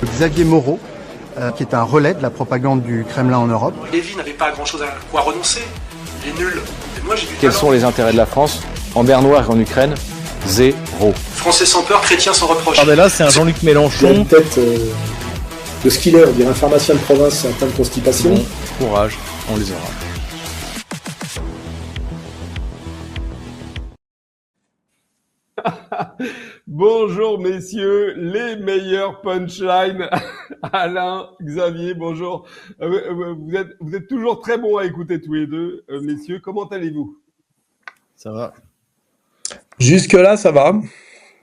Xavier Moreau, qui est un relais de la propagande du Kremlin en Europe. Lévy n'avait pas grand-chose à quoi renoncer. Il est nul. Et moi, j'ai du Quels talent. sont les intérêts de la France en mer Noire et en Ukraine? Zéro. Français sans peur, chrétien sans reproche. Ah ben là, c'est un Jean-Luc Il a Mélenchon. une tête de ce qu'il est, on dirait un pharmacien de province atteint de constipation. Bon, courage, on les aura. Bonjour messieurs, les meilleurs punchlines. Alain, Xavier, bonjour. Vous êtes toujours très bons à écouter tous les deux. Messieurs, comment allez-vous? Ça va. Jusque-là, ça va.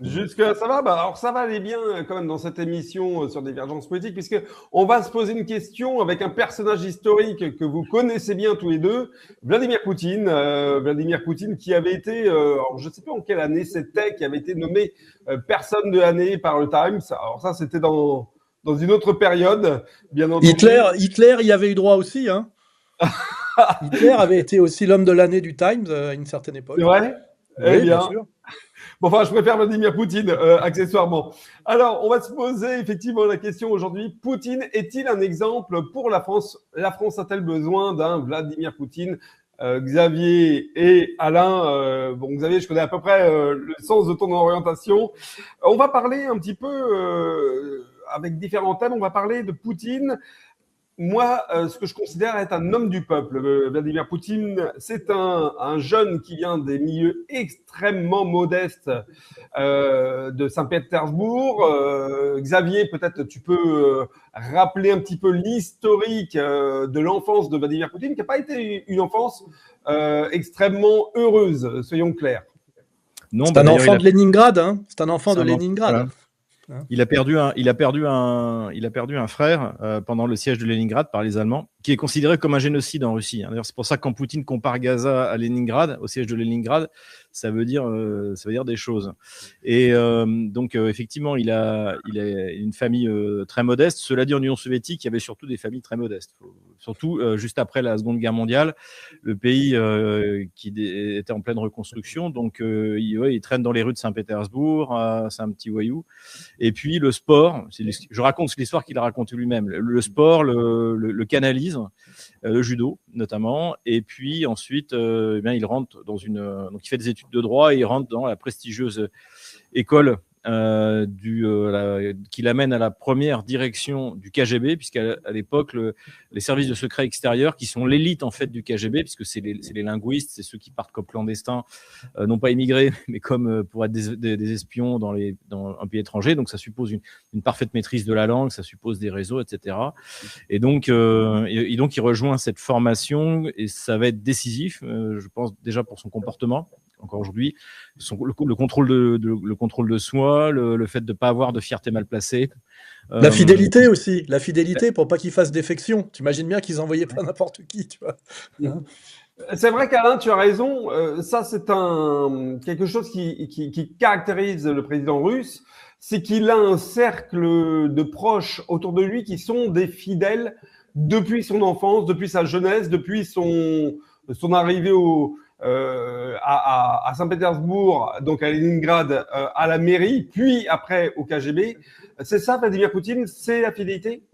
Jusque-là, ça va? Alors ça va aller bien quand même dans cette émission sur Divergence Politique, puisque on va se poser une question avec un personnage historique que vous connaissez bien tous les deux, Vladimir Poutine. Vladimir Poutine qui avait été, alors je ne sais pas en quelle année c'était, qui avait été nommé personne de l'année par le Times. Alors ça, c'était dans une autre période, bien entendu. Hitler y avait eu droit aussi, hein. Hitler avait été aussi l'homme de l'année du Times à une certaine époque. C'est vrai? Oui, Eh bien sûr. Bon, enfin, je préfère Vladimir Poutine, accessoirement. Alors, on va se poser effectivement la question aujourd'hui. Poutine est-il un exemple pour la France? La France a-t-elle besoin d'un Vladimir Poutine? Xavier et Alain, bon, Xavier, je connais à peu près le sens de ton orientation. On va parler un petit peu avec différents thèmes. On va parler de Poutine. Moi, ce que je considère être un homme du peuple, Vladimir Poutine, c'est un jeune qui vient des milieux extrêmement modestes de Saint-Pétersbourg. Xavier, peut-être tu peux rappeler un petit peu l'historique de l'enfance de Vladimir Poutine, qui n'a pas été une enfance extrêmement heureuse, soyons clairs. Non, C'est un enfant de Leningrad, hein. C'est un enfant de Leningrad. Voilà. Il a perdu un frère pendant le siège de Leningrad par les Allemands, qui est considéré comme un génocide en Russie. D'ailleurs, c'est pour ça que quand Poutine compare Gaza à Leningrad, au siège de Leningrad, ça veut dire des choses. Et donc, effectivement, il a une famille très modeste. Cela dit, en Union soviétique, il y avait surtout des familles très modestes. Surtout juste après la Seconde Guerre mondiale, le pays qui était en pleine reconstruction. Donc, il traîne dans les rues de Saint-Pétersbourg, c'est un petit voyou. Et puis, le sport, je raconte l'histoire qu'il a racontée lui-même. Le sport le canalise, le judo notamment. Et puis, ensuite, il rentre donc il fait des études de droit et il rentre dans la prestigieuse école qui l'amène à la première direction du KGB, puisqu'à l'époque, les services de secret extérieurs, qui sont l'élite en fait du KGB, puisque c'est les linguistes, c'est ceux qui partent comme clandestins, non pas immigrés, mais comme pour être des espions dans un pays étranger. Donc ça suppose une parfaite maîtrise de la langue, ça suppose des réseaux, etc. Et donc il rejoint cette formation et ça va être décisif, je pense déjà pour son comportement. Encore aujourd'hui, le contrôle de soi, le fait de ne pas avoir de fierté mal placée. La fidélité aussi, la fidélité pour pas qu'ils fassent défection. Tu imagines bien qu'ils envoyaient pas n'importe qui, tu vois. C'est vrai qu'Alain, tu as raison. Ça, c'est quelque chose qui caractérise le président russe, c'est qu'il a un cercle de proches autour de lui qui sont des fidèles depuis son enfance, depuis sa jeunesse, depuis son arrivée à Saint-Pétersbourg, donc à Leningrad, à la mairie, puis après au KGB. C'est ça, Vladimir Poutine, c'est la fidélité?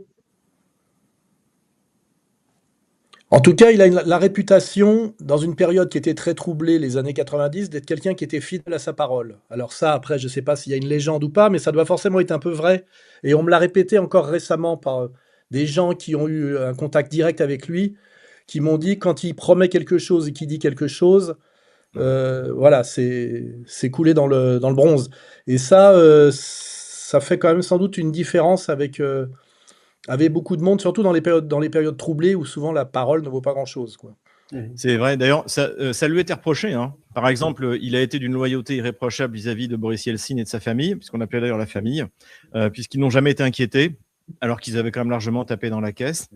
En tout cas, il a la réputation, dans une période qui était très troublée, les années 90, d'être quelqu'un qui était fidèle à sa parole. Alors ça, après, je ne sais pas s'il y a une légende ou pas, mais ça doit forcément être un peu vrai. Et on me l'a répété encore récemment par des gens qui ont eu un contact direct avec lui, qui m'ont dit quand il promet quelque chose et qu'il dit quelque chose, voilà, c'est coulé dans le bronze. Et ça, ça fait quand même sans doute une différence avec beaucoup de monde, surtout dans les périodes troublées où souvent la parole ne vaut pas grand-chose, quoi. C'est vrai. D'ailleurs, ça lui a été reproché, hein. Par exemple, il a été d'une loyauté irréprochable vis-à-vis de Boris Yeltsin et de sa famille, puisqu'on appelait d'ailleurs la famille, puisqu'ils n'ont jamais été inquiétés, alors qu'ils avaient quand même largement tapé dans la caisse.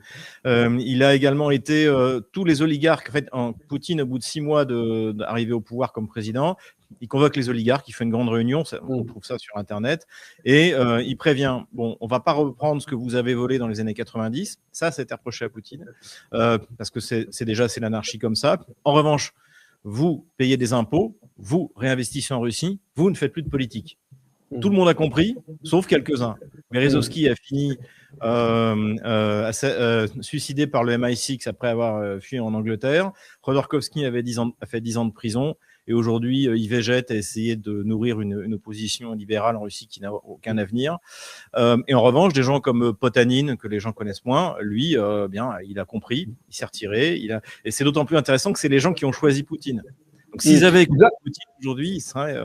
Il a également été tous les oligarques. En fait, Poutine, au bout de 6 mois d'arriver au pouvoir comme président, il convoque les oligarques, il fait une grande réunion, on trouve ça sur Internet, et il prévient, bon, on ne va pas reprendre ce que vous avez volé dans les années 90, ça été reproché à Poutine, parce que c'est l'anarchie comme ça. En revanche, vous payez des impôts, vous réinvestissez en Russie, vous ne faites plus de politique. Tout le monde a compris, sauf quelques-uns. Berezovsky a fini suicidé par le MI6 après avoir fui en Angleterre. Khodorkovsky a fait 10 ans de prison. Et aujourd'hui, il végète à essayer de nourrir une opposition libérale en Russie qui n'a aucun avenir. Et en revanche, des gens comme Potanin, que les gens connaissent moins, lui, il a compris, il s'est retiré. Et c'est d'autant plus intéressant que c'est les gens qui ont choisi Poutine. Donc, s'ils avaient écouté Poutine aujourd'hui, ils seraient.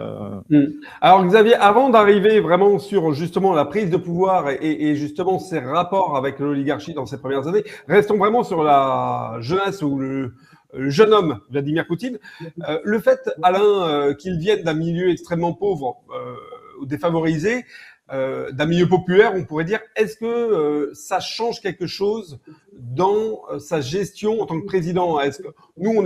Alors, Xavier, avant d'arriver vraiment sur justement la prise de pouvoir et justement ses rapports avec l'oligarchie dans ces premières années, restons vraiment sur la jeunesse ou le jeune homme Vladimir Poutine. Le fait, Alain, qu'il vienne d'un milieu extrêmement pauvre ou défavorisé, d'un milieu populaire, on pourrait dire, est-ce que ça change quelque chose dans sa gestion en tant que président? Est-ce que nous,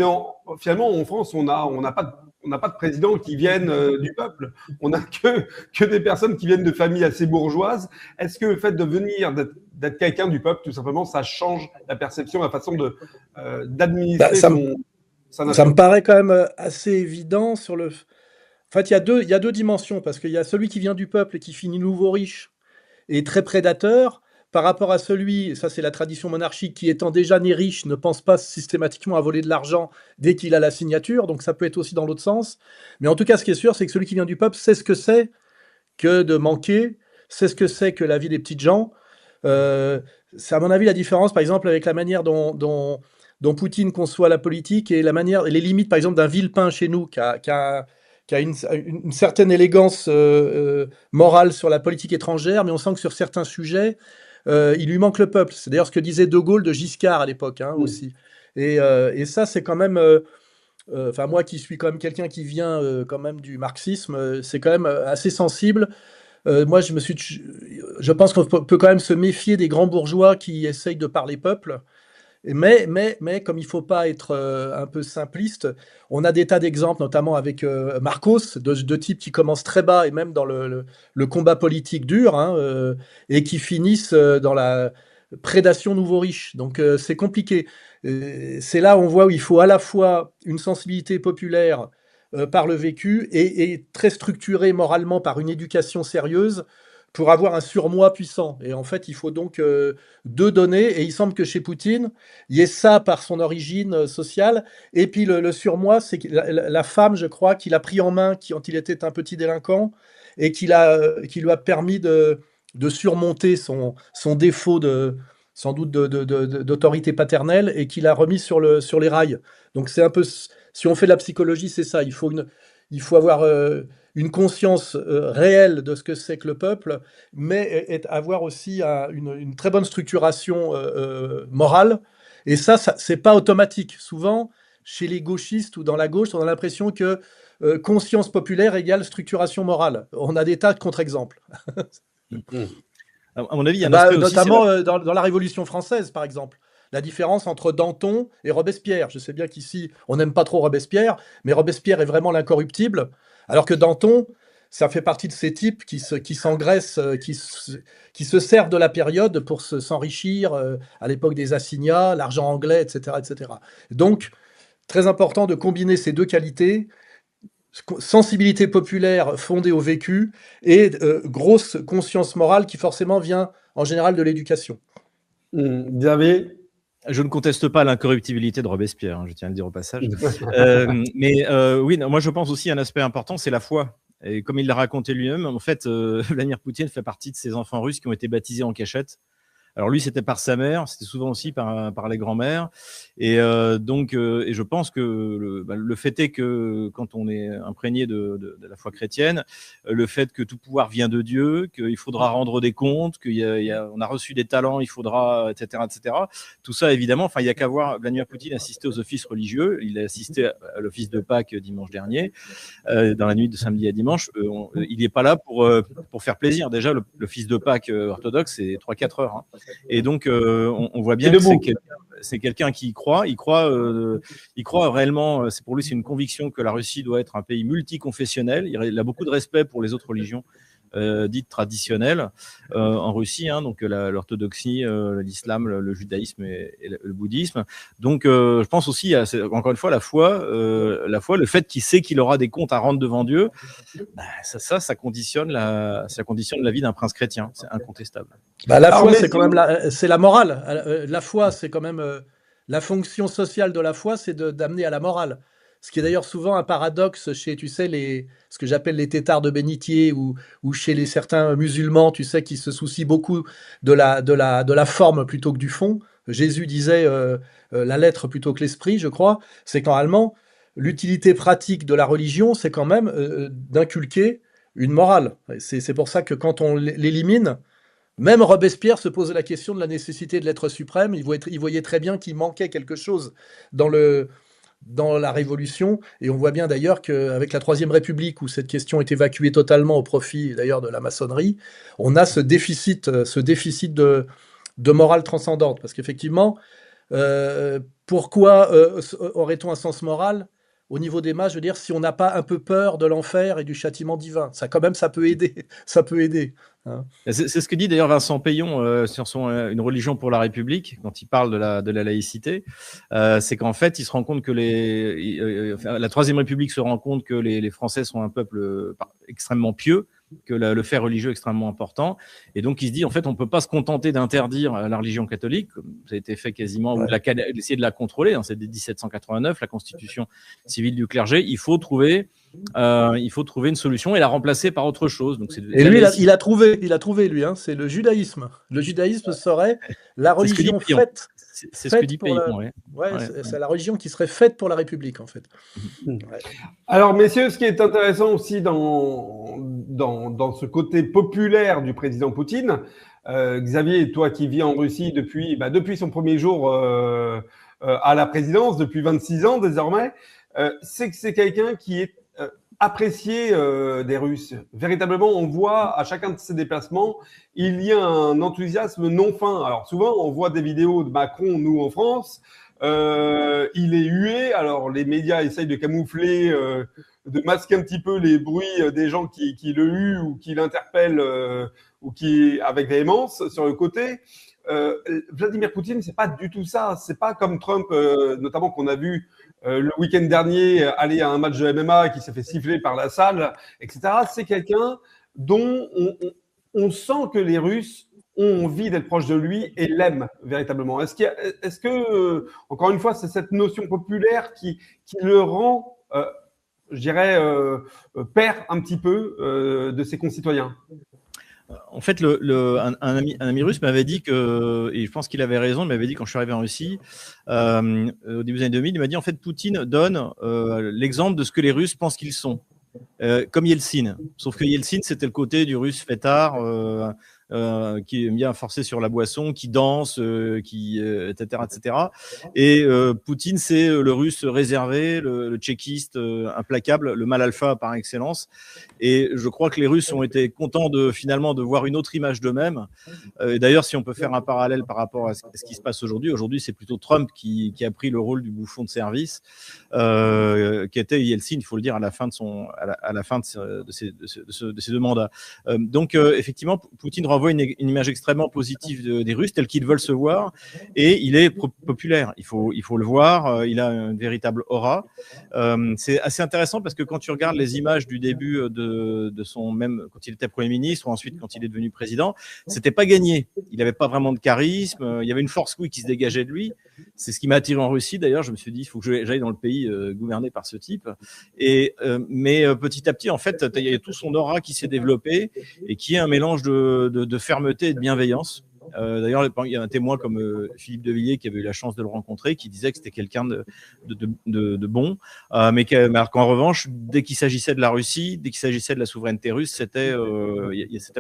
finalement en France, on n'a pas de président qui viennent du peuple. On n'a que des personnes qui viennent de familles assez bourgeoises. Est-ce que le fait de venir, d'être quelqu'un du peuple, tout simplement, ça change la perception, la façon d'administrer sa nation? Ça me paraît quand même assez évident sur le... En fait, il y a deux dimensions, parce qu'il y a celui qui vient du peuple et qui finit nouveau riche et très prédateur, par rapport à celui, ça c'est la tradition monarchique, qui étant déjà né riche, ne pense pas systématiquement à voler de l'argent dès qu'il a la signature, donc ça peut être aussi dans l'autre sens. Mais en tout cas, ce qui est sûr, c'est que celui qui vient du peuple sait ce que c'est que de manquer, sait ce que c'est que la vie des petites gens. C'est à mon avis la différence, par exemple, avec la manière dont Poutine conçoit la politique et les limites, par exemple, d'un Villepin chez nous, qui a une certaine élégance morale sur la politique étrangère, mais on sent que sur certains sujets, il lui manque le peuple. C'est d'ailleurs ce que disait De Gaulle de Giscard à l'époque aussi. Et ça, c'est quand même... Enfin, moi qui suis quand même quelqu'un qui vient quand même du marxisme, c'est quand même assez sensible. Moi, je pense qu'on peut quand même se méfier des grands bourgeois qui essayent de parler peuple. Mais comme il ne faut pas être un peu simpliste, on a des tas d'exemples, notamment avec Marcos, de types qui commencent très bas et même dans le combat politique dur, et qui finissent dans la prédation nouveau riche. Donc c'est compliqué. C'est là où on voit où il faut à la fois une sensibilité populaire par le vécu et très structurée moralement par une éducation sérieuse, pour avoir un surmoi puissant. Et en fait, il faut donc deux données, et il semble que chez Poutine, il y ait ça par son origine sociale, et puis le surmoi, c'est la femme, je crois, qu'il a pris en main quand il était un petit délinquant, et qui lui a permis de surmonter son défaut sans doute d'autorité paternelle, et qui l'a remis sur les rails. Donc c'est un peu, si on fait de la psychologie, c'est ça, il faut avoir... une conscience réelle de ce que c'est que le peuple, mais avoir aussi une très bonne structuration morale. Et ça c'est pas automatique. Souvent, chez les gauchistes ou dans la gauche, on a l'impression que conscience populaire égale structuration morale. On a des tas de contre-exemples. À mon avis, il y a un aspect aussi, notamment dans la Révolution française, par exemple. La différence entre Danton et Robespierre. Je sais bien qu'ici, on n'aime pas trop Robespierre, mais Robespierre est vraiment l'incorruptible. Alors que Danton, ça fait partie de ces types qui s'engraissent, qui se servent de la période pour s'enrichir à l'époque des assignats, l'argent anglais, etc., etc. Donc, très important de combiner ces deux qualités, sensibilité populaire fondée au vécu et grosse conscience morale qui forcément vient en général de l'éducation. Xavier ? Je ne conteste pas l'incorruptibilité de Robespierre, je tiens à le dire au passage. Mais oui, moi je pense aussi un aspect important, c'est la foi. Et comme il l'a raconté lui-même, en fait, Vladimir Poutine fait partie de ces enfants russes qui ont été baptisés en cachette. Alors lui, c'était par sa mère, c'était souvent aussi par les grands-mères. Et donc, et je pense que le fait est que quand on est imprégné de la foi chrétienne, le fait que tout pouvoir vient de Dieu, qu'il faudra rendre des comptes, on a reçu des talents, il faudra, etc., etc. Tout ça, évidemment, enfin, il n'y a qu'à voir Vladimir Poutine assister aux offices religieux. Il a assisté à l'office de Pâques dimanche dernier, dans la nuit de samedi à dimanche. Il n'est pas là pour faire plaisir. Déjà, l'office de Pâques orthodoxe, c'est 3-4 heures. Et donc, on voit bien que c'est quelqu'un qui y croit. Il croit réellement. Pour lui, c'est une conviction que la Russie doit être un pays multiconfessionnel. Il a beaucoup de respect pour les autres religions, dites traditionnelles en Russie, hein, donc l'orthodoxie, l'islam, le judaïsme et le bouddhisme. Donc je pense aussi, encore une fois, la foi, le fait qu'il sait qu'il aura des comptes à rendre devant Dieu, ça conditionne la vie d'un prince chrétien, c'est incontestable. La foi, c'est quand même c'est la morale. La foi, c'est quand même la fonction sociale de la foi, c'est d'amener à la morale. Ce qui est d'ailleurs souvent un paradoxe chez, tu sais, ce que j'appelle les têtards de bénitier ou chez certains musulmans, tu sais, qui se soucient beaucoup de la forme plutôt que du fond. Jésus disait la lettre plutôt que l'esprit, je crois. C'est qu'en allemand, l'utilité pratique de la religion, c'est quand même d'inculquer une morale. C'est pour ça que quand on l'élimine, même Robespierre se posait la question de la nécessité de l'être suprême. Il voyait très bien qu'il manquait quelque chose dans la Révolution, et on voit bien d'ailleurs qu'avec la Troisième République, où cette question est évacuée totalement au profit d'ailleurs de la maçonnerie, on a ce déficit de morale transcendante. Parce qu'effectivement, pourquoi aurait-on un sens moral au niveau des masses? Je veux dire, si on n'a pas un peu peur de l'enfer et du châtiment divin, ça peut aider. Ça peut aider. Hein. C'est ce que dit d'ailleurs Vincent Payon sur Une religion pour la République, quand il parle de la laïcité. C'est qu'en fait, il se rend compte que la Troisième République se rend compte que les Français sont un peuple extrêmement pieux, que le fait religieux est extrêmement important. Et donc, il se dit, en fait, on ne peut pas se contenter d'interdire la religion catholique, comme ça a été fait quasiment, ou d'essayer de la contrôler. Hein, c'est dès 1789, la constitution civile du clergé. Il faut trouver une solution et la remplacer par autre chose. Donc, et lui, il a trouvé, lui, hein, c'est le judaïsme. Le judaïsme serait la religion faite. C'est ce que dit Payon. C'est la religion qui serait faite pour la République, en fait. Alors, messieurs, ce qui est intéressant aussi dans ce côté populaire du président Poutine, Xavier, toi qui vis en Russie depuis son premier jour à la présidence, depuis 26 ans désormais, c'est que c'est quelqu'un qui est apprécié des Russes. Véritablement, on voit à chacun de ses déplacements, il y a un enthousiasme non fin. Alors souvent, on voit des vidéos de Macron, nous en France, il est hué. Alors les médias essayent de camoufler, de masquer un petit peu les bruits des gens qui le huent ou qui l'interpellent ou qui avec véhémence sur le côté. Vladimir Poutine, c'est pas du tout ça. C'est pas comme Trump, notamment qu'on a vu le week-end dernier aller à un match de MMA qui s'est fait siffler par la salle, etc. C'est quelqu'un dont on sent que les Russes ont envie d'être proches de lui et l'aiment véritablement. Est-ce que encore une fois, c'est cette notion populaire qui le rend, je dirais, perd un petit peu de ses concitoyens? En fait, un ami russe m'avait dit et je pense qu'il avait raison, il m'avait dit quand je suis arrivé en Russie, au début des années 2000, il m'a dit en fait Poutine donne l'exemple de ce que les Russes pensent qu'ils sont, comme Yeltsin. Sauf que Yeltsin, c'était le côté du russe fêtard, qui aime bien forcer sur la boisson, qui danse, etc., etc. Et Poutine, c'est le russe réservé, le tchéquiste implacable, le mal alpha par excellence. Et je crois que les Russes ont été contents finalement de voir une autre image d'eux-mêmes. Et d'ailleurs, si on peut faire un parallèle par rapport à ce qui se passe aujourd'hui, c'est plutôt Trump qui a pris le rôle du bouffon de service, qui était Yeltsin, il faut le dire, à la fin de ces deux mandats. Donc, effectivement, Poutine renvoie une image extrêmement positive des Russes, tels qu'ils veulent se voir, et il est populaire. Il faut le voir. Il a une véritable aura. C'est assez intéressant parce que quand tu regardes les images du début de son, même quand il était Premier ministre ou ensuite quand il est devenu président, c'était pas gagné. Il n'avait pas vraiment de charisme. Il y avait une force qui se dégageait de lui. C'est ce qui m'a attiré en Russie. D'ailleurs, je me suis dit, il faut que j'aille dans le pays gouverné par ce type. Mais petit à petit, en fait, il y a tout son aura qui s'est développé et qui est un mélange de fermeté et de bienveillance. D'ailleurs, il y a un témoin comme Philippe de Villiers qui avait eu la chance de le rencontrer, qui disait que c'était quelqu'un de bon, mais qu'en revanche, dès qu'il s'agissait de la Russie, dès qu'il s'agissait de la souveraineté russe, c'était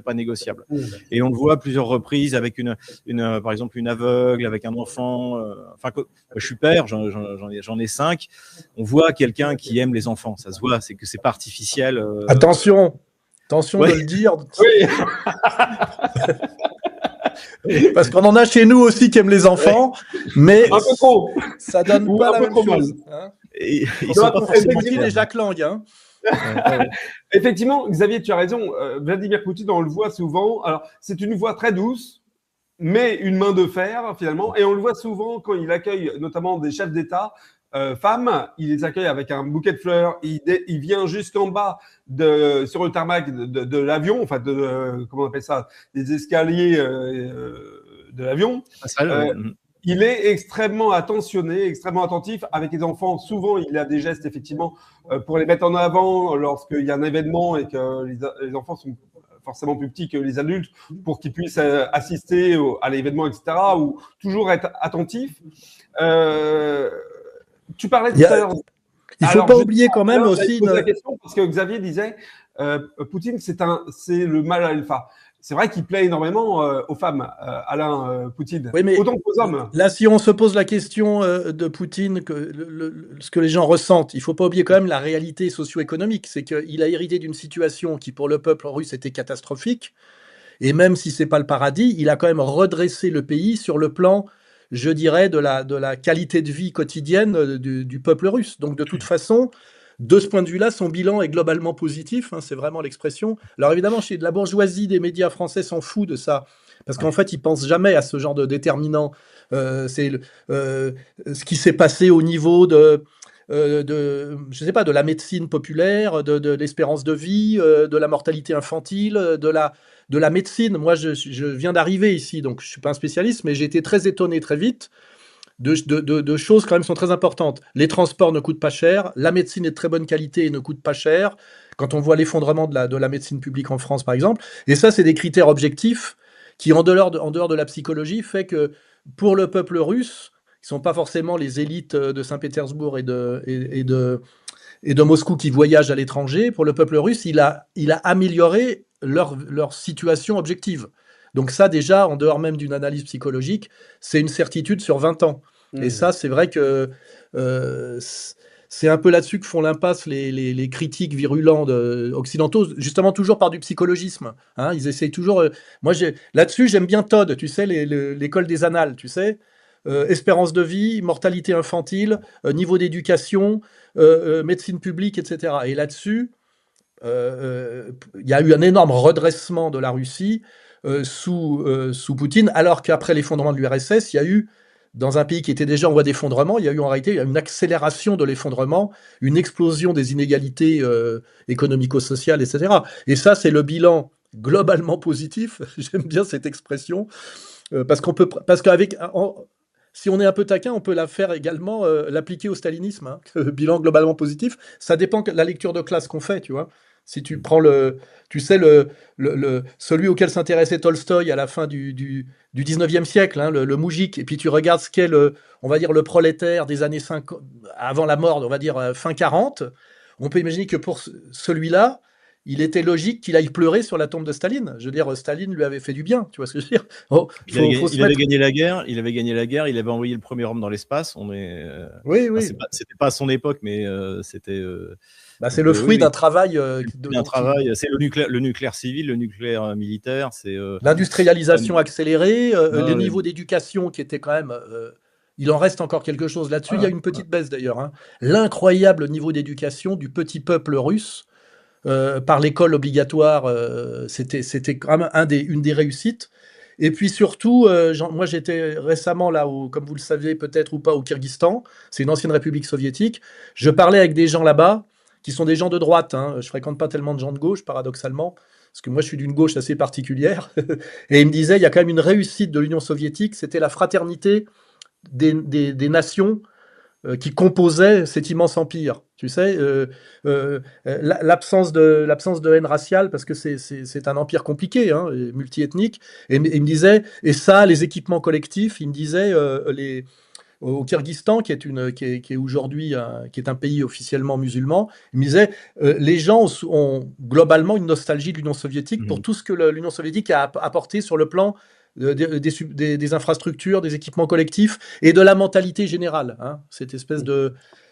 pas négociable. Et on le voit à plusieurs reprises avec par exemple une aveugle, avec un enfant. Je suis père, j'en ai 5. On voit quelqu'un qui aime les enfants, ça se voit, c'est que c'est pas artificiel. Attention de le dire. Oui. Parce qu'on en a chez nous aussi qui aiment les enfants, mais un peu trop. Ça donne pas la même chose. Hein. Ils sont pas forcément Poutine et Jacques Lang. Hein. Effectivement, Xavier, tu as raison. Vladimir Poutine, on le voit souvent. Alors, c'est une voix très douce, mais une main de fer, finalement. Et on le voit souvent quand il accueille notamment des chefs d'État femmes. Il les accueille avec un bouquet de fleurs. Il vient jusqu'en bas sur le tarmac de l'avion, enfin, comment on appelle ça, des escaliers de l'avion. Il est extrêmement attentionné, extrêmement attentif avec les enfants. Souvent, il a des gestes, effectivement, pour les mettre en avant lorsqu'il y a un événement et que les enfants sont forcément plus petits que les adultes pour qu'ils puissent assister à l'événement, etc., ou toujours être attentifs. Tu parlais tout à l'heure. Il ne faut pas oublier quand même aussi... Je pose la question parce que Xavier disait Poutine, c'est le mal alpha. C'est vrai qu'il plaît énormément aux femmes, Alain Poutine, oui, mais autant qu'aux hommes. Là, si on se pose la question de Poutine, ce que les gens ressentent, il ne faut pas oublier quand même la réalité socio-économique. C'est qu'il a hérité d'une situation qui, pour le peuple russe, était catastrophique. Et même si ce n'est pas le paradis, il a quand même redressé le pays sur le plan, je dirais, de la qualité de vie quotidienne du peuple russe. Donc, de toute façon... De ce point de vue-là, son bilan est globalement positif, hein, c'est vraiment l'expression. Alors évidemment, la bourgeoisie des médias français s'en fout de ça, parce qu'en fait, ils ne pensent jamais à ce genre de déterminant. C'est ce qui s'est passé au niveau de la médecine populaire, de l'espérance de vie, de la mortalité infantile, de la médecine. Moi, je viens d'arriver ici, donc je ne suis pas un spécialiste, mais j'ai été très étonné très vite de choses quand même sont très importantes. Les transports ne coûtent pas cher, la médecine est de très bonne qualité et ne coûte pas cher, quand on voit l'effondrement de la médecine publique en France, par exemple. Et ça, c'est des critères objectifs qui, en dehors de la psychologie, fait que pour le peuple russe, qui ne sont pas forcément les élites de Saint-Pétersbourg et de Moscou qui voyagent à l'étranger, pour le peuple russe, il a amélioré leur situation objective. Donc ça, déjà, en dehors même d'une analyse psychologique, c'est une certitude sur 20 ans. Et ça, c'est vrai que c'est un peu là-dessus que font l'impasse les critiques virulents occidentaux, justement toujours par du psychologisme. Hein, ils essayent toujours... moi, là-dessus, j'aime bien Todd, tu sais, l'école des annales, tu sais. Espérance de vie, mortalité infantile, niveau d'éducation, médecine publique, etc. Et là-dessus, il y a eu un énorme redressement de la Russie sous Poutine, alors qu'après l'effondrement de l'URSS, il y a eu, dans un pays qui était déjà en voie d'effondrement, il y a eu en réalité une accélération de l'effondrement, une explosion des inégalités économico-sociales, etc. Et ça, c'est le bilan globalement positif. J'aime bien cette expression, parce qu'avec... Si on est un peu taquin, on peut la faire également, l'appliquer au stalinisme. Hein. Bilan globalement positif, ça dépend de la lecture de classe qu'on fait, tu vois. Si tu prends celui auquel s'intéressait Tolstoï à la fin du 19e siècle, hein, le moujik, et puis tu regardes ce qu'est on va dire le prolétaire des années 50, avant la mort, on va dire fin 40, on peut imaginer que pour celui-là, il était logique qu'il aille pleurer sur la tombe de Staline. Je veux dire, Staline lui avait fait du bien, tu vois ce que je veux dire. Il avait gagné la guerre, il avait envoyé le premier homme dans l'espace. Oui. C'était pas à son époque, mais c'était... c'est le fruit d'un travail. C'est le nucléaire civil, le nucléaire militaire. C'est l'industrialisation accélérée, le niveau d'éducation qui était quand même. Il en reste encore quelque chose là-dessus. Il y a une petite baisse d'ailleurs. Hein. L'incroyable niveau d'éducation du petit peuple russe par l'école obligatoire, c'était quand même une des réussites. Et puis surtout, moi j'étais récemment là, comme vous le savez peut-être ou pas, au Kyrgyzstan. C'est une ancienne république soviétique. Je parlais avec des gens là-bas qui sont des gens de droite. Hein. Je fréquente pas tellement de gens de gauche, paradoxalement, parce que moi je suis d'une gauche assez particulière. Et ils me disaient, il y a quand même une réussite de l'Union soviétique, c'était la fraternité des nations qui composaient cet immense empire. Tu sais, l'absence de haine raciale, parce que c'est un empire compliqué, hein, multiethnique. Et il me disait, et ça, les équipements collectifs, il me disait, au Kyrgyzstan, qui est aujourd'hui qui est un pays officiellement musulman, il me disait les gens ont globalement une nostalgie de l'Union soviétique pour tout ce que l'Union soviétique a apporté sur le plan des infrastructures, des équipements collectifs et de la mentalité générale. Hein, cette espèce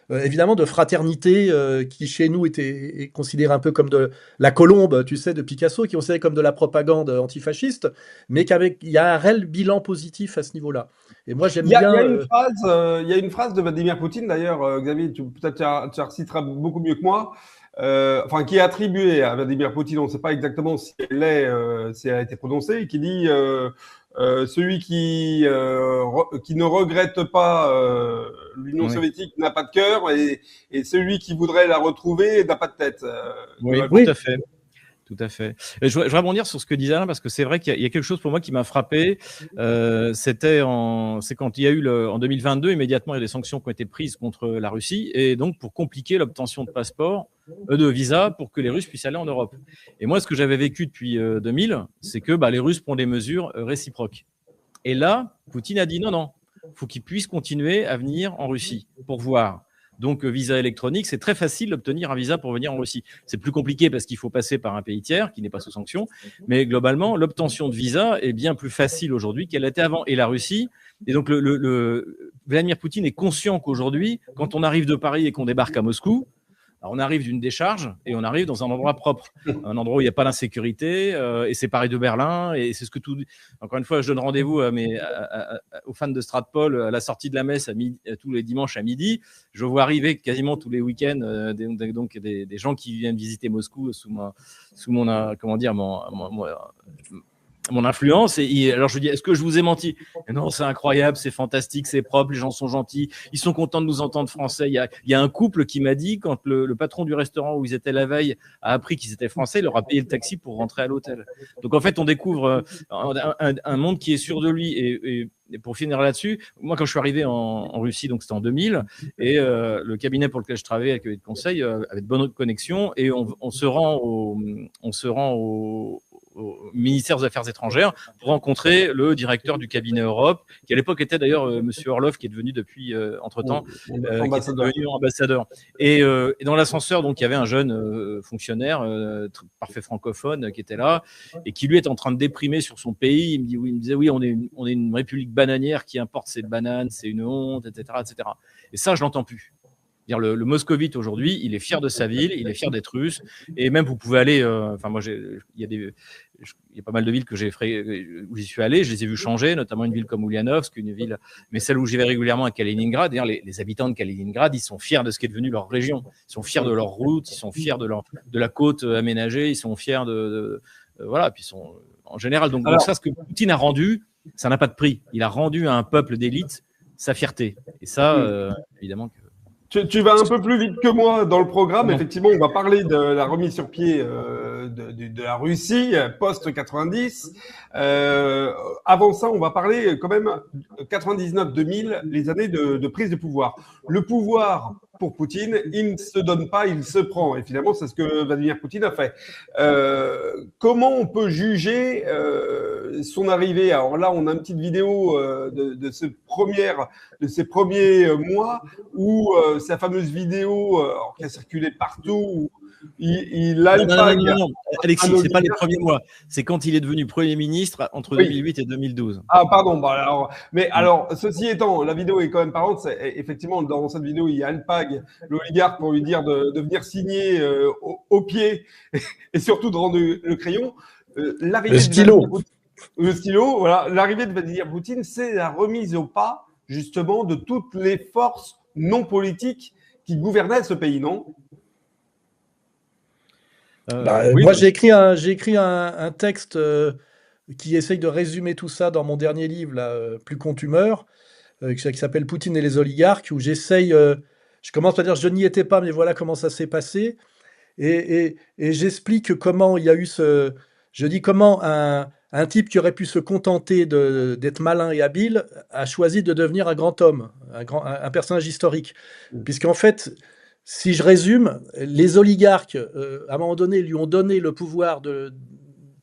évidemment de fraternité qui chez nous est considérée un peu comme de la colombe, tu sais, de Picasso, qui est considérée comme de la propagande antifasciste, mais il y a un réel bilan positif à ce niveau-là. Et moi j'aime bien. Il y a une phrase de Vladimir Poutine d'ailleurs, Xavier, peut-être tu reciteras beaucoup mieux que moi. enfin qui est attribuée à Vladimir Poutine, on ne sait pas exactement si elle a été prononcée, qui dit celui qui ne regrette pas l'Union soviétique n'a pas de cœur et celui qui voudrait la retrouver n'a pas de tête. Oui, tout à fait. Tout à fait. Et je voudrais rebondir sur ce que disait Alain, parce que c'est vrai qu'il y a quelque chose pour moi qui m'a frappé. C'est quand il y a eu en 2022, immédiatement, il y a des sanctions qui ont été prises contre la Russie, et donc pour compliquer l'obtention de passeports, de visa, pour que les Russes puissent aller en Europe. Et moi, ce que j'avais vécu depuis 2000, c'est que les Russes prennent des mesures réciproques. Et là, Poutine a dit non, faut qu'ils puissent continuer à venir en Russie pour voir. Donc, visa électronique, c'est très facile d'obtenir un visa pour venir en Russie. C'est plus compliqué parce qu'il faut passer par un pays tiers qui n'est pas sous sanction. Mais globalement, l'obtention de visa est bien plus facile aujourd'hui qu'elle l'était avant. Et la Russie, et donc Vladimir Poutine est conscient qu'aujourd'hui, quand on arrive de Paris et qu'on débarque à Moscou, alors on arrive d'une décharge et on arrive dans un endroit propre, un endroit où il n'y a pas d'insécurité, et c'est pareil de Berlin, et c'est ce que tout. Encore une fois, je donne rendez-vous aux fans de Stratpol à la sortie de la messe tous les dimanches à midi. Je vois arriver quasiment tous les week-ends des gens qui viennent visiter Moscou sous mon influence. Et alors je dis, est-ce que je vous ai menti? Non, c'est incroyable, c'est fantastique, c'est propre, les gens sont gentils, ils sont contents de nous entendre français. Il y a un couple qui m'a dit, quand le patron du restaurant où ils étaient la veille a appris qu'ils étaient français, il leur a payé le taxi pour rentrer à l'hôtel. Donc en fait, on découvre un monde qui est sûr de lui. Et pour finir là-dessus, moi quand je suis arrivé en Russie, donc c'était en 2000, et le cabinet pour lequel je travaillais avec de conseil avait de bonnes connexions, et on se rend au ministère des Affaires étrangères pour rencontrer le directeur du cabinet Europe, qui à l'époque était d'ailleurs Monsieur Orlov, qui est devenu depuis entre-temps ambassadeur. Et dans l'ascenseur, donc il y avait un jeune fonctionnaire parfait francophone qui était là et qui lui est en train de déprimer sur son pays. Il me disait oui, on est une république bananière qui importe ses bananes, c'est une honte, etc., etc. Et ça, je l'entends plus. Le moscovite aujourd'hui, il est fier de sa ville, il est fier d'être russe, et même vous pouvez aller. Moi, il y a pas mal de villes où j'y suis allé, je les ai vues changer, notamment une ville comme Ulyanovsk, mais celle où j'y vais régulièrement à Kaliningrad. D'ailleurs, les habitants de Kaliningrad, ils sont fiers de ce qui est devenu leur région, ils sont fiers de leur route, ils sont fiers de la côte aménagée, ils sont fiers voilà, puis ils sont en général. Donc ça, ce que Poutine a rendu, ça n'a pas de prix. Il a rendu à un peuple d'élite sa fierté, et ça, évidemment que. Tu vas un peu plus vite que moi dans le programme. Effectivement, on va parler de la remise sur pied de la Russie post-90. Avant ça, on va parler quand même 99-2000, les années de prise de pouvoir. Le pouvoir, pour Poutine, il ne se donne pas, il se prend. Et finalement, c'est ce que Vladimir Poutine a fait. Comment on peut juger son arrivée? Alors là, on a une petite vidéo de ces premiers mois où sa fameuse vidéo qui a circulé partout où il a non, Alexis, c'est pas les premiers mois, c'est quand il est devenu Premier ministre entre 2008 et 2012. Ah pardon, alors ceci étant, la vidéo est quand même parlante. Effectivement, dans cette vidéo, il y a Alpag, l'oligarque, pour lui dire de venir signer au pied et surtout de rendre le crayon. Le stylo, voilà. L'arrivée de Vladimir Poutine, c'est la remise au pas justement de toutes les forces non politiques qui gouvernaient ce pays, non? Moi, j'ai écrit un texte qui essaye de résumer tout ça dans mon dernier livre, là, Plus contumeur, qui s'appelle Poutine et les oligarques, où j'essaye, je commence par dire je n'y étais pas, mais voilà comment ça s'est passé, et j'explique comment il y a eu comment un type qui aurait pu se contenter d'être malin et habile a choisi de devenir un grand homme, un personnage historique, puisqu'en fait, si je résume, les oligarques, à un moment donné, lui ont donné le pouvoir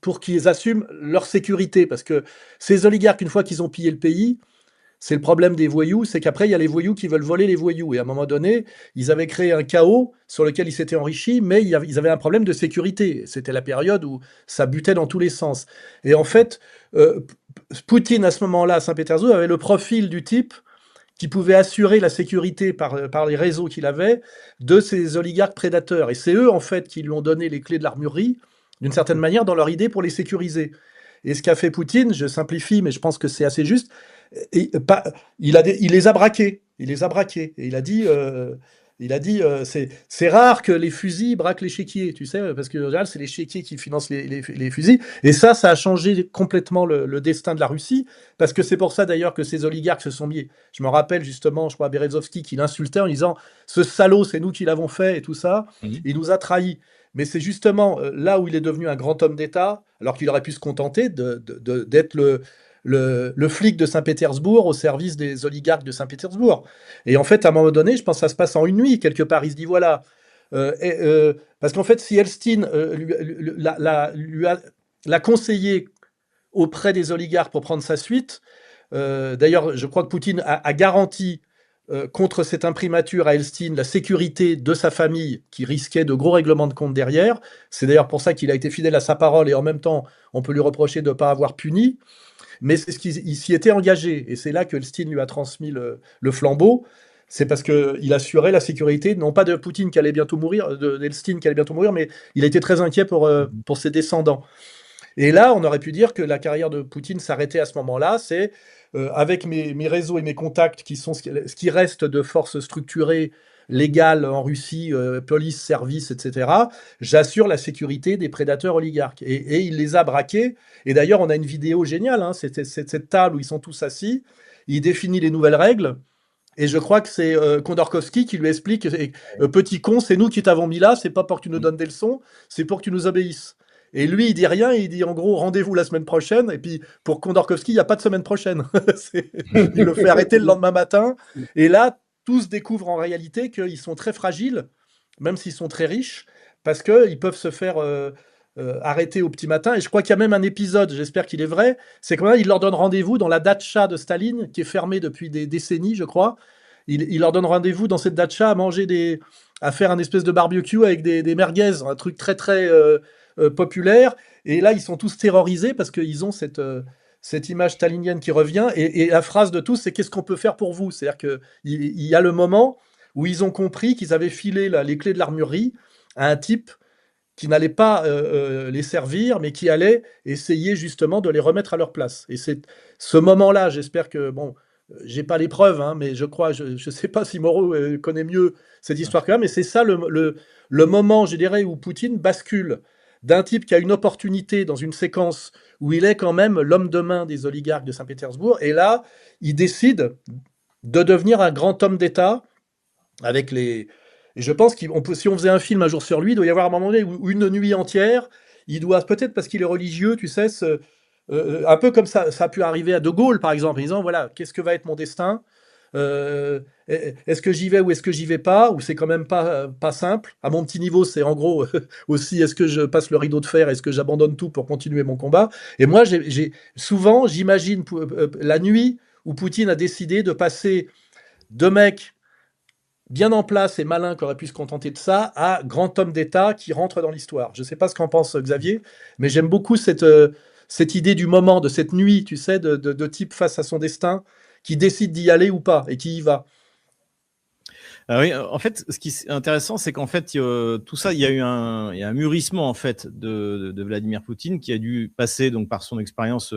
pour qu'ils assument leur sécurité. Parce que ces oligarques, une fois qu'ils ont pillé le pays, c'est le problème des voyous, c'est qu'après, il y a les voyous qui veulent voler les voyous. Et à un moment donné, ils avaient créé un chaos sur lequel ils s'étaient enrichis, mais ils avaient un problème de sécurité. C'était la période où ça butait dans tous les sens. Et en fait, Poutine, à ce moment-là, à Saint-Pétersbourg, avait le profil du type qui pouvait assurer la sécurité par les réseaux qu'il avait de ces oligarques prédateurs. Et c'est eux, en fait, qui lui ont donné les clés de l'armurerie, d'une certaine manière, dans leur idée pour les sécuriser. Et ce qu'a fait Poutine, je simplifie, mais je pense que c'est assez juste, il les a braqués. Il les a braqués. Et il a dit, Il a dit c'est rare que les fusils braquent l'échiquier, tu sais, parce que en général, c'est l'échiquier qui finance les fusils. Et ça a changé complètement le destin de la Russie, parce que c'est pour ça d'ailleurs que ces oligarques se sont mis. Je me rappelle justement, je crois, Berezovski qui l'insultait en disant ce salaud, c'est nous qui l'avons fait et tout ça. Il nous a trahis. Mais c'est justement là où il est devenu un grand homme d'État, alors qu'il aurait pu se contenter d'être le flic de Saint-Pétersbourg au service des oligarques de Saint-Pétersbourg. Et en fait, à un moment donné, je pense que ça se passe en une nuit, quelque part. Il se dit, voilà, parce qu'en fait, si Elstine l'a conseillé auprès des oligarques pour prendre sa suite, d'ailleurs, je crois que Poutine a garanti contre cette imprimature à Elstine la sécurité de sa famille qui risquait de gros règlements de compte derrière. C'est d'ailleurs pour ça qu'il a été fidèle à sa parole et en même temps, on peut lui reprocher de ne pas avoir puni. Mais c'est ce qu'il s'y était engagé. Et c'est là que Elstine lui a transmis le flambeau. C'est parce qu'il assurait la sécurité, non pas de Poutine qui allait bientôt mourir, d'Elstine qui allait bientôt mourir, mais il a été très inquiet pour ses descendants. Et là, on aurait pu dire que la carrière de Poutine s'arrêtait à ce moment-là. C'est avec mes réseaux et mes contacts qui sont ce qui reste de forces structurées, légales en Russie, police, service, etc., j'assure la sécurité des prédateurs oligarques. Et il les a braqués. Et d'ailleurs, on a une vidéo géniale, hein, c'est cette table où ils sont tous assis. Il définit les nouvelles règles. Et je crois que c'est Khodorkovsky qui lui explique petit con, c'est nous qui t'avons mis là, c'est pas pour que tu nous donnes des leçons, c'est pour que tu nous obéisses. Et lui, il dit rien, il dit en gros rendez-vous la semaine prochaine. Et puis pour Khodorkovsky, il n'y a pas de semaine prochaine. Il le fait arrêter le lendemain matin. Et là, tous découvrent en réalité qu'ils sont très fragiles, même s'ils sont très riches, parce qu'ils peuvent se faire arrêter au petit matin. Et je crois qu'il y a même un épisode, j'espère qu'il est vrai, c'est quand même, il leur donne rendez-vous dans la datcha de Staline, qui est fermée depuis des décennies, je crois. Il leur donne rendez-vous dans cette datcha à faire un espèce de barbecue avec des merguez, un truc très très populaire. Et là, ils sont tous terrorisés parce qu'ils ont cette image stalinienne qui revient. Et la phrase de tous, c'est qu'est-ce qu'on peut faire pour vous? C'est-à-dire qu'il y a le moment où ils ont compris qu'ils avaient filé les clés de l'armurerie à un type qui n'allait pas les servir, mais qui allait essayer justement de les remettre à leur place. Et c'est ce moment-là, j'espère que, bon, j'ai pas les preuves, hein, mais je crois, je sais pas si Moreau connaît mieux cette histoire que là, mais c'est ça le moment, je dirais, où Poutine bascule d'un type qui a une opportunité dans une séquence où il est quand même l'homme de main des oligarques de Saint-Pétersbourg, et là, il décide de devenir un grand homme d'État avec les... Et je pense si on faisait un film un jour sur lui, il doit y avoir un moment donné où une nuit entière, il doit, peut-être parce qu'il est religieux, tu sais, un peu comme ça a pu arriver à De Gaulle, par exemple, en disant, voilà, qu'est-ce que va être mon destin? Est-ce que j'y vais ou est-ce que j'y vais pas? Ou c'est quand même pas simple. À mon petit niveau, c'est en gros aussi, est-ce que je passe le rideau de fer? Est-ce que j'abandonne tout pour continuer mon combat? Et moi, souvent, j'imagine la nuit où Poutine a décidé de passer de mecs bien en place et malin qui aurait pu se contenter de ça, à grand homme d'État qui rentre dans l'histoire. Je ne sais pas ce qu'en pense Xavier, mais j'aime beaucoup cette idée du moment, de cette nuit, tu sais, de type face à son destin, qui décide d'y aller ou pas, et qui y va. Oui, en fait, ce qui est intéressant, c'est qu'en fait, tout ça, il y a un mûrissement en fait de Vladimir Poutine qui a dû passer donc par son expérience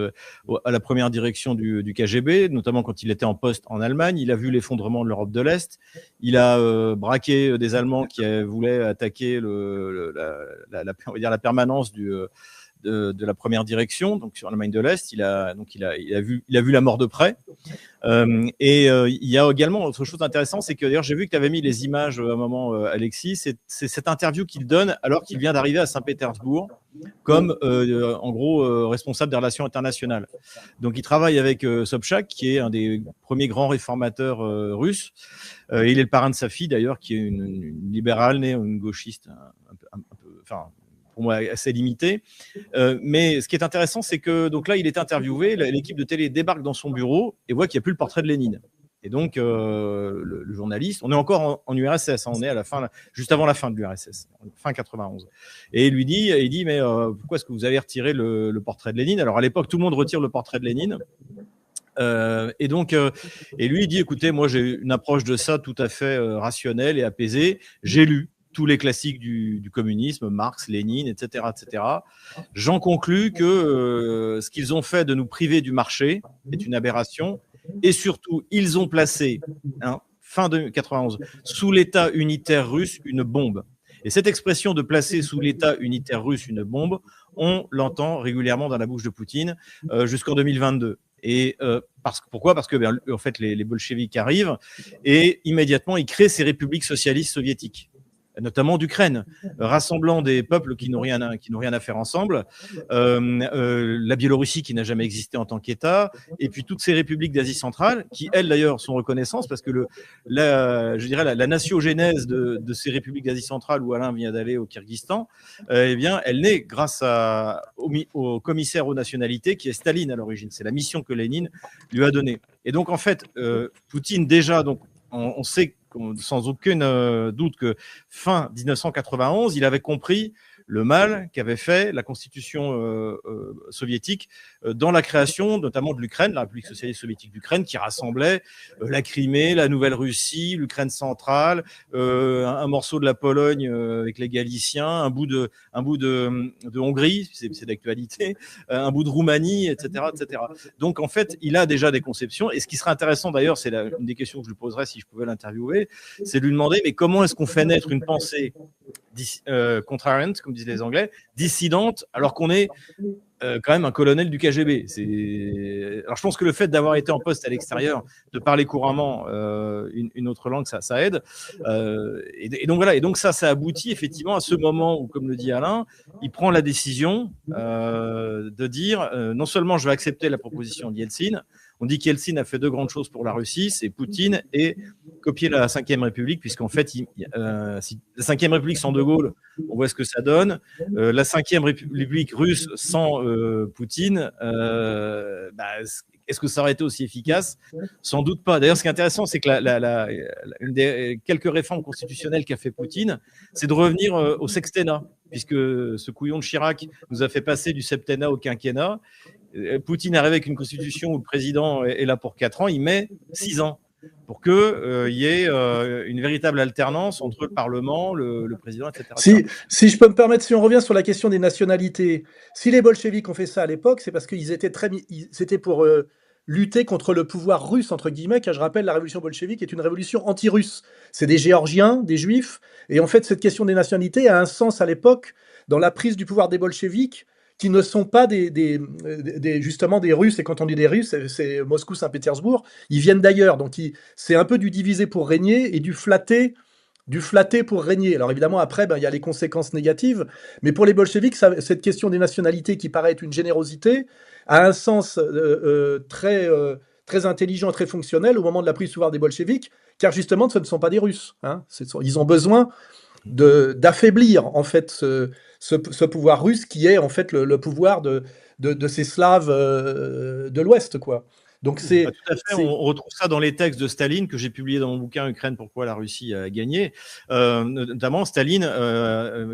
à la première direction du KGB, notamment quand il était en poste en Allemagne. Il a vu l'effondrement de l'Europe de l'Est. Il a braqué des Allemands qui voulaient attaquer on va dire la permanence de la première direction, donc sur l'Allemagne de l'Est. Il a vu la mort de près. Il y a également autre chose d'intéressant, c'est que d'ailleurs j'ai vu que tu avais mis les images à un moment, Alexis. C'est cette interview qu'il donne alors qu'il vient d'arriver à Saint-Pétersbourg comme en gros responsable des relations internationales. Donc il travaille avec Sobchak, qui est un des premiers grands réformateurs russes. Il est le parrain de sa fille d'ailleurs, qui est une libérale née, une gauchiste un peu, enfin, pour moi assez limité. Mais ce qui est intéressant, c'est que donc là, il est interviewé, l'équipe de télé débarque dans son bureau et voit qu'il n'y a plus le portrait de Lénine. Et donc, le journaliste, on est encore en URSS, on est à la fin, juste avant la fin de l'URSS, fin 91. Et il dit, mais pourquoi est-ce que vous avez retiré le portrait de Lénine? Alors à l'époque, tout le monde retire le portrait de Lénine. Et lui, il dit, écoutez, moi j'ai une approche de ça tout à fait rationnelle et apaisée. J'ai lu tous les classiques du communisme, Marx, Lénine, etc., etc. J'en conclus que ce qu'ils ont fait de nous priver du marché est une aberration, et surtout, ils ont placé fin de 91, sous l'État unitaire russe, une bombe. Et cette expression de placer sous l'État unitaire russe une bombe, on l'entend régulièrement dans la bouche de Poutine jusqu'en 2022. Et pourquoi ? Parce que en fait, les bolcheviks arrivent et immédiatement, ils créent ces républiques socialistes soviétiques, notamment d'Ukraine, rassemblant des peuples qui n'ont rien à faire ensemble, la Biélorussie qui n'a jamais existé en tant qu'État, et puis toutes ces républiques d'Asie centrale, qui elles d'ailleurs sont reconnaissantes, parce que la natiogénèse de ces républiques d'Asie centrale, où Alain vient d'aller au Kyrgyzstan, eh bien, elle naît grâce au commissaire aux nationalités, qui est Staline à l'origine. C'est la mission que Lénine lui a donnée. Et donc en fait, Poutine déjà, donc, on sait sans aucun doute que fin 1991, il avait compris le mal qu'avait fait la constitution soviétique dans la création notamment de l'Ukraine, la République socialiste soviétique d'Ukraine, qui rassemblait la Crimée, la Nouvelle-Russie, l'Ukraine centrale, un morceau de la Pologne avec les Galiciens, un bout de Hongrie, c'est d'actualité, un bout de Roumanie, etc., etc. Donc en fait, il a déjà des conceptions. Et ce qui serait intéressant d'ailleurs, c'est une des questions que je lui poserais si je pouvais l'interviewer, c'est de lui demander mais comment est-ce qu'on fait naître une pensée contrariant, comme disent les Anglais, dissidente, alors qu'on est quand même un colonel du KGB. Alors je pense que le fait d'avoir été en poste à l'extérieur, de parler couramment une autre langue, ça aide. Et donc voilà. Et donc ça aboutit effectivement à ce moment où, comme le dit Alain, il prend la décision de dire non seulement je vais accepter la proposition d'Yeltsin. On dit qu'Yeltsin a fait deux grandes choses pour la Russie, c'est Poutine et copier la Ve République, puisqu'en fait, si la Ve République sans De Gaulle, on voit ce que ça donne. La Ve République russe sans Poutine, est-ce que ça aurait été aussi efficace ? Sans doute pas. D'ailleurs, ce qui est intéressant, c'est que une des quelques réformes constitutionnelles qu'a fait Poutine, c'est de revenir au sextennat, puisque ce couillon de Chirac nous a fait passer du septennat au quinquennat. Poutine arrive avec une constitution où le président est là pour 4 ans, il met 6 ans pour qu'il y ait une véritable alternance entre le Parlement, le président, etc. Si je peux me permettre, si on revient sur la question des nationalités, si les bolcheviks ont fait ça à l'époque, c'est parce qu'ils étaient c'était pour lutter contre le pouvoir russe, entre guillemets, car je rappelle, la révolution bolchevique est une révolution anti-russe. C'est des Géorgiens, des Juifs, et en fait, cette question des nationalités a un sens à l'époque dans la prise du pouvoir des bolcheviks, qui ne sont pas justement des Russes, et quand on dit des Russes, c'est Moscou, Saint-Pétersbourg, ils viennent d'ailleurs, donc c'est un peu du diviser pour régner et du flatter pour régner. Alors évidemment, après, il y a les conséquences négatives, mais pour les bolcheviks, cette question des nationalités qui paraît être une générosité a un sens très intelligent, très fonctionnel au moment de la prise de pouvoir des bolcheviks, car justement, ce ne sont pas des Russes. Hein. Ils ont besoin d'affaiblir en fait ce pouvoir russe qui est en fait le pouvoir de ces Slaves de l'Ouest, quoi. Donc tout à fait. On retrouve ça dans les textes de Staline que j'ai publié dans mon bouquin Ukraine, pourquoi la Russie a gagné. Notamment Staline,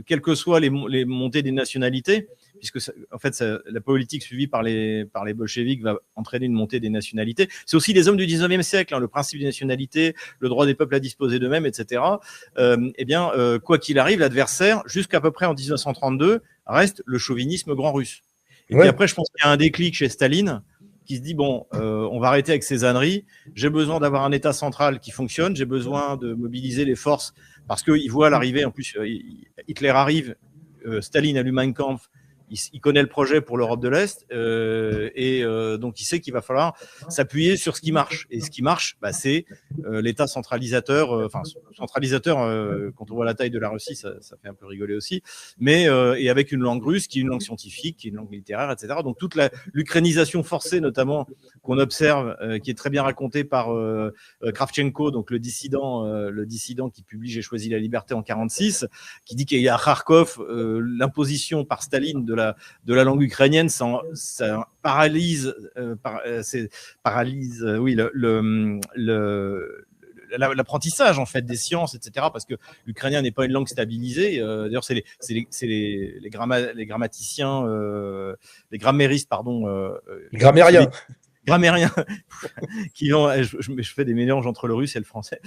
quelles que soient les montées des nationalités, puisque en fait la politique suivie par les bolcheviks va entraîner une montée des nationalités. C'est aussi les hommes du 19e siècle, hein, le principe des nationalités, le droit des peuples à disposer d'eux-mêmes, etc. Quoi qu'il arrive, l'adversaire, jusqu'à peu près en 1932, reste le chauvinisme grand russe. Et puis après, je pense qu'il y a un déclic chez Staline qui se dit, on va arrêter avec ces âneries, j'ai besoin d'avoir un État central qui fonctionne, j'ai besoin de mobiliser les forces, parce qu'il voit l'arrivée, en plus, Hitler arrive, Staline a lu Mein Kampf, il connaît le projet pour l'Europe de l'Est, donc il sait qu'il va falloir s'appuyer sur ce qui marche. Et ce qui marche, c'est l'État centralisateur, quand on voit la taille de la Russie, ça fait un peu rigoler aussi, mais et avec une langue russe qui est une langue scientifique, qui est une langue littéraire, etc. Donc toute l'ukrainisation forcée, notamment, qu'on observe, qui est très bien racontée par Kravchenko, donc le dissident qui publie J'ai choisi la liberté en 1946, qui dit qu'il y a à Kharkov l'imposition par Staline de la langue ukrainienne, ça paralyse l'apprentissage en fait des sciences, etc. Parce que l'ukrainien n'est pas une langue stabilisée. D'ailleurs, c'est les grammaticiens, les grammaires grammairiens qui vont, je fais des mélanges entre le russe et le français,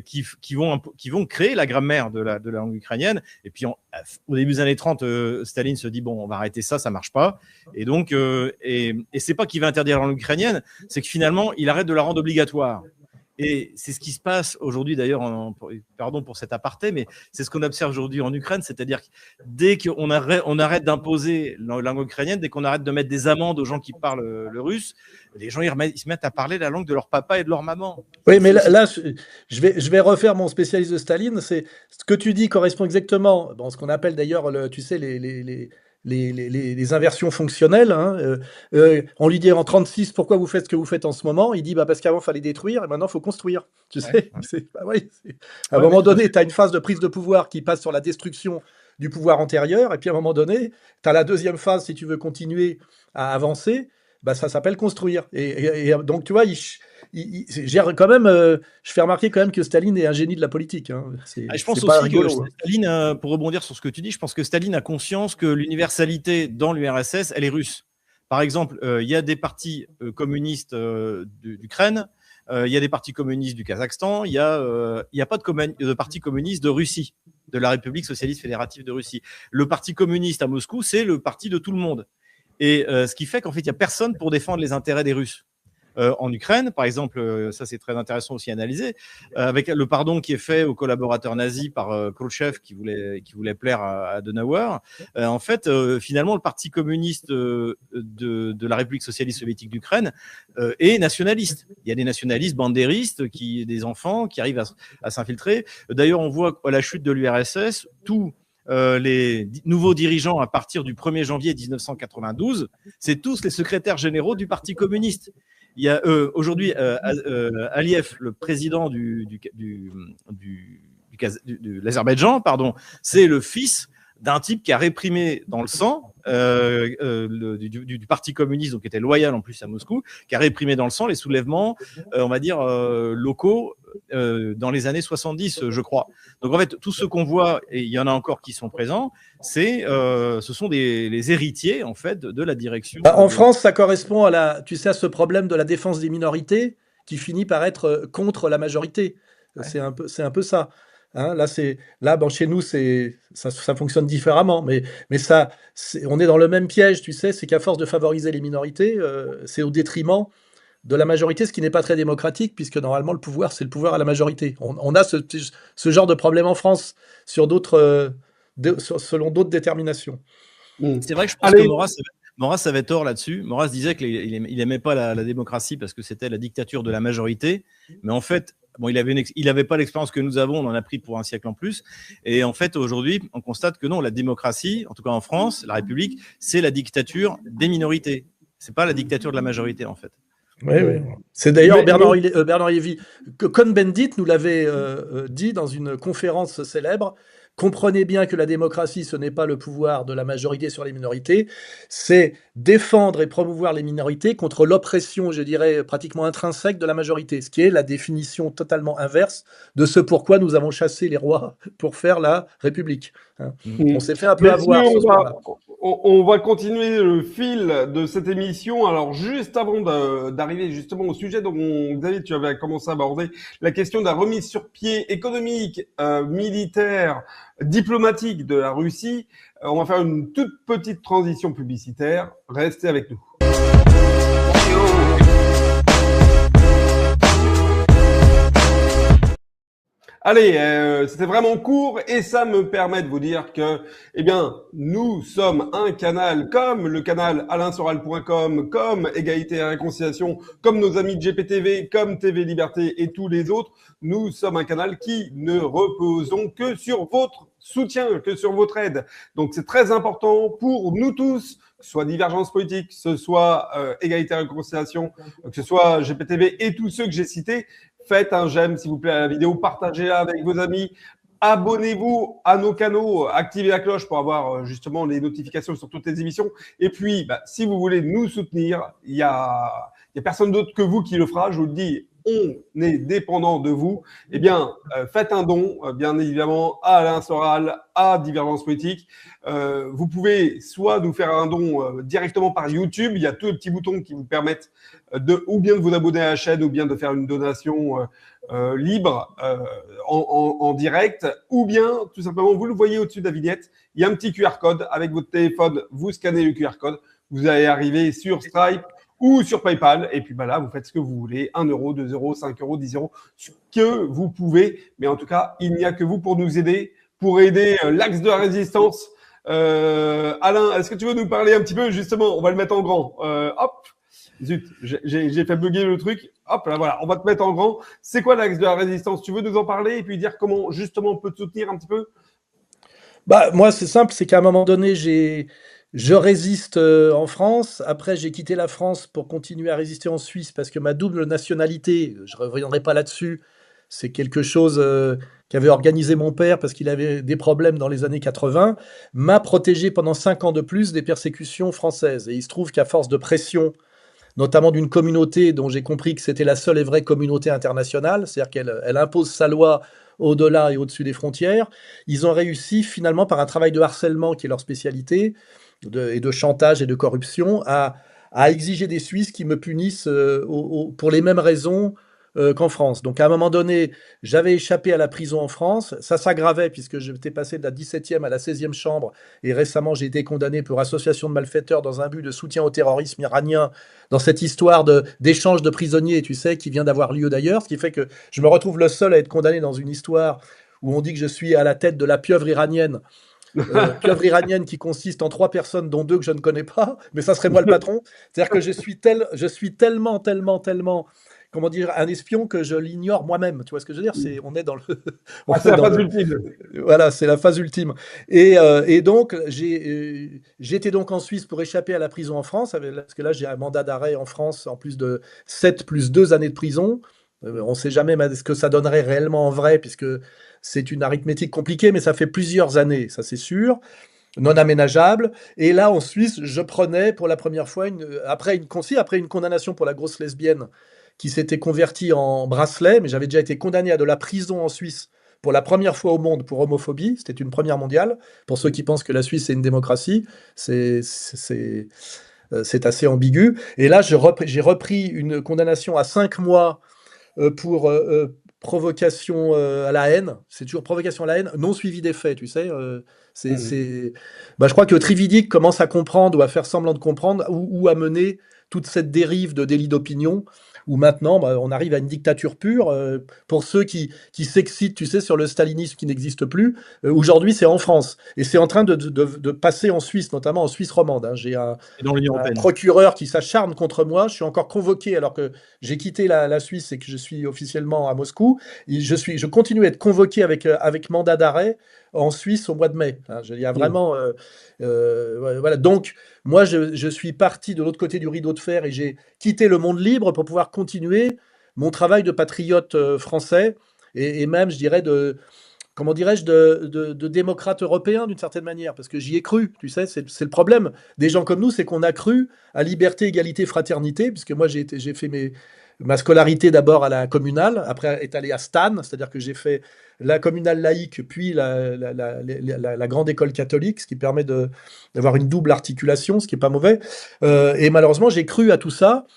qui vont créer la grammaire de la langue ukrainienne. Et puis au début des années 30, Staline se dit on va arrêter ça marche pas. Et donc et c'est pas qu'il va interdire la langue ukrainienne, c'est que finalement il arrête de la rendre obligatoire. Et c'est ce qui se passe aujourd'hui, d'ailleurs, pardon pour cet aparté, mais c'est ce qu'on observe aujourd'hui en Ukraine, c'est-à-dire que dès qu'on arrête d'imposer la langue ukrainienne, dès qu'on arrête de mettre des amendes aux gens qui parlent le russe, les gens ils se mettent à parler la langue de leur papa et de leur maman. Oui, mais là je vais refaire mon spécialiste de Staline. C'est ce que tu dis correspond exactement dans ce qu'on appelle d'ailleurs, tu sais, les inversions fonctionnelles. Hein. On lui dit en 36, pourquoi vous faites ce que vous faites en ce moment? Il dit parce qu'avant, il fallait détruire et maintenant, il faut construire. Tu sais, à un moment donné, tu as une phase de prise de pouvoir qui passe sur la destruction du pouvoir antérieur. Et puis, à un moment donné, tu as la deuxième phase, si tu veux continuer à avancer, ça s'appelle construire. Et donc, tu vois, quand même, je fais remarquer quand même que Staline est un génie de la politique. Hein. Je pense aussi rigolo, que Staline, pour rebondir sur ce que tu dis, je pense que Staline a conscience que l'universalité dans l'URSS, elle est russe. Par exemple, il y a des partis communistes d'Ukraine, il y a des partis communistes du Kazakhstan, il n'y a pas de parti communiste de Russie, de la République socialiste fédérative de Russie. Le parti communiste à Moscou, c'est le parti de tout le monde. Et ce qui fait qu'en fait, il n'y a personne pour défendre les intérêts des Russes. En Ukraine, par exemple, ça c'est très intéressant aussi à analyser, avec le pardon qui est fait aux collaborateurs nazis par Khrouchtchev qui voulait plaire à Adenauer. En fait, finalement, le parti communiste de la République socialiste soviétique d'Ukraine est nationaliste. Il y a des nationalistes bandéristes, des enfants qui arrivent à s'infiltrer. D'ailleurs, on voit à la chute de l'URSS, tous les nouveaux dirigeants à partir du 1er janvier 1992, c'est tous les secrétaires généraux du Parti communiste. Il y a aujourd'hui Aliyev, le président de l'Azerbaïdjan, pardon, c'est le fils d'un type qui a réprimé dans le sang du Parti communiste, donc qui était loyal en plus à Moscou, qui a réprimé dans le sang les soulèvements, on va dire, locaux dans les années 70, je crois. Donc en fait, tout ce qu'on voit, et il y en a encore qui sont présents, ce sont les héritiers en fait de la direction. En France, ça correspond à ce problème de la défense des minorités qui finit par être contre la majorité. Ouais. C'est un peu ça. Hein, chez nous, ça fonctionne différemment, mais on est dans le même piège, tu sais, c'est qu'à force de favoriser les minorités, c'est au détriment de la majorité, ce qui n'est pas très démocratique, puisque normalement le pouvoir, c'est le pouvoir à la majorité. On a ce genre de problème en France selon d'autres déterminations. C'est vrai que je pense que Maurras avait tort là-dessus. Maurras disait qu'il n'aimait pas la démocratie parce que c'était la dictature de la majorité, mais en fait, il avait pas l'expérience que nous avons, on en a pris pour un siècle en plus. Et en fait, aujourd'hui, on constate que non, la démocratie, en tout cas en France, la République, c'est la dictature des minorités. C'est pas la dictature de la majorité, en fait. Oui. C'est d'ailleurs Bernard Lévy, Cohn-Bendit nous l'avait dit dans une conférence célèbre. Comprenez bien que la démocratie, ce n'est pas le pouvoir de la majorité sur les minorités, c'est défendre et promouvoir les minorités contre l'oppression, je dirais, pratiquement intrinsèque de la majorité, ce qui est la définition totalement inverse de ce pourquoi nous avons chassé les rois pour faire la République. On s'est fait un peu avoir. On va continuer le fil de cette émission. Alors, juste avant d'arriver justement au sujet dont Xavier, tu avais commencé à aborder, la question de la remise sur pied économique, militaire, diplomatique de la Russie, on va faire une toute petite transition publicitaire. Restez avec nous. Allez, c'était vraiment court et ça me permet de vous dire que, nous sommes un canal comme le canal alainsoral.com, comme Égalité et Réconciliation, comme nos amis de GPTV, comme TV Liberté et tous les autres. Nous sommes un canal qui ne reposons que sur votre soutien, que sur votre aide. Donc, c'est très important pour nous tous, que ce soit Divergence Politique, que ce soit Égalité et Réconciliation, que ce soit GPTV et tous ceux que j'ai cités. Faites un j'aime, s'il vous plaît, à la vidéo, partagez-la avec vos amis, abonnez-vous à nos canaux, activez la cloche pour avoir justement les notifications sur toutes les émissions. Et puis, si vous voulez nous soutenir, il y a personne d'autre que vous qui le fera, je vous le dis, on est dépendant de vous. Faites un don, bien évidemment, à Alain Soral, à Divergence Politique. Vous pouvez soit nous faire un don directement par YouTube, il y a tous les petits boutons qui vous permettent ou bien de vous abonner à la chaîne, ou bien de faire une donation libre en direct, ou bien tout simplement, vous le voyez au-dessus de la vignette, il y a un petit QR code avec votre téléphone, vous scannez le QR code, vous allez arriver sur Stripe. ou sur PayPal. Et puis là, vous faites ce que vous voulez, 1 euro, 2 euros, 5 euros, 10 euros, ce que vous pouvez. Mais en tout cas, il n'y a que vous pour nous aider, pour aider l'axe de la résistance. Alain, est-ce que tu veux nous parler un petit peu, justement, on va le mettre en grand. Hop, zut, j'ai fait bugger le truc. Hop, là, voilà, on va te mettre en grand. C'est quoi l'axe de la résistance? Tu veux nous en parler et puis dire comment, justement, on peut te soutenir un petit peu? Moi, c'est simple, c'est qu'à un moment donné, je résiste en France. Après, j'ai quitté la France pour continuer à résister en Suisse parce que ma double nationalité, je ne reviendrai pas là-dessus, c'est quelque chose qu'avait organisé mon père parce qu'il avait des problèmes dans les années 80, m'a protégé pendant 5 ans de plus des persécutions françaises. Et il se trouve qu'à force de pression, notamment d'une communauté dont j'ai compris que c'était la seule et vraie communauté internationale, c'est-à-dire qu'elle impose sa loi au-delà et au-dessus des frontières, ils ont réussi finalement par un travail de harcèlement qui est leur spécialité, et de chantage et de corruption, à exiger des Suisses qui me punissent pour les mêmes raisons qu'en France. Donc à un moment donné, j'avais échappé à la prison en France, ça s'aggravait puisque j'étais passé de la 17e à la 16e chambre, et récemment j'ai été condamné pour association de malfaiteurs dans un but de soutien au terrorisme iranien, dans cette histoire d'échange de prisonniers, tu sais, qui vient d'avoir lieu d'ailleurs, ce qui fait que je me retrouve le seul à être condamné dans une histoire où on dit que je suis à la tête de la pieuvre iranienne, pieuvre iranienne qui consiste en 3 personnes, dont 2 que je ne connais pas, mais ça serait moi le patron. C'est-à-dire que je suis tellement, comment dire, un espion que je l'ignore moi-même. Tu vois ce que je veux dire? On est dans le. C'est la phase ultime. Voilà, c'est la phase ultime. Et donc, j'étais donc en Suisse pour échapper à la prison en France, parce que là, j'ai un mandat d'arrêt en France, en plus de 7 plus 2 années de prison. On ne sait jamais ce que ça donnerait réellement en vrai, puisque c'est une arithmétique compliquée, mais ça fait plusieurs années, ça c'est sûr, non aménageable. Et là, en Suisse, je prenais pour la première fois, après une condamnation pour la grosse lesbienne qui s'était convertie en bracelet, mais j'avais déjà été condamné à de la prison en Suisse pour la première fois au monde pour homophobie. C'était une première mondiale. Pour ceux qui pensent que la Suisse est une démocratie, c'est assez ambigu. Et là, j'ai repris une condamnation à 5 mois pour provocation à la haine. C'est toujours provocation à la haine, non suivie des faits, tu sais. Je crois que Trividic commence à comprendre ou à faire semblant de comprendre ou à mener toute cette dérive de délit d'opinion où maintenant on arrive à une dictature pure. Pour ceux qui s'excitent, tu sais, sur le stalinisme qui n'existe plus, aujourd'hui c'est en France et c'est en train de passer en Suisse, notamment en Suisse romande. Hein. J'ai un procureur qui s'acharne contre moi. Je suis encore convoqué alors que j'ai quitté la Suisse et que je suis officiellement à Moscou. Et je continue à être convoqué avec mandat d'arrêt en Suisse au mois de mai. Hein. Il y a vraiment... voilà. Donc, moi, je suis parti de l'autre côté du rideau de fer et j'ai quitté le monde libre pour pouvoir continuer mon travail de patriote français et même, je dirais, comment dirais-je, de démocrate européen d'une certaine manière, parce que j'y ai cru, tu sais, c'est le problème des gens comme nous, c'est qu'on a cru à liberté, égalité, fraternité, puisque moi j'ai fait ma scolarité d'abord à la communale, après est allé à Stan, c'est-à-dire que j'ai fait la communale laïque, puis la grande école catholique, ce qui permet d'avoir une double articulation, ce qui n'est pas mauvais. Et malheureusement, j'ai cru à tout ça,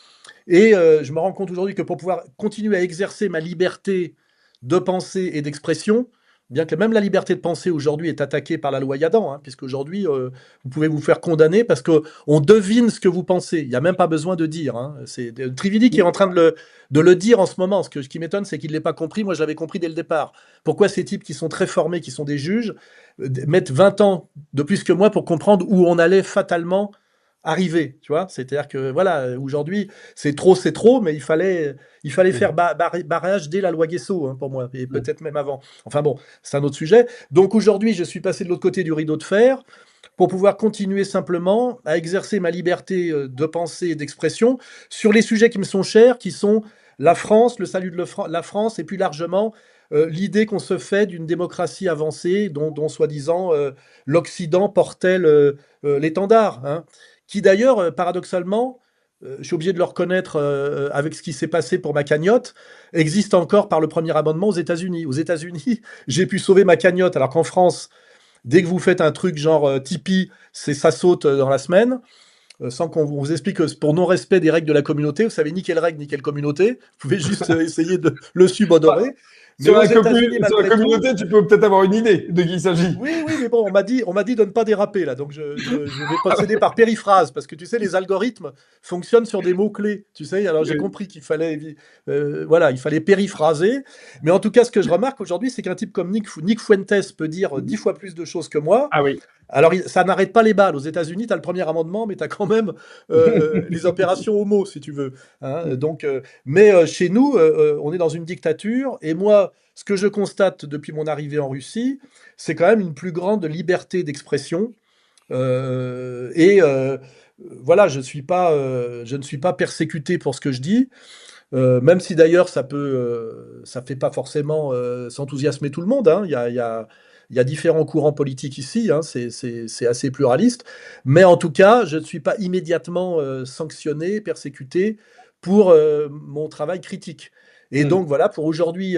et je me rends compte aujourd'hui que pour pouvoir continuer à exercer ma liberté de pensée et d'expression, bien que même la liberté de penser aujourd'hui est attaquée par la loi Yadan, hein, puisqu'aujourd'hui, vous pouvez vous faire condamner parce qu'on devine ce que vous pensez. Il n'y a même pas besoin de dire. Hein. C'est Trividi qui est en train de le dire en ce moment. Ce qui m'étonne, c'est qu'il ne l'ait pas compris. Moi, je l'avais compris dès le départ. Pourquoi ces types qui sont très formés, qui sont des juges, mettent 20 ans de plus que moi pour comprendre où on allait fatalement arriver, tu vois, c'est-à-dire que voilà, aujourd'hui c'est trop, mais il fallait faire barrage dès la loi Guesso, hein, pour moi, et peut-être même avant. Enfin bon, c'est un autre sujet. Donc aujourd'hui, je suis passé de l'autre côté du rideau de fer pour pouvoir continuer simplement à exercer ma liberté de pensée et d'expression sur les sujets qui me sont chers, qui sont la France, le salut de la France, et plus largement l'idée qu'on se fait d'une démocratie avancée dont soi-disant l'Occident portait l'étendard, hein. Qui d'ailleurs, paradoxalement, je suis obligé de le reconnaître avec ce qui s'est passé pour ma cagnotte, existe encore par le premier amendement aux États-Unis. Aux États-Unis, j'ai pu sauver ma cagnotte, alors qu'en France, dès que vous faites un truc genre Tipeee, ça saute dans la semaine, sans qu'on vous explique que pour non-respect des règles de la communauté, vous savez ni quelle règle ni quelle communauté, vous pouvez juste essayer de le subodorer. Mais aux États-Unis, sur malgré la communauté, tu peux peut-être avoir une idée de qui il s'agit. Oui, mais bon, on m'a dit de ne pas déraper là, donc je vais procéder par périphrase parce que tu sais, les algorithmes fonctionnent sur des mots clés, tu sais. Alors j'ai compris qu'il fallait, il fallait périphraser. Mais en tout cas, ce que je remarque aujourd'hui, c'est qu'un type comme Nick Fuentes peut dire 10 fois plus de choses que moi. Ah oui. Alors ça n'arrête pas les balles. Aux États-Unis, tu as le premier amendement, mais tu as quand même les opérations homo, si tu veux. Hein. Donc, mais chez nous, on est dans une dictature, et moi, ce que je constate depuis mon arrivée en Russie, c'est quand même une plus grande liberté d'expression. Voilà, je ne suis pas persécuté pour ce que je dis, même si d'ailleurs ça fait pas forcément s'enthousiasmer tout le monde. Hein. Il y a différents courants politiques ici, hein, c'est assez pluraliste, mais en tout cas, je ne suis pas immédiatement sanctionné, persécuté pour mon travail critique. Et donc voilà, pour aujourd'hui,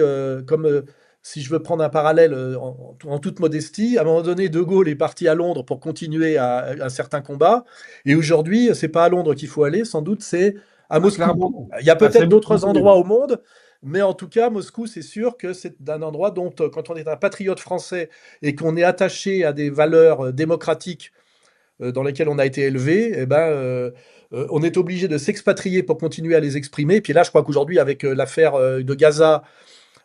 si je veux prendre un parallèle en toute modestie, à un moment donné, De Gaulle est parti à Londres pour continuer un certain combat, et aujourd'hui, c'est pas à Londres qu'il faut aller, sans doute c'est à Moscou. Clairement. Il y a peut-être d'autres beaucoup endroits au monde, mais en tout cas, Moscou, c'est sûr que c'est un endroit dont, quand on est un patriote français et qu'on est attaché à des valeurs démocratiques dans lesquelles on a été élevé, eh ben, on est obligé de s'expatrier pour continuer à les exprimer. Et puis là, je crois qu'aujourd'hui, avec l'affaire de Gaza,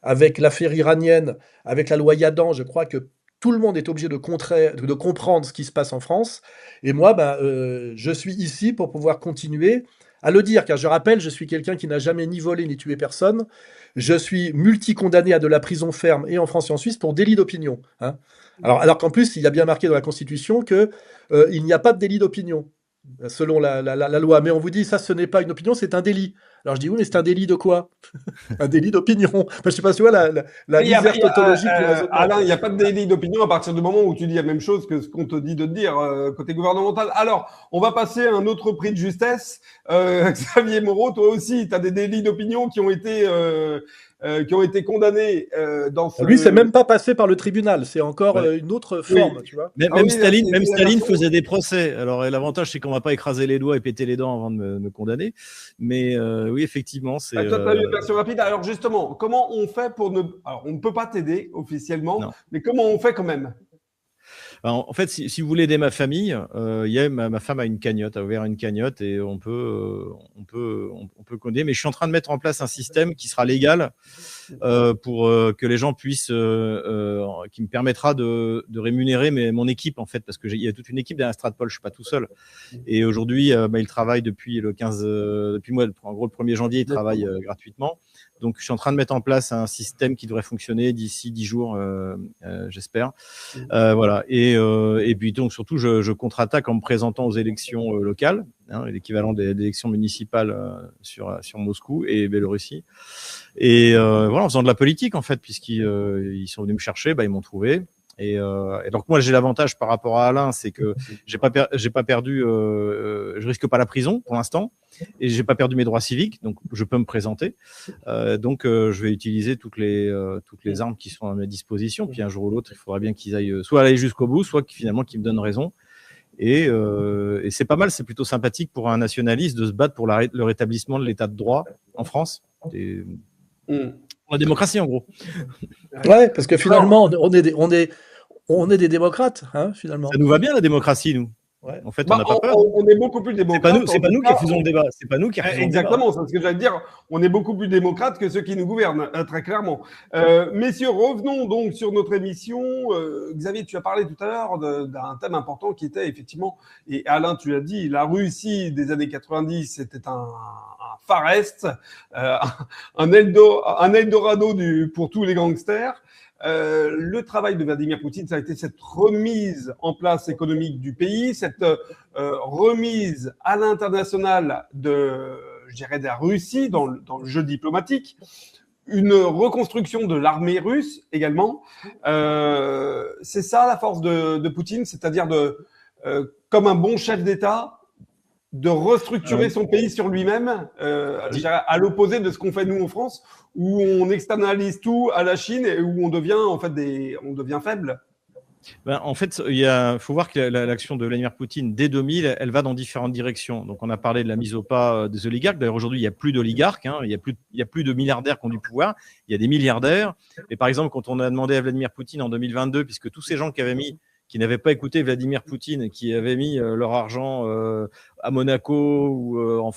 avec l'affaire iranienne, avec la loi Yadan, je crois que tout le monde est obligé de comprendre ce qui se passe en France. Et moi, je suis ici pour pouvoir continuer à le dire, car je rappelle, je suis quelqu'un qui n'a jamais ni volé ni tué personne. Je suis multi-condamné à de la prison ferme et en France et en Suisse pour délit d'opinion. Hein. Alors qu'en plus, il y a bien marqué dans la Constitution qu'il n'y a pas de délit d'opinion, selon la loi. Mais on vous dit, ça, ce n'est pas une opinion, c'est un délit. Alors je dis, oui, mais c'est un délit de quoi? Un délit d'opinion. Enfin, je ne sais pas si tu vois la misère tautologique du raisonnement. Alain, il n'y a pas de délit d'opinion à partir du moment où tu dis la même chose que ce qu'on te dit de dire côté gouvernemental. Alors, on va passer à un autre prix de justesse. Xavier Moreau, toi aussi, tu as des délits d'opinion qui ont été condamnés dans ce... Lui, c'est même pas passé par le tribunal, c'est encore une autre forme, tu vois. Même Staline faisait des procès. Alors l'avantage, c'est qu'on va pas écraser les doigts et péter les dents avant de me condamner. Mais oui, effectivement, c'est... Toi, tu as une version rapide. Alors justement, comment on fait pour ne... Alors, on ne peut pas t'aider officiellement, mais comment on fait quand même? Alors, en fait, si vous voulez aider ma famille, ma femme a ouvert une cagnotte et on peut coder. Mais je suis en train de mettre en place un système qui sera légal pour que les gens puissent, qui me permettra de rémunérer mon équipe en fait, parce que il y a toute une équipe derrière Stratpol, je suis pas tout seul. Et aujourd'hui, il travaille depuis le 1er janvier, il travaille gratuitement. Donc, je suis en train de mettre en place un système qui devrait fonctionner d'ici 10 jours, j'espère. Voilà. Et puis donc surtout, je contre-attaque en me présentant aux élections locales, l'équivalent des élections municipales sur Moscou et Biélorussie. Et voilà, en faisant de la politique en fait, puisqu'ils sont venus me chercher, ils m'ont trouvé. Et donc moi j'ai l'avantage par rapport à Alain, c'est que j'ai pas perdu, je risque pas la prison pour l'instant, et j'ai pas perdu mes droits civiques, donc je peux me présenter. Donc je vais utiliser toutes les armes qui sont à ma disposition. Puis un jour ou l'autre, il faudra bien qu'ils aillent soit aller jusqu'au bout, soit finalement qu'ils me donnent raison. Et c'est pas mal, c'est plutôt sympathique pour un nationaliste de se battre pour le rétablissement de l'état de droit en France. La démocratie, en gros. Ouais, parce que finalement, on est des démocrates, hein, finalement. Ça nous va bien, la démocratie, nous. Ouais. En fait, on n'a pas peur. On est beaucoup plus démocrates. C'est pas nous qui faisons le débat. C'est pas nous qui refusons le débat. Exactement, c'est ce que j'allais dire. On est beaucoup plus démocrates que ceux qui nous gouvernent, très clairement. Messieurs, revenons donc sur notre émission. Xavier, tu as parlé tout à l'heure d'un thème important qui était effectivement, et Alain, tu l'as dit, la Russie des années 90, c'était un Far Est, un Eldorado pour tous les gangsters. Le travail de Vladimir Poutine, ça a été cette remise en place économique du pays, cette remise à l'international de la Russie dans le jeu diplomatique, une reconstruction de l'armée russe également. C'est ça la force de Poutine, c'est-à-dire comme un bon chef d'État, de restructurer son pays sur lui-même, à l'opposé de ce qu'on fait nous en France, où on externalise tout à la Chine et où on devient faible. En fait, faut voir que l'action de Vladimir Poutine dès 2000, elle va dans différentes directions. Donc, on a parlé de la mise au pas des oligarques. D'ailleurs, aujourd'hui, il n'y a plus d'oligarques, hein. Il y a plus de milliardaires qui ont du pouvoir. Il y a des milliardaires. Et par exemple, quand on a demandé à Vladimir Poutine en 2022, puisque tous ces gens qui n'avaient pas écouté Vladimir Poutine, qui avaient mis leur argent à Monaco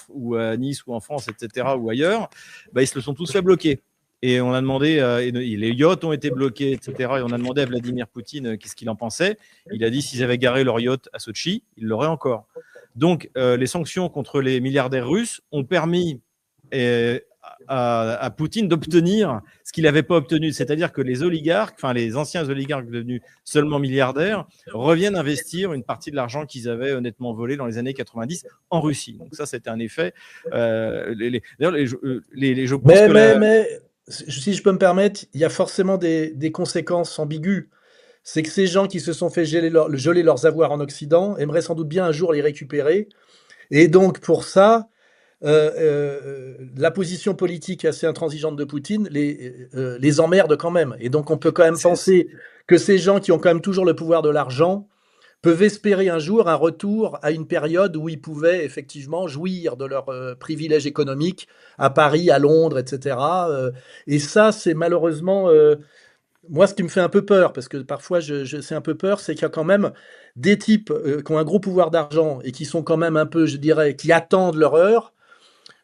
ou à Nice ou en France, etc., ou ailleurs, ils se le sont tous fait bloquer. Et on a demandé, les yachts ont été bloqués, etc. Et on a demandé à Vladimir Poutine qu'est-ce qu'il en pensait. Il a dit s'ils avaient garé leur yacht à Sochi, ils l'auraient encore. Donc, les sanctions contre les milliardaires russes ont permis à Poutine d'obtenir ce qu'il n'avait pas obtenu. C'est-à-dire que les oligarques, enfin les anciens oligarques devenus seulement milliardaires, reviennent investir une partie de l'argent qu'ils avaient honnêtement volé dans les années 90 en Russie. Donc ça, c'était un effet. D'ailleurs, je pense mais si je peux me permettre, il y a forcément des conséquences ambiguës. C'est que ces gens qui se sont fait geler leurs avoirs en Occident aimeraient sans doute bien un jour les récupérer. Et donc, pour ça, la position politique assez intransigeante de Poutine les emmerde quand même. Et donc, on peut quand même penser que ces gens qui ont quand même toujours le pouvoir de l'argent peuvent espérer un jour un retour à une période où ils pouvaient effectivement jouir de leurs privilèges économiques à Paris, à Londres, etc. Et ça, c'est malheureusement, moi, ce qui me fait un peu peur, parce que parfois, c'est un peu peur, c'est qu'il y a quand même des types qui ont un gros pouvoir d'argent et qui sont quand même un peu, je dirais, qui attendent leur heure,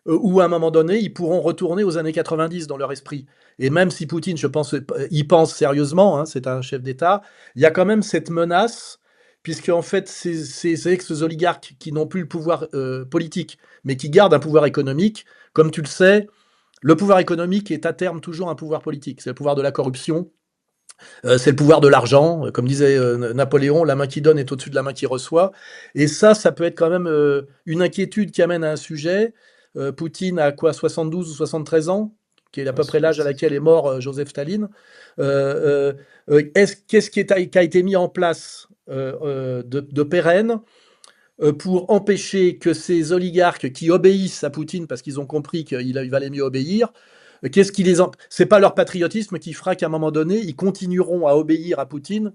où à un moment donné, ils pourront retourner aux années 90 dans leur esprit. Et même si Poutine, je pense, y pense sérieusement, hein, c'est un chef d'État, il y a quand même cette menace, puisque en fait, ces ex-oligarques qui n'ont plus le pouvoir politique, mais qui gardent un pouvoir économique, comme tu le sais, le pouvoir économique est à terme toujours un pouvoir politique. C'est le pouvoir de la corruption, c'est le pouvoir de l'argent. Comme disait Napoléon, la main qui donne est au-dessus de la main qui reçoit. Et ça peut être quand même une inquiétude qui amène à un sujet. Poutine a quoi, 72 ou 73 ans, qui est à peu près l'âge à laquelle est mort Joseph Staline. Qu'est-ce qui a été mis en place de pérenne pour empêcher que ces oligarques qui obéissent à Poutine parce qu'ils ont compris qu'il valait mieux obéir, c'est pas leur patriotisme qui fera qu'à un moment donné, ils continueront à obéir à Poutine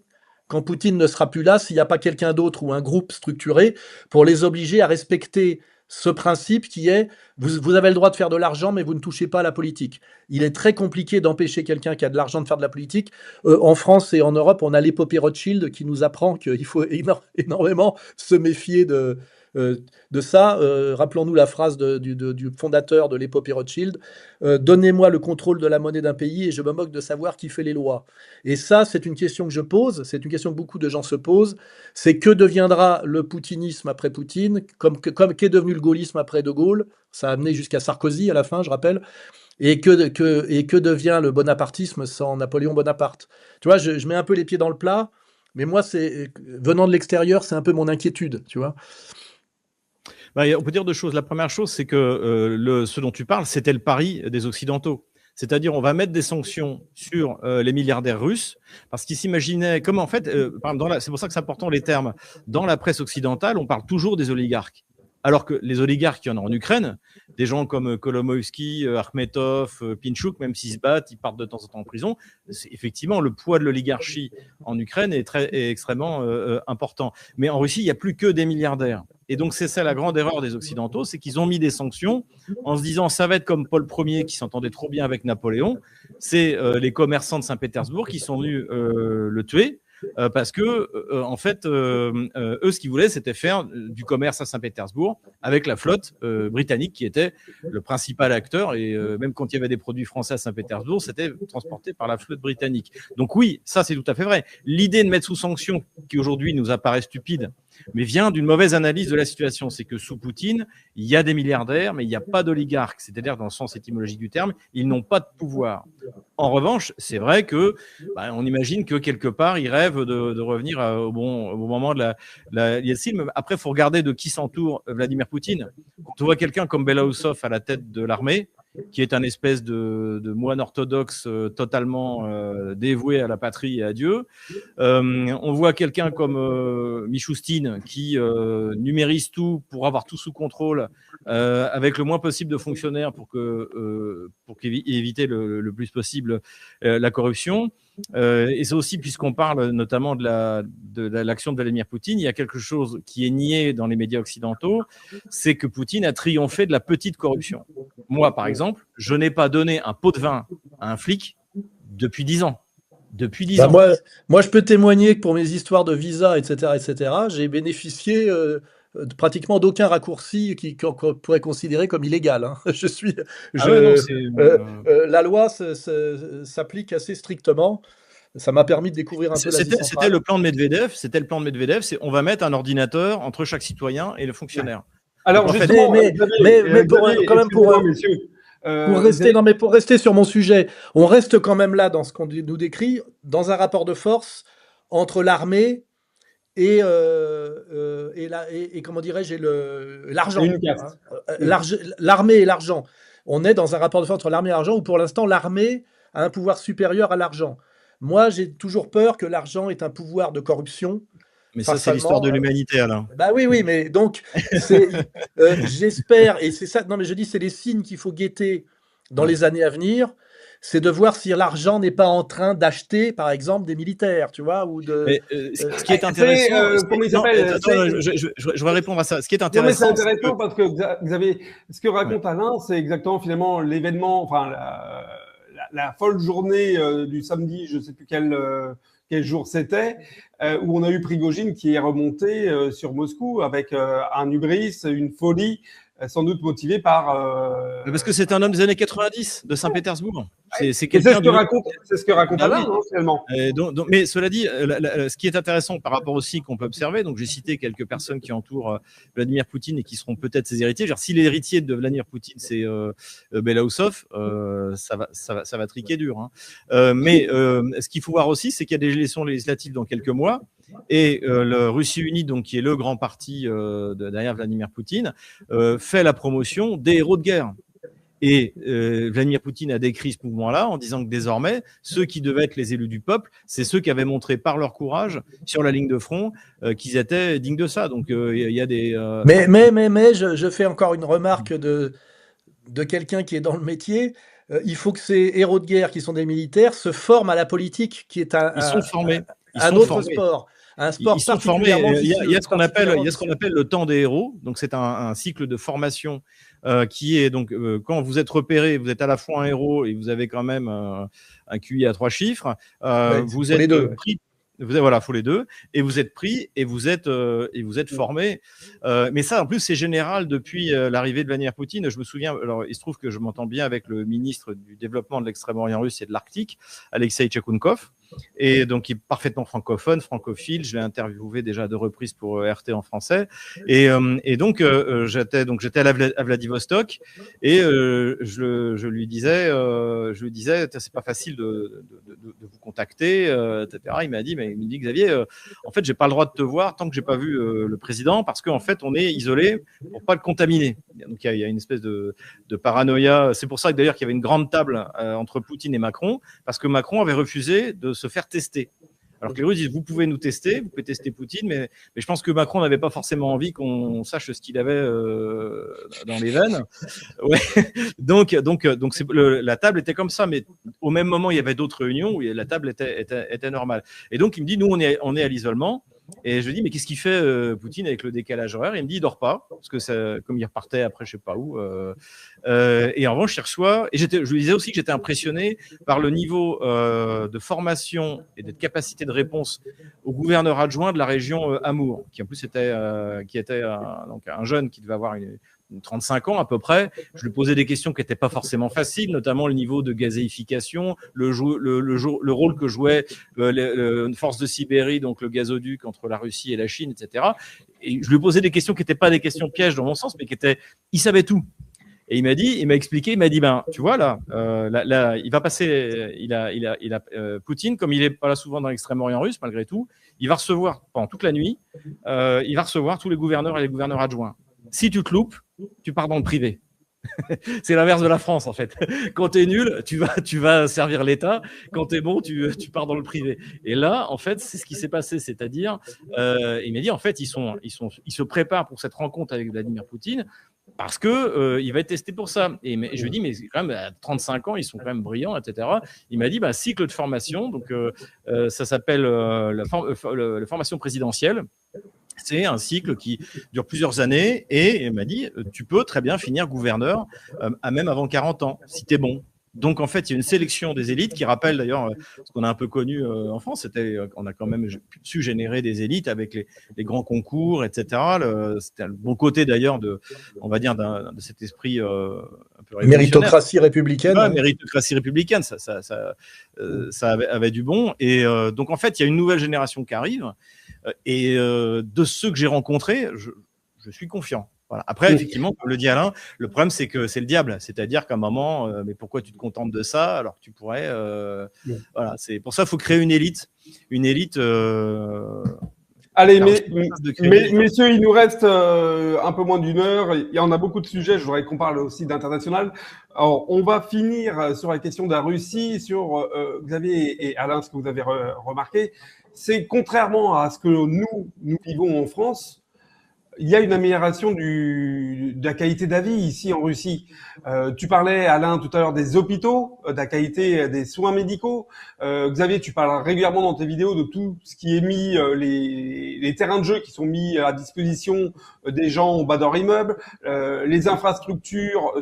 quand Poutine ne sera plus là, s'il n'y a pas quelqu'un d'autre ou un groupe structuré pour les obliger à respecter ce principe qui est vous avez le droit de faire de l'argent, mais vous ne touchez pas à la politique. Il est très compliqué d'empêcher quelqu'un qui a de l'argent de faire de la politique. En France et en Europe, on a l'épopée Rothschild qui nous apprend qu'il faut énormément se méfier de ça. Rappelons-nous la phrase du fondateur de l'épopée Rothschild, donnez-moi le contrôle de la monnaie d'un pays et je me moque de savoir qui fait les lois. Et ça, c'est une question que je pose, c'est une question que beaucoup de gens se posent, c'est que deviendra le poutinisme après Poutine, comme qu'est devenu le gaullisme après De Gaulle, ça a amené jusqu'à Sarkozy à la fin, je rappelle, et que devient le bonapartisme sans Napoléon Bonaparte. Tu vois, je mets un peu les pieds dans le plat, mais moi, venant de l'extérieur, c'est un peu mon inquiétude, tu vois. On peut dire deux choses. La première chose, c'est que ce dont tu parles, c'était le pari des Occidentaux. C'est-à-dire, on va mettre des sanctions sur les milliardaires russes parce qu'ils s'imaginaient, comme en fait, c'est pour ça que c'est important les termes. Dans la presse occidentale, on parle toujours des oligarques. Alors que les oligarques qu'il y en a en Ukraine, des gens comme Kolomoïski, Akhmetov, Pinchuk, même s'ils se battent, ils partent de temps en temps en prison. Effectivement, le poids de l'oligarchie en Ukraine est extrêmement important. Mais en Russie, il n'y a plus que des milliardaires. Et donc, c'est ça la grande erreur des Occidentaux, c'est qu'ils ont mis des sanctions en se disant ça va être comme Paul Ier qui s'entendait trop bien avec Napoléon. C'est les commerçants de Saint-Pétersbourg qui sont venus le tuer. Parce que, en fait, eux, ce qu'ils voulaient, c'était faire du commerce à Saint-Pétersbourg avec la flotte britannique qui était le principal acteur. Et même quand il y avait des produits français à Saint-Pétersbourg, c'était transporté par la flotte britannique. Donc oui, ça, c'est tout à fait vrai. L'idée de mettre sous sanction, qui aujourd'hui nous apparaît stupide, mais vient d'une mauvaise analyse de la situation. C'est que sous Poutine, il y a des milliardaires, mais il n'y a pas d'oligarques. C'est-à-dire, dans le sens étymologique du terme, ils n'ont pas de pouvoir. En revanche, c'est vrai que on imagine que quelque part, ils rêvent de revenir au bon moment de la Yeltsin. Mais après, il faut regarder de qui s'entoure Vladimir Poutine. Quand on voit quelqu'un comme Belousov à la tête de l'armée, qui est un espèce de moine orthodoxe totalement dévoué à la patrie et à Dieu. On voit quelqu'un comme Michoustine qui numérise tout pour avoir tout sous contrôle, avec le moins possible de fonctionnaires pour éviter le plus possible la corruption. Et c'est aussi, puisqu'on parle notamment de l'action de Vladimir Poutine, il y a quelque chose qui est nié dans les médias occidentaux, c'est que Poutine a triomphé de la petite corruption. Moi, par exemple, je n'ai pas donné un pot de vin à un flic depuis 10 ans. Depuis 10 ans. Moi, je peux témoigner que pour mes histoires de visa, etc., j'ai bénéficié pratiquement d'aucun raccourci qu'on pourrait considérer comme illégal. Hein. La loi s'applique assez strictement. Ça m'a permis de découvrir un peu l'Asie centrale. C'était le plan de Medvedev. C'est on va mettre un ordinateur entre chaque citoyen et le fonctionnaire. Alors, justement, pour rester sur mon sujet, on reste quand même là dans ce qu'on nous décrit, dans un rapport de force entre l'armée et comment dirais-je, l'argent. L'armée et l'argent. On est dans un rapport de force entre l'armée et l'argent où pour l'instant l'armée a un pouvoir supérieur à l'argent. Moi, j'ai toujours peur que l'argent ait un pouvoir de corruption. Mais ça, c'est l'histoire de l'humanité, Alain. Bah oui, mais donc, j'espère, et c'est ça, non mais je dis, c'est les signes qu'il faut guetter dans les années à venir, c'est de voir si l'argent n'est pas en train d'acheter, par exemple, des militaires, tu vois, ou de... ce qui est intéressant... je vais répondre à ça. Ce qui est intéressant... Non, mais c'est intéressant parce que, Xavier, ce que raconte Alain, c'est exactement, finalement, l'événement, enfin, la folle journée du samedi, je ne sais plus quel jour c'était, où on a eu Prigojine qui est remonté sur Moscou avec un hubris, une folie, sans doute motivé par... Parce que c'est un homme des années 90 de Saint-Pétersbourg. C'est ce que raconte Alain, finalement. Mais cela dit, ce qui est intéressant par rapport aussi qu'on peut observer, donc j'ai cité quelques personnes qui entourent Vladimir Poutine et qui seront peut-être ses héritiers. Genre, si l'héritier de Vladimir Poutine, c'est Belousov, ça va triquer dur. Hein. Mais ce qu'il faut voir aussi, c'est qu'il y a des élections législatives dans quelques mois. Et le Russie Unie, donc, qui est le grand parti derrière Vladimir Poutine, fait la promotion des héros de guerre. Et Vladimir Poutine a décrit ce mouvement-là en disant que désormais, ceux qui devaient être les élus du peuple, c'est ceux qui avaient montré par leur courage sur la ligne de front qu'ils étaient dignes de ça. Donc il y a des... Mais je fais encore une remarque de quelqu'un qui est dans le métier. Il faut que ces héros de guerre qui sont des militaires se forment à la politique, qui est un autre sport. Un sport ils sont formés. Il y a ce qu'on appelle le temps des héros. Donc c'est un cycle de formation qui est donc quand vous êtes repéré, vous êtes à la fois un héros et vous avez quand même un QI à 3 chiffres. Vous êtes pris. Voilà, faut les deux. Et vous êtes pris et vous êtes formé. Mais ça, en plus, c'est général depuis l'arrivée de Vladimir Poutine. Je me souviens. Alors, il se trouve que je m'entends bien avec le ministre du développement de l'Extrême-Orient russe et de l'Arctique, Alexei Tchekounkov. Et donc, il est parfaitement francophile. Je l'ai interviewé déjà à 2 reprises pour RT en français. Et donc, j'étais à Vladivostok et je lui disais, c'est pas facile de vous contacter, etc. Il me dit Xavier, en fait, j'ai pas le droit de te voir tant que j'ai pas vu le président parce qu'en fait, on est isolé pour pas le contaminer. Donc, il y a une espèce de paranoïa. C'est pour ça que d'ailleurs qu'il y avait une grande table entre Poutine et Macron parce que Macron avait refusé de se faire tester. Alors que les Russes disent, vous pouvez nous tester, vous pouvez tester Poutine, mais je pense que Macron n'avait pas forcément envie qu'on sache ce qu'il avait dans les veines. Ouais. Donc la table était comme ça, mais au même moment, il y avait d'autres réunions où la table était normale. Et donc, il me dit, nous, on est à l'isolement. Et je lui dis, mais qu'est-ce qu'il fait Poutine avec le décalage horaire? Il me dit, il dort pas, parce que comme il repartait après, je sais pas où. Et en revanche, il reçoit. Et je lui disais aussi que j'étais impressionné par le niveau de formation et de capacité de réponse au gouverneur adjoint de la région Amour, qui en plus était donc un jeune qui devait avoir une 35 ans à peu près. Je lui posais des questions qui n'étaient pas forcément faciles, notamment le niveau de gazéification, le rôle que jouait une force de Sibérie, donc le gazoduc entre la Russie et la Chine, etc. Et je lui posais des questions qui n'étaient pas des questions pièges dans mon sens, mais il savait tout. Et il m'a expliqué, ben, tu vois, là, il va passer, Poutine, comme il est pas là souvent dans l'extrême-orient russe, malgré tout, il va recevoir, pendant toute la nuit, il va recevoir tous les gouverneurs et les gouverneurs adjoints. Si tu te loupes, tu pars dans le privé. C'est l'inverse de la France, en fait. Quand tu es nul, tu vas servir l'État. Quand tu es bon, tu pars dans le privé. Et là, en fait, c'est ce qui s'est passé. C'est-à-dire, il m'a dit, en fait, ils se préparent pour cette rencontre avec Vladimir Poutine parce que il va être testé pour ça. Et je lui dis, mais quand même, à 35 ans, ils sont quand même brillants, etc. Il m'a dit, cycle de formation. Donc, ça s'appelle la formation présidentielle. C'est un cycle qui dure plusieurs années et il m'a dit, tu peux très bien finir gouverneur même avant 40 ans, si tu es bon. Donc, en fait, il y a une sélection des élites qui rappelle d'ailleurs ce qu'on a un peu connu en France. On a quand même su générer des élites avec les grands concours, etc. C'était le bon côté d'ailleurs on va dire, de cet esprit un peu révolutionnaire. Méritocratie républicaine. Ouais, méritocratie républicaine, ça avait du bon. Et donc, en fait, il y a une nouvelle génération qui arrive. Et de ceux que j'ai rencontrés, je suis confiant. Voilà. Après, effectivement, comme le dit Alain, le problème, c'est que c'est le diable. C'est-à-dire qu'à un moment, mais pourquoi tu te contentes de ça alors que tu pourrais… Voilà, c'est pour ça qu'il faut créer une élite. Une élite… Allez, messieurs, il nous reste un peu moins d'une heure. Il y en a beaucoup de sujets. Je voudrais qu'on parle aussi d'international. Alors, on va finir sur la question de la Russie, sur Xavier et Alain, ce que vous avez remarqué. C'est contrairement à ce que nous vivons en France, il y a une amélioration de la qualité de la vie ici en Russie. Tu parlais, Alain, tout à l'heure des hôpitaux, de la qualité des soins médicaux. Xavier, tu parles régulièrement dans tes vidéos de tout ce qui est mis, les terrains de jeu qui sont mis à disposition des gens au bas de leur immeuble, les infrastructures,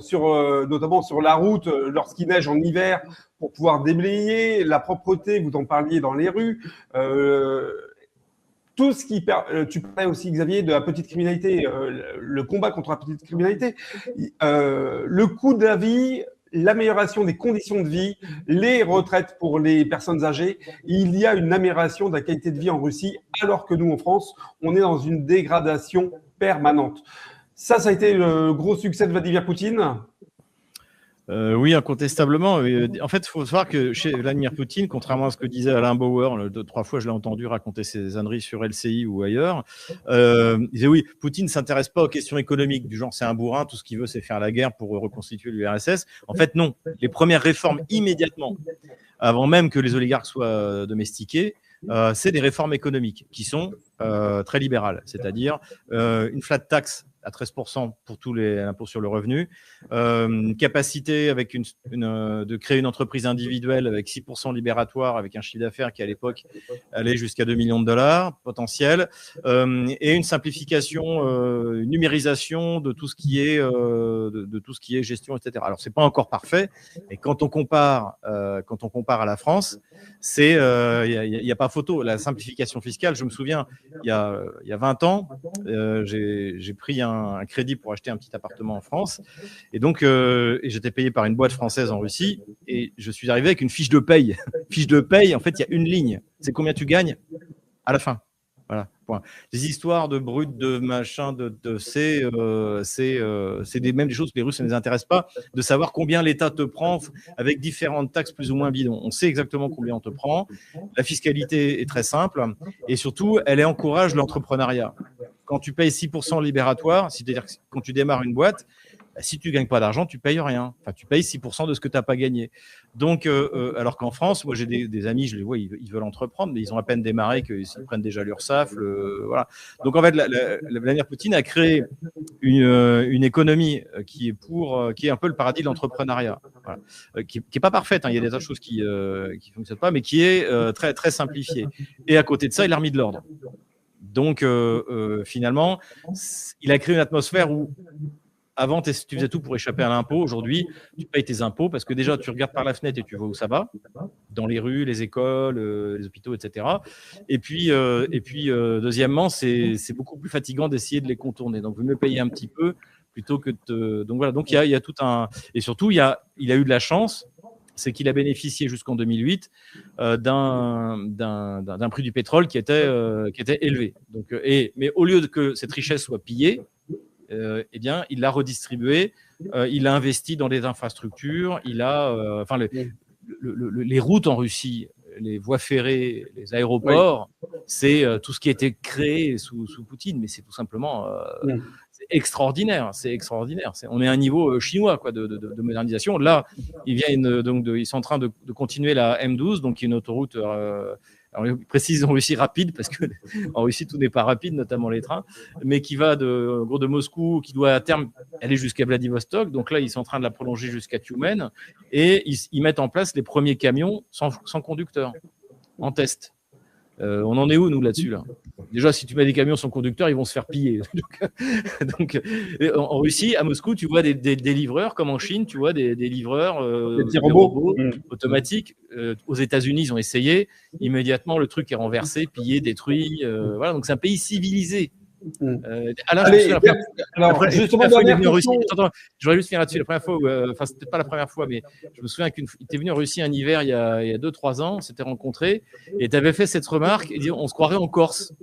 notamment sur la route lorsqu'il neige en hiver pour pouvoir déblayer, la propreté, vous en parliez dans les rues. Tout ce qui tu parlais aussi, Xavier, de la petite criminalité, le combat contre la petite criminalité, le coût de la vie, l'amélioration des conditions de vie, les retraites pour les personnes âgées, il y a une amélioration de la qualité de vie en Russie, alors que nous, en France, on est dans une dégradation permanente. Ça a été le gros succès de Vladimir Poutine. Oui, incontestablement. En fait, il faut savoir que chez Vladimir Poutine, contrairement à ce que disait Alain Bauer, 2-3 fois je l'ai entendu raconter ses âneries sur LCI ou ailleurs, il disait oui, Poutine ne s'intéresse pas aux questions économiques, du genre c'est un bourrin, tout ce qu'il veut c'est faire la guerre pour reconstituer l'URSS. En fait, non. Les premières réformes immédiatement, avant même que les oligarques soient domestiqués, c'est des réformes économiques qui sont très libérales, c'est-à-dire une flat tax à 13% pour tous les impôts sur le revenu, capacité avec de créer une entreprise individuelle avec 6% libératoire, avec un chiffre d'affaires qui à l'époque allait jusqu'à $2 millions potentiel, et une simplification, une numérisation de tout ce qui est de tout ce qui est gestion, etc. Alors c'est pas encore parfait, mais quand on compare à la France, c'est il y a pas photo. La simplification fiscale, je me souviens, il y a 20 ans, j'ai pris un crédit pour acheter un petit appartement en France. Et donc, j'étais payé par une boîte française en Russie. Et je suis arrivé avec une fiche de paye. Fiche de paye, en fait, il y a une ligne. C'est combien tu gagnes à la fin. Voilà, point. Des histoires de brut, de machin, c'est même des choses que les Russes ne les intéressent pas, de savoir combien l'État te prend avec différentes taxes plus ou moins bidons. On sait exactement combien on te prend. La fiscalité est très simple et surtout, elle encourage l'entrepreneuriat. Quand tu payes 6% libératoire, c'est-à-dire que quand tu démarres une boîte, si tu ne gagnes pas d'argent, tu ne payes rien. Enfin, tu payes 6% de ce que tu n'as pas gagné. Donc, alors qu'en France, moi, j'ai des amis, je les vois, ils veulent entreprendre, mais ils ont à peine démarré qu'ils prennent déjà l'URSSAF. Voilà. Donc, en fait, Vladimir Poutine a créé une économie qui est un peu le paradis de l'entrepreneuriat. Voilà. Qui n'est pas parfaite. Hein. Il y a des tas de choses qui ne fonctionnent pas, mais qui est très, très simplifiée. Et à côté de ça, il a remis de l'ordre. Donc, finalement, il a créé une atmosphère où avant, tu faisais tout pour échapper à l'impôt. Aujourd'hui, tu payes tes impôts parce que déjà, tu regardes par la fenêtre et tu vois où ça va, dans les rues, les écoles, les hôpitaux, etc. Et puis deuxièmement, c'est beaucoup plus fatigant d'essayer de les contourner. Donc, vous me payez un petit peu plutôt que de… Donc, voilà. Donc, il y a tout un… Et surtout, il a eu de la chance, c'est qu'il a bénéficié jusqu'en 2008 d'un prix du pétrole qui était élevé. Donc, mais au lieu que cette richesse soit pillée, eh bien, il l'a redistribué, il a investi dans des infrastructures, il a, les routes en Russie, les voies ferrées, les aéroports, c'est tout ce qui a été créé sous Poutine, mais c'est tout simplement, extraordinaire. C'est extraordinaire. On est à un niveau chinois quoi, de modernisation. Là, ils sont en train de continuer la M12, donc qui est une autoroute. Alors, ils précisent en Russie rapide, parce que en Russie, tout n'est pas rapide, notamment les trains, mais qui va de Moscou, qui doit à terme aller jusqu'à Vladivostok. Donc là, ils sont en train de la prolonger jusqu'à Tioumen, et ils mettent en place les premiers camions sans conducteur, en test. On en est où, nous, là-dessus là Déjà, si tu mets des camions sans conducteur, ils vont se faire piller. Donc, en Russie, à Moscou, tu vois des livreurs, comme en Chine, tu vois des livreurs des petits robots automatiques. Aux États-Unis, ils ont essayé. Immédiatement, le truc est renversé, pillé, détruit. Voilà, donc c'est un pays civilisé. Alain, j'aurais juste finir là-dessus. La première fois, enfin, c'était pas la première fois, mais je me souviens qu'il était venu en Russie un hiver il y a 2-3 ans, on s'était rencontrés, et tu avais fait cette remarque, et dit, on se croirait en Corse.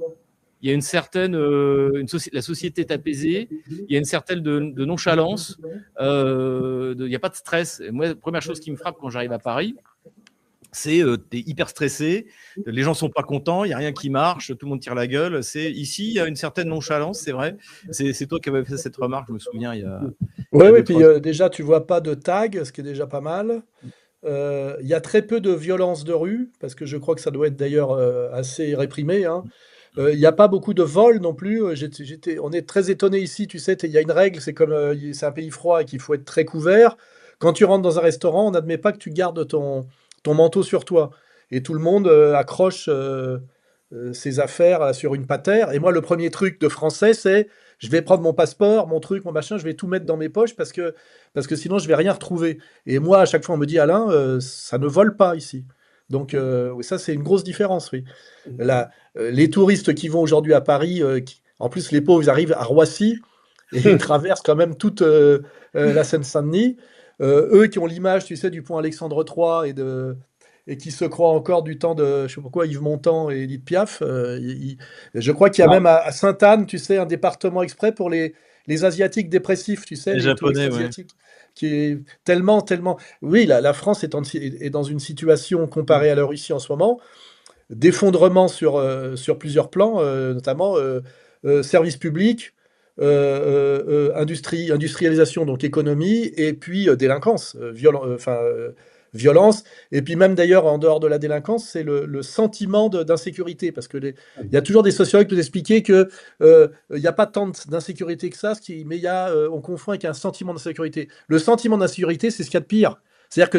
Il y a une certaine, la société est apaisée, il y a une certaine de nonchalance, il n'y a pas de stress. Et moi, la première chose qui me frappe quand j'arrive à Paris, c'est t'es hyper stressé, les gens sont pas contents, il y a rien qui marche, tout le monde tire la gueule. C'est ici, il y a une certaine nonchalance, c'est vrai. C'est toi qui avais fait cette remarque, je me souviens. Oui, puis déjà tu vois pas de tag, ce qui est déjà pas mal. Il y a très peu de violence de rue, parce que je crois que ça doit être d'ailleurs assez réprimé. Hein. Il n'y a pas beaucoup de vols non plus. On est très étonné ici, tu sais. Il y a une règle, c'est comme c'est un pays froid et qu'il faut être très couvert. Quand tu rentres dans un restaurant, on n'admet pas que tu gardes ton manteau sur toi. Et tout le monde accroche ses affaires sur une patère. Et moi, le premier truc de français, c'est je vais prendre mon passeport, mon truc, mon machin, je vais tout mettre dans mes poches parce que sinon, je vais rien retrouver. Et moi, à chaque fois, on me dit, Alain, ça ne vole pas ici. Donc, oui, ça, c'est une grosse différence, oui. Là, les touristes qui vont aujourd'hui à Paris, en plus, les pauvres, ils arrivent à Roissy et ils traversent quand même toute la Seine-Saint-Denis. Eux qui ont l'image, tu sais, du pont Alexandre III et qui se croient encore du temps de, je sais pas pourquoi, Yves Montand et Édith Piaf. Je crois qu'il y a même à Sainte-Anne, tu sais, un département exprès pour les Asiatiques dépressifs, tu sais, les Japonais, asiatiques, qui est tellement... Oui, la France est dans une situation, comparée à la Russie en ce moment, d'effondrement sur plusieurs plans, notamment services publics, industrialisation, donc économie, et puis délinquance, violence, et puis même d'ailleurs en dehors de la délinquance, c'est le sentiment d'insécurité, parce que il y a toujours des sociologues qui nous expliquaient que il n'y a pas tant d'insécurité que ça, mais on confond avec un sentiment d'insécurité. Le sentiment d'insécurité, c'est ce qu'il y a de pire. C'est-à-dire que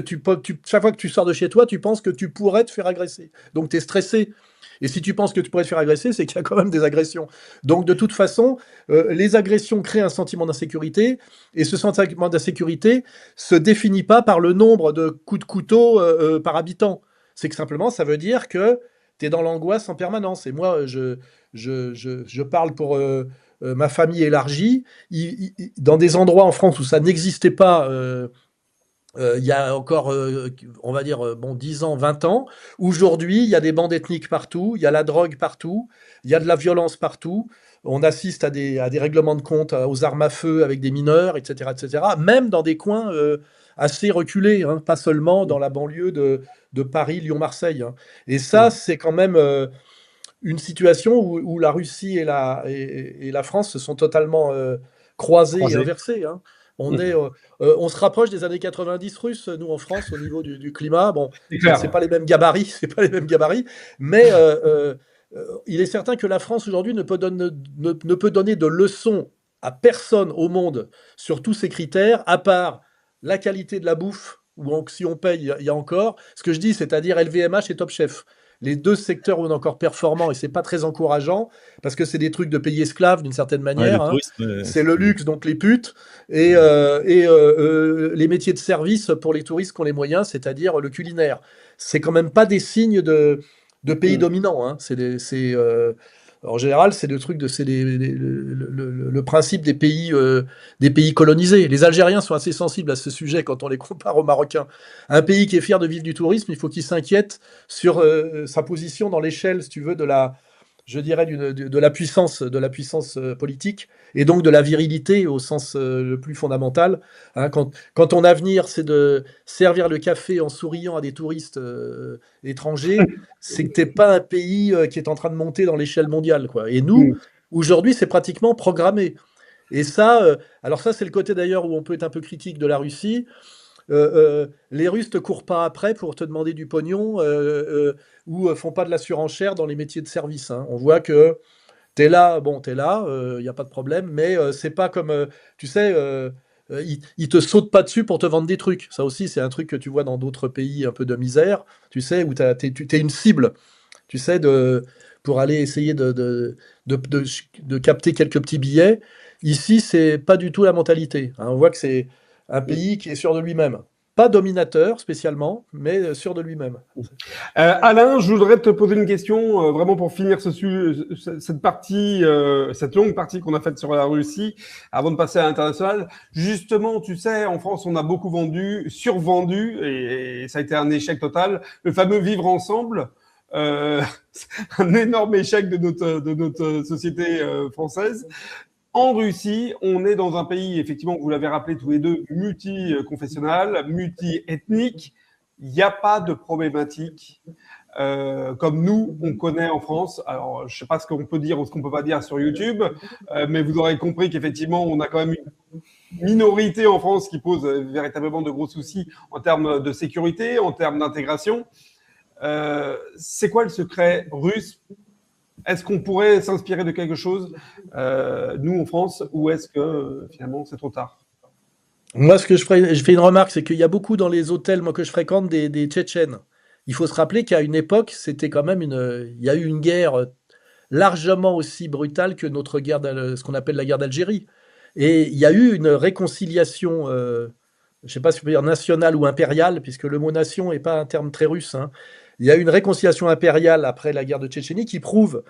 chaque fois que tu sors de chez toi, tu penses que tu pourrais te faire agresser. Donc tu es stressé. Et si tu penses que tu pourrais te faire agresser, c'est qu'il y a quand même des agressions. Donc de toute façon, les agressions créent un sentiment d'insécurité, et ce sentiment d'insécurité se définit pas par le nombre de coups de couteau par habitant. C'est que simplement, ça veut dire que tu es dans l'angoisse en permanence. Et moi, je parle pour ma famille élargie. Dans des endroits en France où ça n'existait pas... il y a encore, on va dire, 10 ans, 20 ans. Aujourd'hui, il y a des bandes ethniques partout, il y a la drogue partout, il y a de la violence partout. On assiste à des règlements de compte, aux armes à feu avec des mineurs, etc., etc. Même dans des coins assez reculés, hein, pas seulement dans la banlieue de Paris, Lyon, Marseille. Hein. Et ça, c'est quand même une situation où la Russie et la France se sont totalement croisées et inversées. Hein. On se rapproche des années 90 russes, nous en France, au niveau du climat. Bon, c'est pas les mêmes gabarits, mais il est certain que la France aujourd'hui ne peut donner de leçons à personne au monde sur tous ces critères, à part la qualité de la bouffe, ou si on paye, il y a encore ce que je dis, c'est-à-dire LVMH et Top Chef. Les deux secteurs où on est encore performants, et c'est pas très encourageant, parce que c'est des trucs de pays esclaves d'une certaine manière. Ouais, c'est le luxe, donc les putes, et les métiers de service pour les touristes qui ont les moyens, c'est-à-dire le culinaire. C'est quand même pas des signes de pays dominants. Hein. En général, c'est le principe des pays colonisés. Les Algériens sont assez sensibles à ce sujet quand on les compare aux Marocains. Un pays qui est fier de vivre du tourisme, il faut qu'il s'inquiète sur sa position dans l'échelle, si tu veux, de la puissance politique, et donc de la virilité au sens le plus fondamental. Hein, quand ton avenir, c'est de servir le café en souriant à des touristes étrangers, c'est que t'es pas un pays qui est en train de monter dans l'échelle mondiale, quoi. Et nous, aujourd'hui, c'est pratiquement programmé. Et ça, alors ça, c'est le côté d'ailleurs où on peut être un peu critique de la Russie. Les Russes te courent pas après pour te demander du pognon ou font pas de la surenchère dans les métiers de service, hein. On voit que t'es là, bon, t'es là, il n'y a pas de problème, mais c'est pas comme, tu sais, ils te sautent pas dessus pour te vendre des trucs. Ça aussi, c'est un truc que tu vois dans d'autres pays un peu de misère, tu sais, où t'es une cible, tu sais, pour aller essayer de capter quelques petits billets. Ici, c'est pas du tout la mentalité, hein. On voit que c'est un pays qui est sûr de lui-même. Pas dominateur spécialement, mais sûr de lui-même. Alain, je voudrais te poser une question vraiment pour finir cette partie, cette longue partie qu'on a faite sur la Russie, avant de passer à l'international. Justement, tu sais, en France, on a beaucoup survendu, et ça a été un échec total. Le fameux vivre ensemble, un énorme échec de notre société française. En Russie, on est dans un pays, effectivement, vous l'avez rappelé tous les deux, multi-confessionnel, multi-ethnique. Il n'y a pas de problématique comme nous, on connaît en France. Alors, je ne sais pas ce qu'on peut dire ou ce qu'on ne peut pas dire sur YouTube, mais vous aurez compris qu'effectivement, on a quand même une minorité en France qui pose véritablement de gros soucis en termes de sécurité, en termes d'intégration. C'est quoi le secret russe ? Est-ce qu'on pourrait s'inspirer de quelque chose, nous, en France, ou est-ce que, finalement, c'est trop tard ? Moi, je fais une remarque, c'est qu'il y a beaucoup dans les hôtels, moi, que je fréquente, des Tchétchènes. Il faut se rappeler qu'à une époque, c'était quand même il y a eu une guerre largement aussi brutale que notre guerre, ce qu'on appelle la guerre d'Algérie. Et il y a eu une réconciliation, je ne sais pas si on peut dire nationale ou impériale, puisque le mot nation n'est pas un terme très russe, hein. Il y a eu une réconciliation impériale après la guerre de Tchétchénie qui prouve,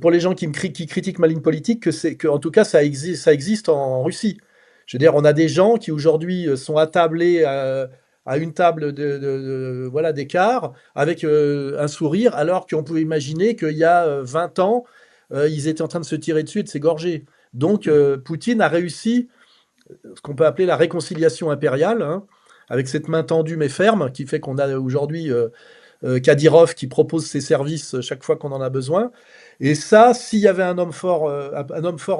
pour les gens qui critiquent ma ligne politique, que en tout cas, ça existe en Russie. Je veux dire, on a des gens qui aujourd'hui sont attablés à une table voilà, d'écart avec un sourire, alors qu'on peut imaginer qu'il y a 20 ans, ils étaient en train de se tirer dessus et de s'égorger. Donc, Poutine a réussi ce qu'on peut appeler la réconciliation impériale, hein, avec cette main tendue mais ferme, qui fait qu'on a aujourd'hui Kadyrov qui propose ses services chaque fois qu'on en a besoin. Et ça, s'il y avait un homme fort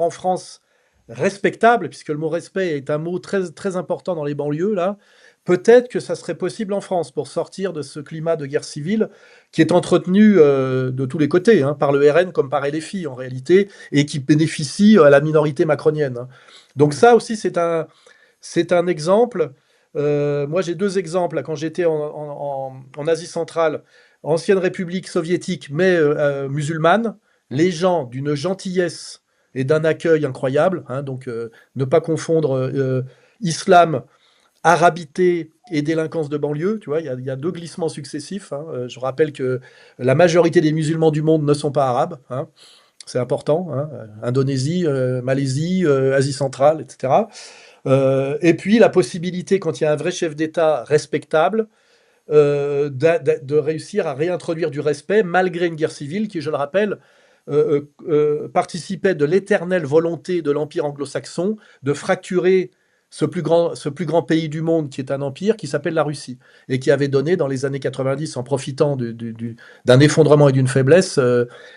en France, respectable, puisque le mot respect est un mot très, très important dans les banlieues, là, peut-être que ça serait possible en France pour sortir de ce climat de guerre civile qui est entretenu de tous les côtés, hein, par le RN comme par LFI en réalité, et qui bénéficie à la minorité macronienne, hein. Donc ça aussi, c'est un exemple. Moi, j'ai deux exemples. Là, quand j'étais en Asie centrale, ancienne république soviétique, mais musulmane, les gens d'une gentillesse et d'un accueil incroyable, hein, donc ne pas confondre islam, arabité et délinquance de banlieue. Tu vois, il y a deux glissements successifs, hein. Je rappelle que la majorité des musulmans du monde ne sont pas arabes, hein. C'est important, hein. Indonésie, Malaisie, Asie centrale, etc. Et puis la possibilité, quand il y a un vrai chef d'État respectable, de réussir à réintroduire du respect malgré une guerre civile qui, je le rappelle, participait de l'éternelle volonté de l'Empire anglo-saxon de fracturer ce plus grand pays du monde qui est un empire qui s'appelle la Russie et qui avait donné dans les années 90, en profitant d'un effondrement et d'une faiblesse,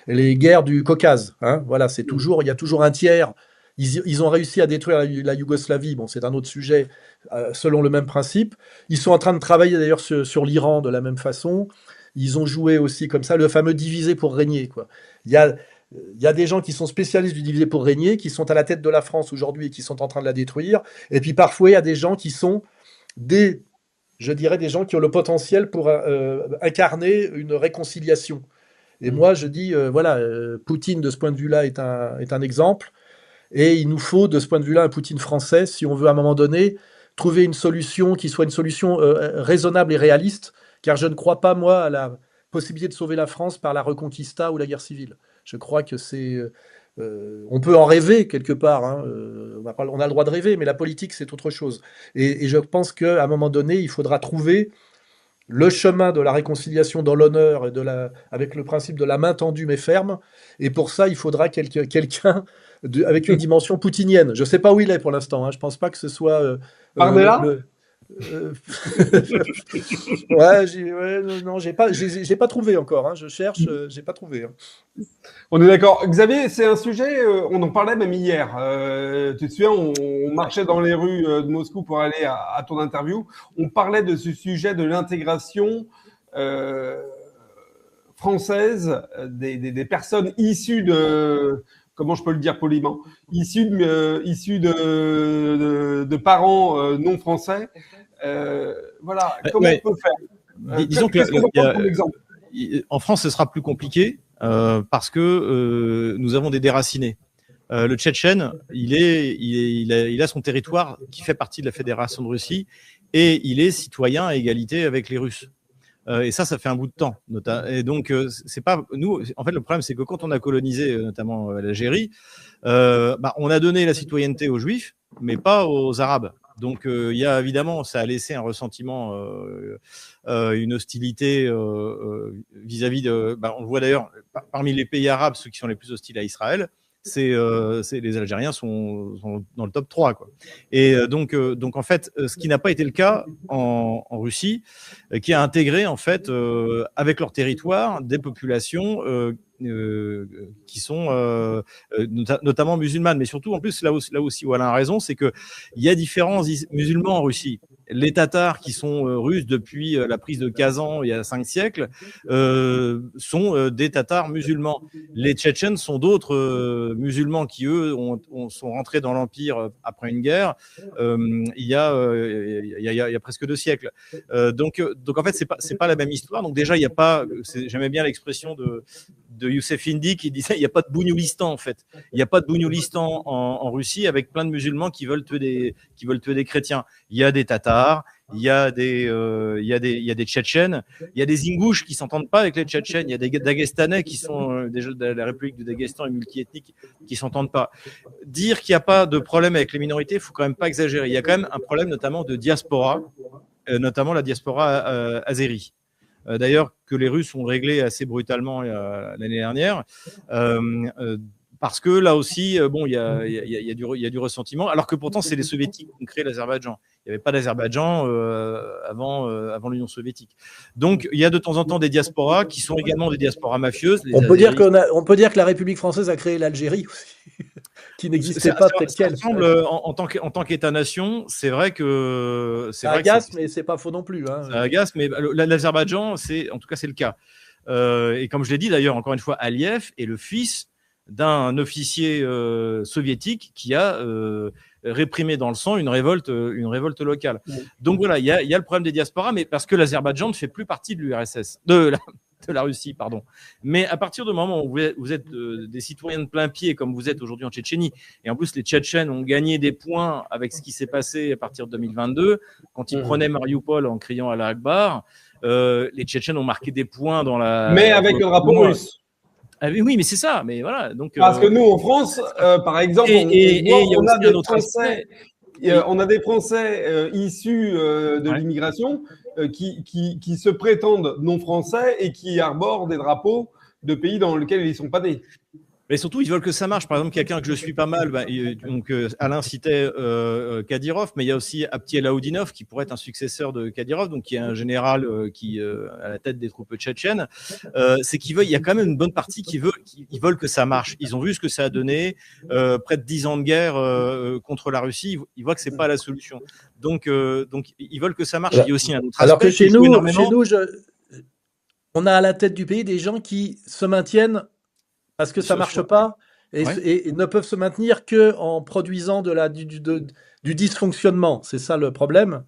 les guerres du Caucase, hein. Voilà, il y a toujours un tiers. Ils ont réussi à détruire la Yougoslavie, bon, c'est un autre sujet, selon le même principe. Ils sont en train de travailler d'ailleurs sur l'Iran de la même façon. Ils ont joué aussi comme ça le fameux diviser pour régner, quoi. Il y a des gens qui sont spécialistes du diviser pour régner, qui sont à la tête de la France aujourd'hui et qui sont en train de la détruire. Et puis parfois, il y a des gens qui sont je dirais, des gens qui ont le potentiel pour incarner une réconciliation. Et moi, je dis, voilà, Poutine, de ce point de vue-là, est un exemple. Et il nous faut, de ce point de vue-là, un Poutine français, si on veut à un moment donné trouver une solution qui soit une solution raisonnable et réaliste, car je ne crois pas, moi, à la possibilité de sauver la France par la Reconquista ou la guerre civile. Je crois que on peut en rêver quelque part, hein, on a le droit de rêver, mais la politique, c'est autre chose. Et je pense qu'à un moment donné, il faudra trouver le chemin de la réconciliation dans l'honneur et avec le principe de la main tendue mais ferme. Et pour ça, il faudra quelqu'un avec une dimension poutinienne. Je ne sais pas où il est pour l'instant, hein. Je ne pense pas que ce soit... Bardella ? Non, j'ai pas trouvé encore. Hein. Je cherche, j'ai pas trouvé. Hein. On est d'accord. Xavier, c'est un sujet, on en parlait même hier. Tu te souviens, on marchait dans les rues de Moscou pour aller à ton interview. On parlait de ce sujet de l'intégration française des personnes issues de, comment je peux le dire poliment, issues de parents non français. Voilà, comment on peut faire disons que en France, ce sera plus compliqué parce que nous avons des déracinés. Le Tchétchène, il a son territoire qui fait partie de la Fédération de Russie et il est citoyen à égalité avec les Russes. Et ça fait un bout de temps. Et donc, c'est pas nous. En fait, le problème, c'est que quand on a colonisé, notamment l'Algérie, on a donné la citoyenneté aux Juifs, mais pas aux Arabes. Donc, il y a évidemment, ça a laissé un ressentiment, une hostilité vis-à-vis de. On le voit d'ailleurs parmi les pays arabes, ceux qui sont les plus hostiles à Israël. C'est les Algériens sont dans le top 3, quoi. Et donc en fait, ce qui n'a pas été le cas en Russie, qui a intégré en fait avec leur territoire des populations qui sont notamment musulmanes, mais surtout en plus là aussi où Alain a raison, c'est que il y a différents musulmans en Russie. Les Tatars qui sont russes depuis la prise de Kazan il y a 5 siècles sont des Tatars musulmans. Les Tchétchènes sont d'autres musulmans qui eux sont rentrés dans l'empire après une guerre il y a presque 2 siècles. Donc en fait c'est pas la même histoire. Donc déjà il y a pas, j'aimais bien l'expression de Youssef Indy qui disait il n'y a pas de Bougnolistan en fait. Il n'y a pas de Bougnolistan en Russie avec plein de musulmans qui veulent tuer des chrétiens. Il y a des Tatars, il y a des Tchétchènes, il y a des Ingouches qui s'entendent pas avec les Tchétchènes, il y a des Dagestanais qui sont de la République du Daghestan et multiethniques qui s'entendent pas. Dire qu'il n'y a pas de problème avec les minorités, il faut quand même pas exagérer. Il y a quand même un problème notamment de diaspora, notamment la diaspora azérie. D'ailleurs, que les Russes ont réglé assez brutalement l'année dernière, parce que là aussi, il y a du ressentiment, alors que pourtant, c'est les Soviétiques qui ont créé l'Azerbaïdjan. Il n'y avait pas d'Azerbaïdjan avant l'Union soviétique. Donc, il y a de temps en temps des diasporas qui sont également des diasporas mafieuses. On peut dire que la République française a créé l'Algérie aussi, qui n'existait pas telle quelle. En tant qu'État-nation, c'est vrai que... Ça agace, mais c'est pas faux non plus. Hein. Ça agace, mais l'Azerbaïdjan, en tout cas, c'est le cas. Et comme je l'ai dit d'ailleurs, encore une fois, Aliyev est le fils d'un officier soviétique qui a réprimé dans le sang une révolte locale. Donc voilà, il y a le problème des diasporas, mais parce que l'Azerbaïdjan ne fait plus partie de l'URSS, de la Russie, pardon. Mais à partir du moment où vous êtes des citoyens de plein pied, comme vous êtes aujourd'hui en Tchétchénie, et en plus les Tchétchènes ont gagné des points avec ce qui s'est passé à partir de 2022, quand ils prenaient Mariupol en criant Allah Akbar, les Tchétchènes ont marqué des points dans la... Mais avec le drapeau russe. Ah oui, mais c'est ça. Mais voilà. Donc, parce que nous, en France, par exemple, on a des Français issus de l'immigration qui se prétendent non français et qui arborent des drapeaux de pays dans lesquels ils ne sont pas nés. Mais surtout, ils veulent que ça marche. Par exemple, quelqu'un que je suis pas mal, Alain citait Kadyrov, mais il y a aussi Abtiel Aoudinov qui pourrait être un successeur de Kadyrov, donc qui est un général qui à la tête des troupes tchétchènes. C'est qu'il y a quand même une bonne partie qui veulent que ça marche. Ils ont vu ce que ça a donné, près de 10 ans de guerre contre la Russie. Ils voient que c'est pas la solution. Donc ils veulent que ça marche. Il y a aussi un autre aspect. Alors que chez nous, on a à la tête du pays des gens qui se maintiennent parce que ça ne marche pas et ne peuvent se maintenir qu'en produisant du dysfonctionnement. C'est ça le problème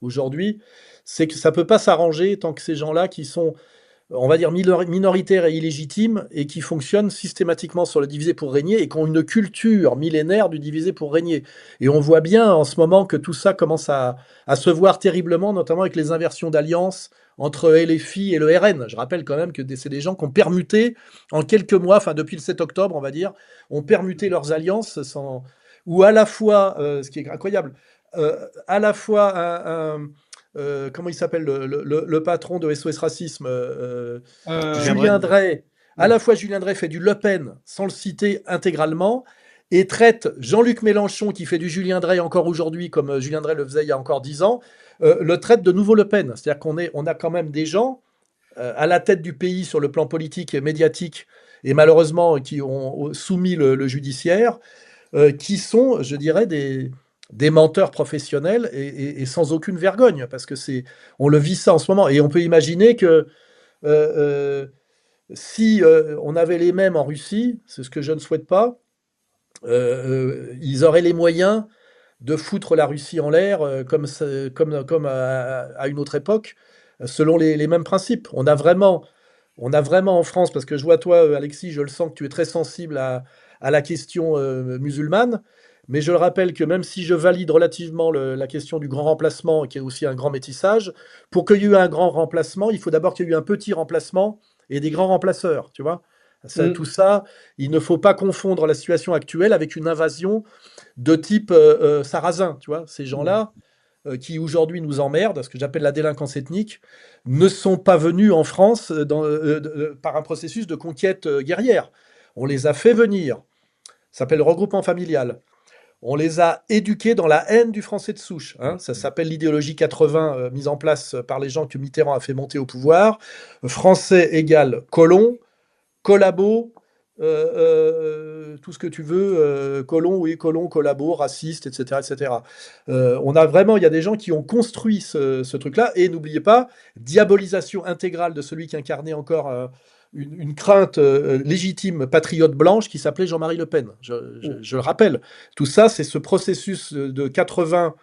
aujourd'hui, c'est que ça ne peut pas s'arranger tant que ces gens-là qui sont, on va dire, minoritaires et illégitimes et qui fonctionnent systématiquement sur le diviser pour régner et qui ont une culture millénaire du diviser pour régner. Et on voit bien en ce moment que tout ça commence à se voir terriblement, notamment avec les inversions d'alliances entre LFI et le RN. Je rappelle quand même que c'est des gens qui ont permuté en quelques mois, enfin depuis le 7 octobre, on va dire, ont permuté leurs alliances ou à la fois, ce qui est incroyable, à la fois comment il s'appelle le patron de SOS Racisme, Julien Drey. À la fois Julien Drey fait du Le Pen sans le citer intégralement, et traite Jean-Luc Mélenchon, qui fait du Julien Drey encore aujourd'hui, comme Julien Drey le faisait il y a encore 10 ans, le traite de nouveau Le Pen. C'est-à-dire on a quand même des gens à la tête du pays sur le plan politique et médiatique, et malheureusement qui ont soumis le judiciaire, qui sont, je dirais, des menteurs professionnels et sans aucune vergogne, parce que on le vit ça en ce moment. Et on peut imaginer que si on avait les mêmes en Russie, c'est ce que je ne souhaite pas, ils auraient les moyens de foutre la Russie en l'air comme à une autre époque, selon les mêmes principes. On a vraiment en France, parce que je vois toi, Alexis, je le sens que tu es très sensible à la question musulmane, mais je le rappelle que même si je valide relativement la question du grand remplacement, qui est aussi un grand métissage, pour qu'il y ait eu un grand remplacement, il faut d'abord qu'il y ait eu un petit remplacement et des grands remplaceurs, tu vois. Tout ça, il ne faut pas confondre la situation actuelle avec une invasion de type sarrasin, tu vois. Ces gens-là, qui aujourd'hui nous emmerdent, ce que j'appelle la délinquance ethnique, ne sont pas venus en France par un processus de conquête guerrière. On les a fait venir. Ça s'appelle le regroupement familial. On les a éduqués dans la haine du français de souche. Hein. Ça s'appelle l'idéologie 80 mise en place par les gens que Mitterrand a fait monter au pouvoir. Français égale colon, collabo, tout ce que tu veux, colon, oui, colon, collabo, raciste, etc. etc. On a vraiment, il y a des gens qui ont construit ce truc-là, et n'oubliez pas, diabolisation intégrale de celui qui incarnait encore une crainte légitime patriote blanche qui s'appelait Jean-Marie Le Pen. Je le rappelle. Tout ça, c'est ce processus de 80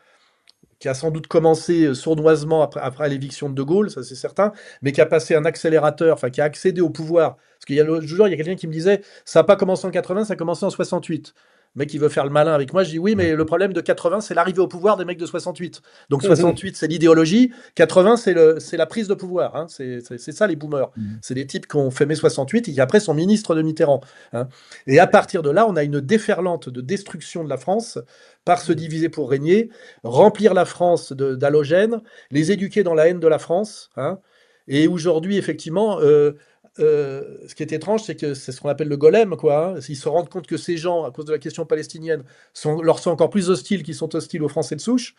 qui a sans doute commencé sournoisement après l'éviction de De Gaulle, ça c'est certain, mais qui a passé un accélérateur, enfin qui a accédé au pouvoir. Parce qu'il y a l'autre jour, il y a quelqu'un qui me disait, ça n'a pas commencé en 80, ça a commencé en 68. Le mec qui veut faire le malin avec moi, je dis oui, mais le problème de 80, c'est l'arrivée au pouvoir des mecs de 68. Donc 68, c'est l'idéologie, 80, c'est la prise de pouvoir. Hein. C'est ça les boomers. C'est des types qui ont fait mai 68 et qui après sont ministres de Mitterrand. Hein. Et à partir de là, on a une déferlante de destruction de la France par se diviser pour régner, remplir la France d'halogènes, les éduquer dans la haine de la France. Hein. Et aujourd'hui, effectivement, ce qui est étrange, c'est que c'est ce qu'on appelle le golem, quoi. Hein. Ils se rendent compte que ces gens, à cause de la question palestinienne, leur sont encore plus hostiles qu'ils sont hostiles aux Français de souche,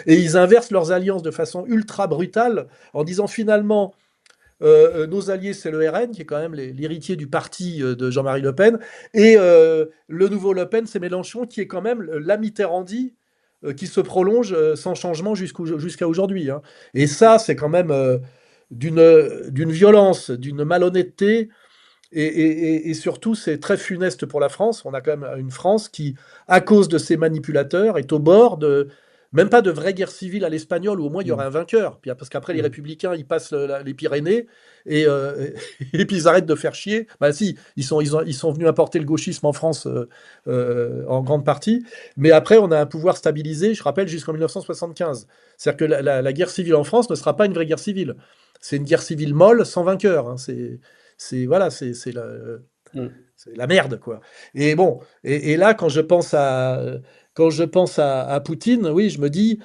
et ils inversent leurs alliances de façon ultra brutale, en disant finalement, nos alliés, c'est le RN, qui est quand même l'héritier du parti de Jean-Marie Le Pen, et le nouveau Le Pen, c'est Mélenchon, qui est quand même la Mitterrandie, qui se prolonge sans changement jusqu'à aujourd'hui. Hein. Et ça, c'est quand même d'une violence, d'une malhonnêteté, et surtout, c'est très funeste pour la France. On a quand même une France qui, à cause de ces manipulateurs, est au bord même pas de vraie guerre civile à l'espagnol, où au moins il y aurait un vainqueur. Parce qu'après, les républicains, ils passent les Pyrénées, et puis ils arrêtent de faire chier. Bah si, ils sont venus apporter le gauchisme en France en grande partie, mais après, on a un pouvoir stabilisé, je rappelle, jusqu'en 1975. C'est-à-dire que la guerre civile en France ne sera pas une vraie guerre civile. C'est une guerre civile molle, sans vainqueur. Hein. C'est la merde, quoi. Et bon, et là, quand je pense à Poutine, oui, je me dis,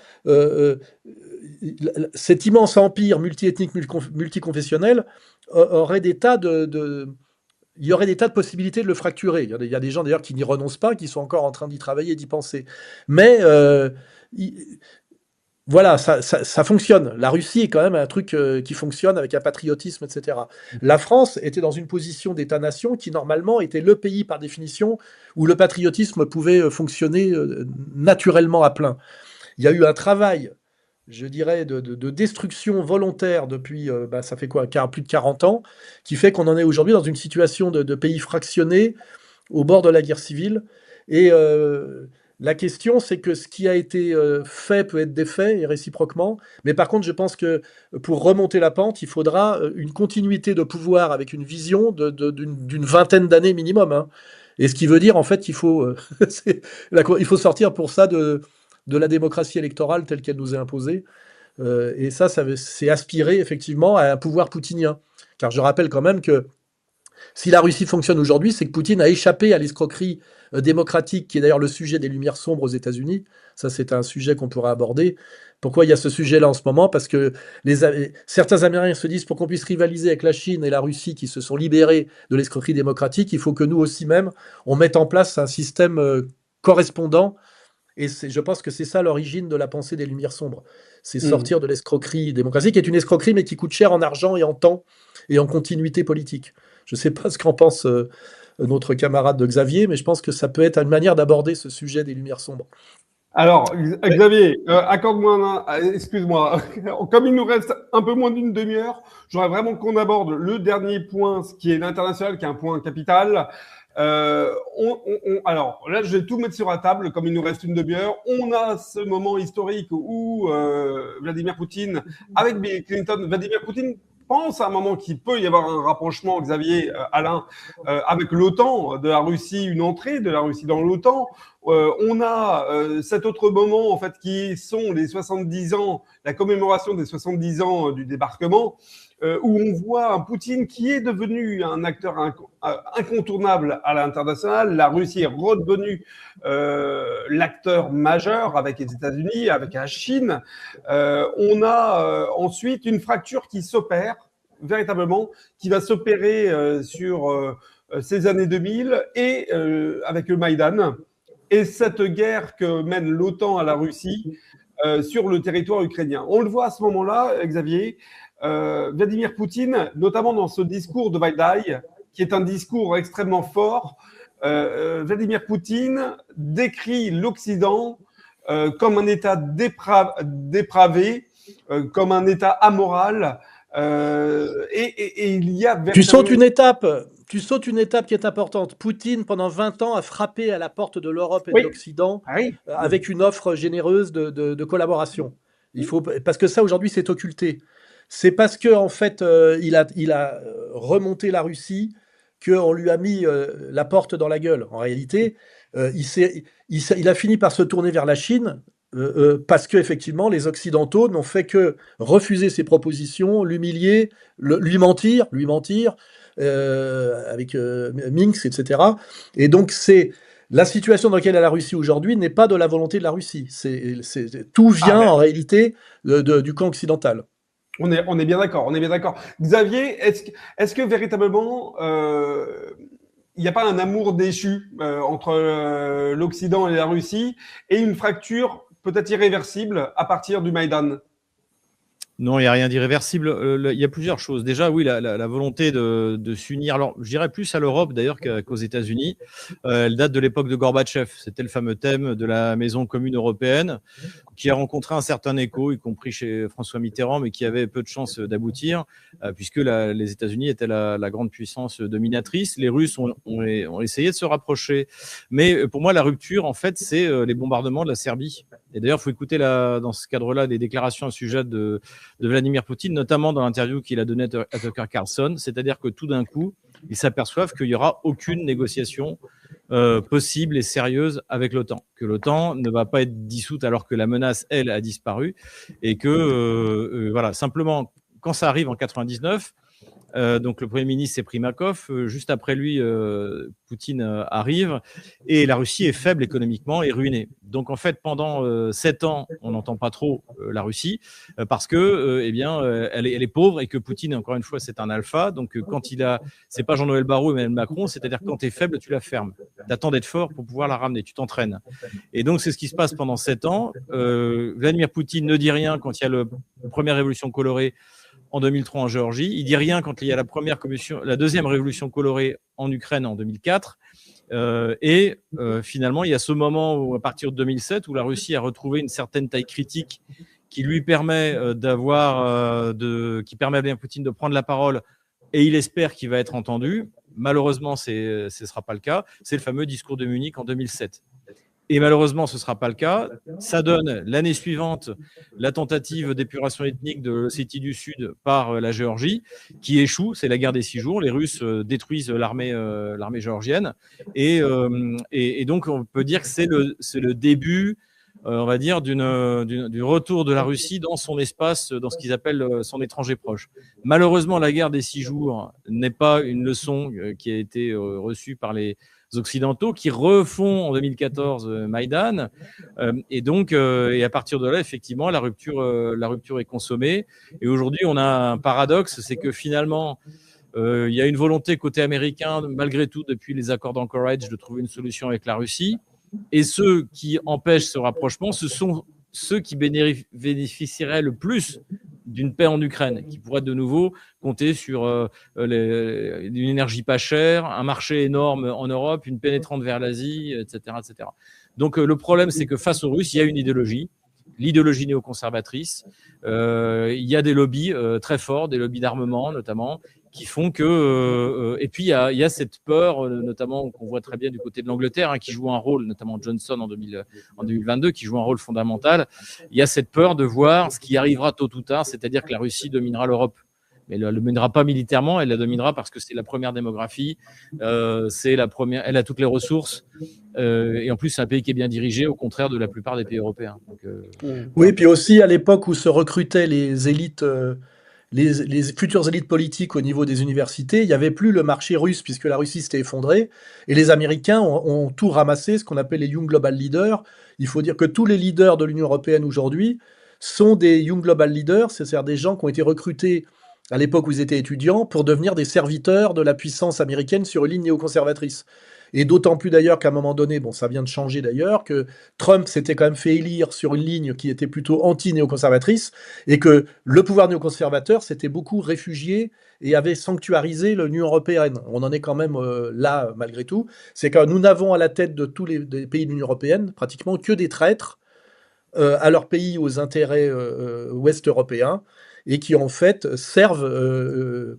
cet immense empire multiethnique, multiconfessionnel aurait des tas il y aurait des tas de possibilités de le fracturer. Il y a des gens d'ailleurs qui n'y renoncent pas, qui sont encore en train d'y travailler, d'y penser. Mais voilà, ça fonctionne. La Russie est quand même un truc qui fonctionne avec un patriotisme, etc. La France était dans une position d'État-nation qui, normalement, était le pays, par définition, où le patriotisme pouvait fonctionner naturellement à plein. Il y a eu un travail, je dirais, de destruction volontaire depuis, ça fait quoi, plus de 40 ans, qui fait qu'on en est aujourd'hui dans une situation de pays fractionné, au bord de la guerre civile. Et la question, c'est que ce qui a été fait peut être défait, et réciproquement. Mais par contre, je pense que pour remonter la pente, il faudra une continuité de pouvoir avec une vision d'une vingtaine d'années minimum. Hein. Et ce qui veut dire, en fait, qu'il faut, il faut sortir pour ça de la démocratie électorale telle qu'elle nous est imposée. Et ça c'est aspirer effectivement à un pouvoir poutinien. Car je rappelle quand même que Si la Russie fonctionne aujourd'hui, c'est que Poutine a échappé à l'escroquerie démocratique, qui est d'ailleurs le sujet des Lumières sombres aux États-Unis. Ça, c'est un sujet qu'on pourra aborder. Pourquoi il y a ce sujet-là en ce moment? Parce que certains Américains se disent, pour qu'on puisse rivaliser avec la Chine et la Russie qui se sont libérés de l'escroquerie démocratique, il faut que nous aussi même, on mette en place un système correspondant. Et je pense que c'est ça l'origine de la pensée des Lumières sombres. C'est sortir de l'escroquerie démocratique, qui est une escroquerie, mais qui coûte cher en argent et en temps et en continuité politique. Je ne sais pas ce qu'en pense notre camarade de Xavier, mais je pense que ça peut être une manière d'aborder ce sujet des Lumières sombres. Alors, Xavier, accorde-moi excuse-moi, comme il nous reste un peu moins d'une demi-heure, j'aurais vraiment qu'on aborde le dernier point, ce qui est l'international, qui est un point capital. Alors là, je vais tout mettre sur la table, comme il nous reste une demi-heure. On a ce moment historique où Vladimir Poutine, avec Bill Clinton, Vladimir Poutine pense à un moment qu'il peut y avoir un rapprochement, Xavier, Alain, avec l'OTAN, de la Russie, une entrée de la Russie dans l'OTAN. On a cet autre moment, en fait, qui sont les 70 ans, la commémoration des 70 ans du débarquement, où on voit un Poutine qui est devenu un acteur incontournable à l'international. La Russie est redevenue l'acteur majeur avec les États-Unis, avec la Chine. On a ensuite une fracture qui s'opère véritablement, qui va s'opérer sur ces années 2000 et avec le Maïdan. Et cette guerre que mène l'OTAN à la Russie sur le territoire ukrainien. On le voit à ce moment-là, Xavier, Vladimir Poutine, notamment dans ce discours de Vaidai, qui est un discours extrêmement fort, Vladimir Poutine décrit l'Occident comme un État dépravé, comme un État amoral. Et il y a... Tu sautes une étape qui est importante. Poutine, pendant 20 ans, a frappé à la porte de l'Europe et de l'Occident avec une offre généreuse de collaboration. Parce que ça, aujourd'hui, c'est occulté. C'est parce que en fait, il a remonté la Russie qu'on lui a mis la porte dans la gueule. En réalité, il a fini par se tourner vers la Chine parce que effectivement, les Occidentaux n'ont fait que refuser ses propositions, l'humilier, lui mentir avec Minsk, etc. Et donc, la situation dans laquelle est la Russie aujourd'hui n'est pas de la volonté de la Russie. Tout vient en réalité du camp occidental. On est bien d'accord, Xavier, est-ce que véritablement il n'y a pas un amour déchu entre l'Occident et la Russie et une fracture peut-être irréversible à partir du Maïdan? Non, il n'y a rien d'irréversible. Il y a plusieurs choses. Déjà, oui, la volonté de s'unir. Alors, je dirais plus à l'Europe d'ailleurs qu'aux États-Unis. Elle date de l'époque de Gorbatchev. C'était le fameux thème de la maison commune européenne qui a rencontré un certain écho, y compris chez François Mitterrand, mais qui avait peu de chances d'aboutir, puisque les États-Unis étaient la grande puissance dominatrice. Les Russes ont essayé de se rapprocher. Mais pour moi, la rupture, en fait, c'est les bombardements de la Serbie. Et d'ailleurs, il faut écouter dans ce cadre-là des déclarations à ce sujet de Vladimir Poutine, notamment dans l'interview qu'il a donnée à Tucker Carlson. C'est-à-dire que tout d'un coup, ils s'aperçoivent qu'il n'y aura aucune négociation possible et sérieuse avec l'OTAN, que l'OTAN ne va pas être dissoute alors que la menace, elle, a disparu, et que, voilà, simplement, quand ça arrive en 99, donc le Premier ministre, c'est Primakov. Juste après lui, Poutine arrive et la Russie est faible économiquement et ruinée. Donc en fait, pendant 7 ans, on n'entend pas trop la Russie parce que, elle est pauvre et que Poutine, encore une fois, c'est un alpha. Donc quand c'est pas Jean-Noël Barrot et Emmanuel Macron, c'est-à-dire que quand tu es faible, tu la fermes. Tu attends d'être fort pour pouvoir la ramener. Tu t'entraînes. Et donc c'est ce qui se passe pendant 7 ans. Vladimir Poutine ne dit rien quand il y a la première révolution colorée en 2003 en Géorgie. Il dit rien quand il y a la deuxième révolution colorée en Ukraine en 2004. Finalement, il y a ce moment où, à partir de 2007, où la Russie a retrouvé une certaine taille critique qui lui permet qui permet à Vladimir Poutine de prendre la parole, et il espère qu'il va être entendu. Malheureusement, ce ne sera pas le cas. C'est le fameux discours de Munich en 2007. Et malheureusement, ce ne sera pas le cas. Ça donne l'année suivante la tentative d'épuration ethnique de l'Ossétie du Sud par la Géorgie, qui échoue. C'est la guerre des 6 jours. Les Russes détruisent l'armée géorgienne. Et donc, on peut dire que c'est le début on va dire, du retour de la Russie dans son espace, dans ce qu'ils appellent son étranger proche. Malheureusement, la guerre des 6 jours n'est pas une leçon qui a été reçue par les Occidentaux, qui refont en 2014 Maïdan, et donc, et à partir de là, effectivement, la rupture est consommée. Et aujourd'hui, on a un paradoxe, c'est que finalement, il y a une volonté côté américain, malgré tout, depuis les accords d'Anchorage, de trouver une solution avec la Russie. Et ceux qui empêchent ce rapprochement, ce sont ceux qui bénéficieraient le plus d'une paix en Ukraine, qui pourraient de nouveau compter sur une énergie pas chère, un marché énorme en Europe, une pénétrante vers l'Asie, etc., etc. Donc le problème, c'est que face aux Russes, il y a une idéologie, l'idéologie néoconservatrice. Il y a des lobbies très forts, des lobbies d'armement notamment, qui font que... et puis, il y a cette peur, notamment qu'on voit très bien du côté de l'Angleterre, qui joue un rôle, notamment Johnson en 2022, qui joue un rôle fondamental. Il y a cette peur de voir ce qui arrivera tôt ou tard, c'est-à-dire que la Russie dominera l'Europe. Mais elle ne la dominera pas militairement, elle la dominera parce que c'est la première démographie, c'est la première, elle a toutes les ressources, et en plus, c'est un pays qui est bien dirigé, au contraire de la plupart des pays européens. Donc, oui, puis aussi à l'époque où se recrutaient les élites... Les futures élites politiques au niveau des universités, il n'y avait plus le marché russe puisque la Russie s'était effondrée et les Américains ont tout ramassé, ce qu'on appelle les Young Global Leaders. Il faut dire que tous les leaders de l'Union européenne aujourd'hui sont des Young Global Leaders, c'est-à-dire des gens qui ont été recrutés à l'époque où ils étaient étudiants pour devenir des serviteurs de la puissance américaine sur une ligne néoconservatrice. Et d'autant plus d'ailleurs qu'à un moment donné, bon, ça vient de changer d'ailleurs, que Trump s'était quand même fait élire sur une ligne qui était plutôt anti-néoconservatrice, et que le pouvoir néoconservateur s'était beaucoup réfugié et avait sanctuarisé l'Union européenne. On en est quand même là, malgré tout. C'est que nous n'avons à la tête de tous les pays de l'Union européenne pratiquement que des traîtres à leur pays, aux intérêts ouest européens, et qui en fait servent...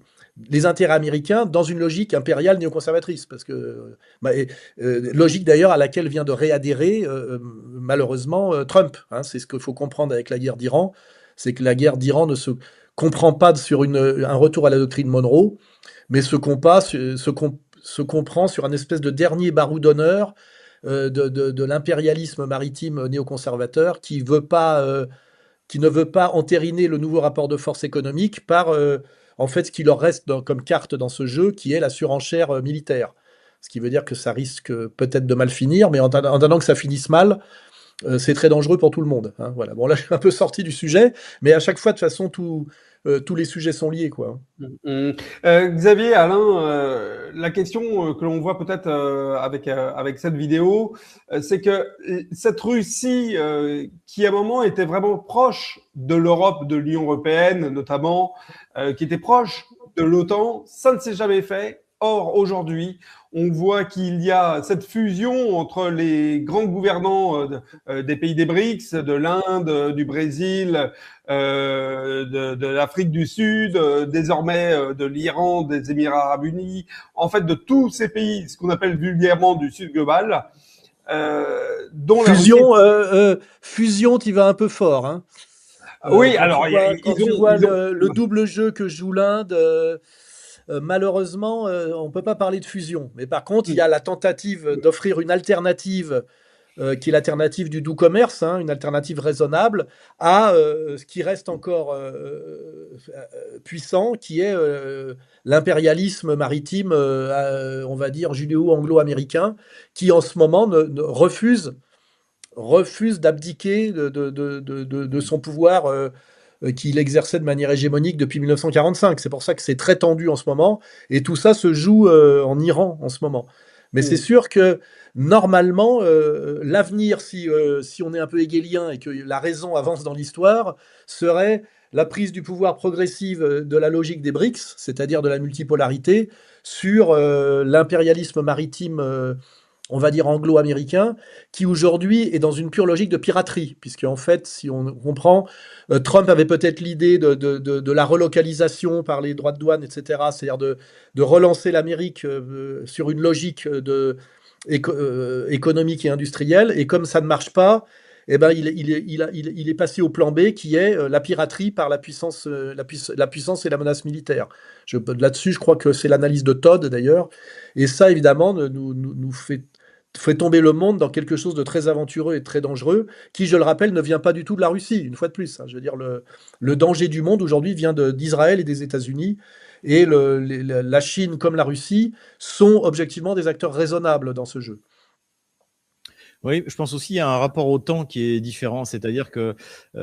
les intérêts américains dans une logique impériale néoconservatrice, parce que logique d'ailleurs à laquelle vient de réadhérer malheureusement Trump. C'est ce qu'il faut comprendre avec la guerre d'Iran, c'est que la guerre d'Iran ne se comprend pas sur un retour à la doctrine Monroe, mais se comprend sur un espèce de dernier barou d'honneur de l'impérialisme maritime néoconservateur qui ne veut pas entériner le nouveau rapport de force économique par en fait, ce qui leur reste comme carte dans ce jeu, qui est la surenchère militaire. Ce qui veut dire que ça risque peut-être de mal finir, mais en attendant que ça finisse mal, c'est très dangereux pour tout le monde. Voilà. Bon, là, je suis un peu sorti du sujet, mais à chaque fois, de toute façon, tous les sujets sont liés, quoi. Xavier, Alain, la question que l'on voit peut-être avec cette vidéo, c'est que cette Russie qui à un moment était vraiment proche de l'Europe, de l'Union européenne notamment, qui était proche de l'OTAN, ça ne s'est jamais fait. Or, aujourd'hui, on voit qu'il y a cette fusion entre les grands gouvernants des pays des BRICS, de l'Inde, du Brésil, de l'Afrique du Sud, désormais de l'Iran, des Émirats arabes unis, en fait de tous ces pays, ce qu'on appelle vulgairement du Sud global. Dont fusion, tu vas un peu fort. Hein. Oui, alors quand tu vois le double jeu que joue l'Inde. Malheureusement, on ne peut pas parler de fusion. Mais par contre, il y a la tentative d'offrir une alternative qui est l'alternative du doux commerce, une alternative raisonnable à ce qui reste encore puissant, qui est l'impérialisme maritime, on va dire judéo-anglo-américain, qui en ce moment refuse d'abdiquer de son pouvoir qu'il exerçait de manière hégémonique depuis 1945. C'est pour ça que c'est très tendu en ce moment, et tout ça se joue en Iran en ce moment. Mais c'est sûr que normalement, l'avenir, si on est un peu hégélien et que la raison avance dans l'histoire, serait la prise du pouvoir progressive de la logique des BRICS, c'est-à-dire de la multipolarité, sur l'impérialisme maritime on va dire anglo-américain, qui aujourd'hui est dans une pure logique de piraterie, puisque en fait, si on comprend, Trump avait peut-être l'idée de la relocalisation par les droits de douane, etc., c'est-à-dire de relancer l'Amérique sur une logique économique et industrielle, et comme ça ne marche pas, eh ben, il est passé au plan B, qui est la piraterie par la puissance et la menace militaire. Là-dessus, je crois que c'est l'analyse de Todd, d'ailleurs, et ça, évidemment, nous fait fait tomber le monde dans quelque chose de très aventureux et de très dangereux, qui, je le rappelle, ne vient pas du tout de la Russie, une fois de plus. Je veux dire, le danger du monde aujourd'hui vient d'Israël et des États-Unis, et la Chine comme la Russie sont objectivement des acteurs raisonnables dans ce jeu. Oui, je pense aussi qu'il y a un rapport au temps qui est différent, c'est-à-dire que c'est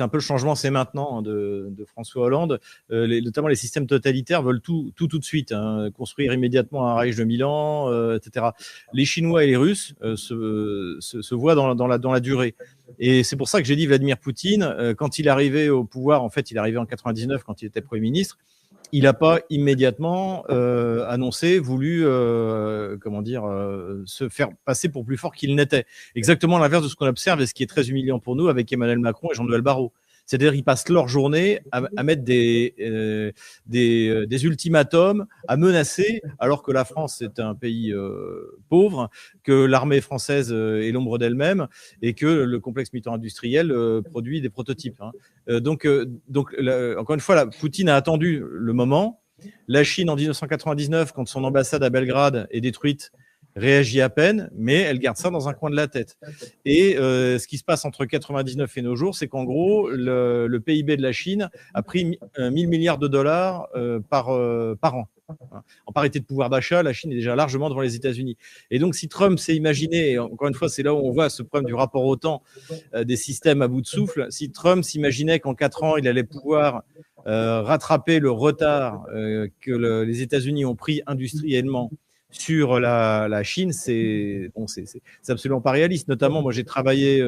un peu le changement, c'est maintenant de François Hollande. Notamment les systèmes totalitaires veulent tout de suite, construire immédiatement un Reich de Milan, etc. Les Chinois et les Russes se voient dans la durée. Et c'est pour ça que j'ai dit Vladimir Poutine, quand il est arrivé au pouvoir, en fait, il est arrivé en 99 quand il était Premier ministre. Il n'a pas immédiatement voulu se faire passer pour plus fort qu'il n'était. Exactement l'inverse de ce qu'on observe et ce qui est très humiliant pour nous avec Emmanuel Macron et Jean-Noël Barrot. C'est-à-dire qu'ils passent leur journée à mettre des ultimatums, à menacer, alors que la France est un pays pauvre, que l'armée française est l'ombre d'elle-même et que le complexe militaro-industriel produit des prototypes. Donc, encore une fois, Poutine a attendu le moment. La Chine, en 1999, quand son ambassade à Belgrade est détruite, réagit à peine, mais elle garde ça dans un coin de la tête. Et ce qui se passe entre 99 et nos jours, c'est qu'en gros, le PIB de la Chine a pris 1000 milliards de dollars par an. En parité de pouvoir d'achat, la Chine est déjà largement devant les États-Unis. Et donc, si Trump s'est imaginé, et encore une fois, c'est là où on voit ce problème du rapport au temps des systèmes à bout de souffle, si Trump s'imaginait qu'en 4 ans, il allait pouvoir rattraper le retard que les États-Unis ont pris industriellement sur la Chine, c'est absolument pas réaliste. Notamment, moi, j'ai travaillé,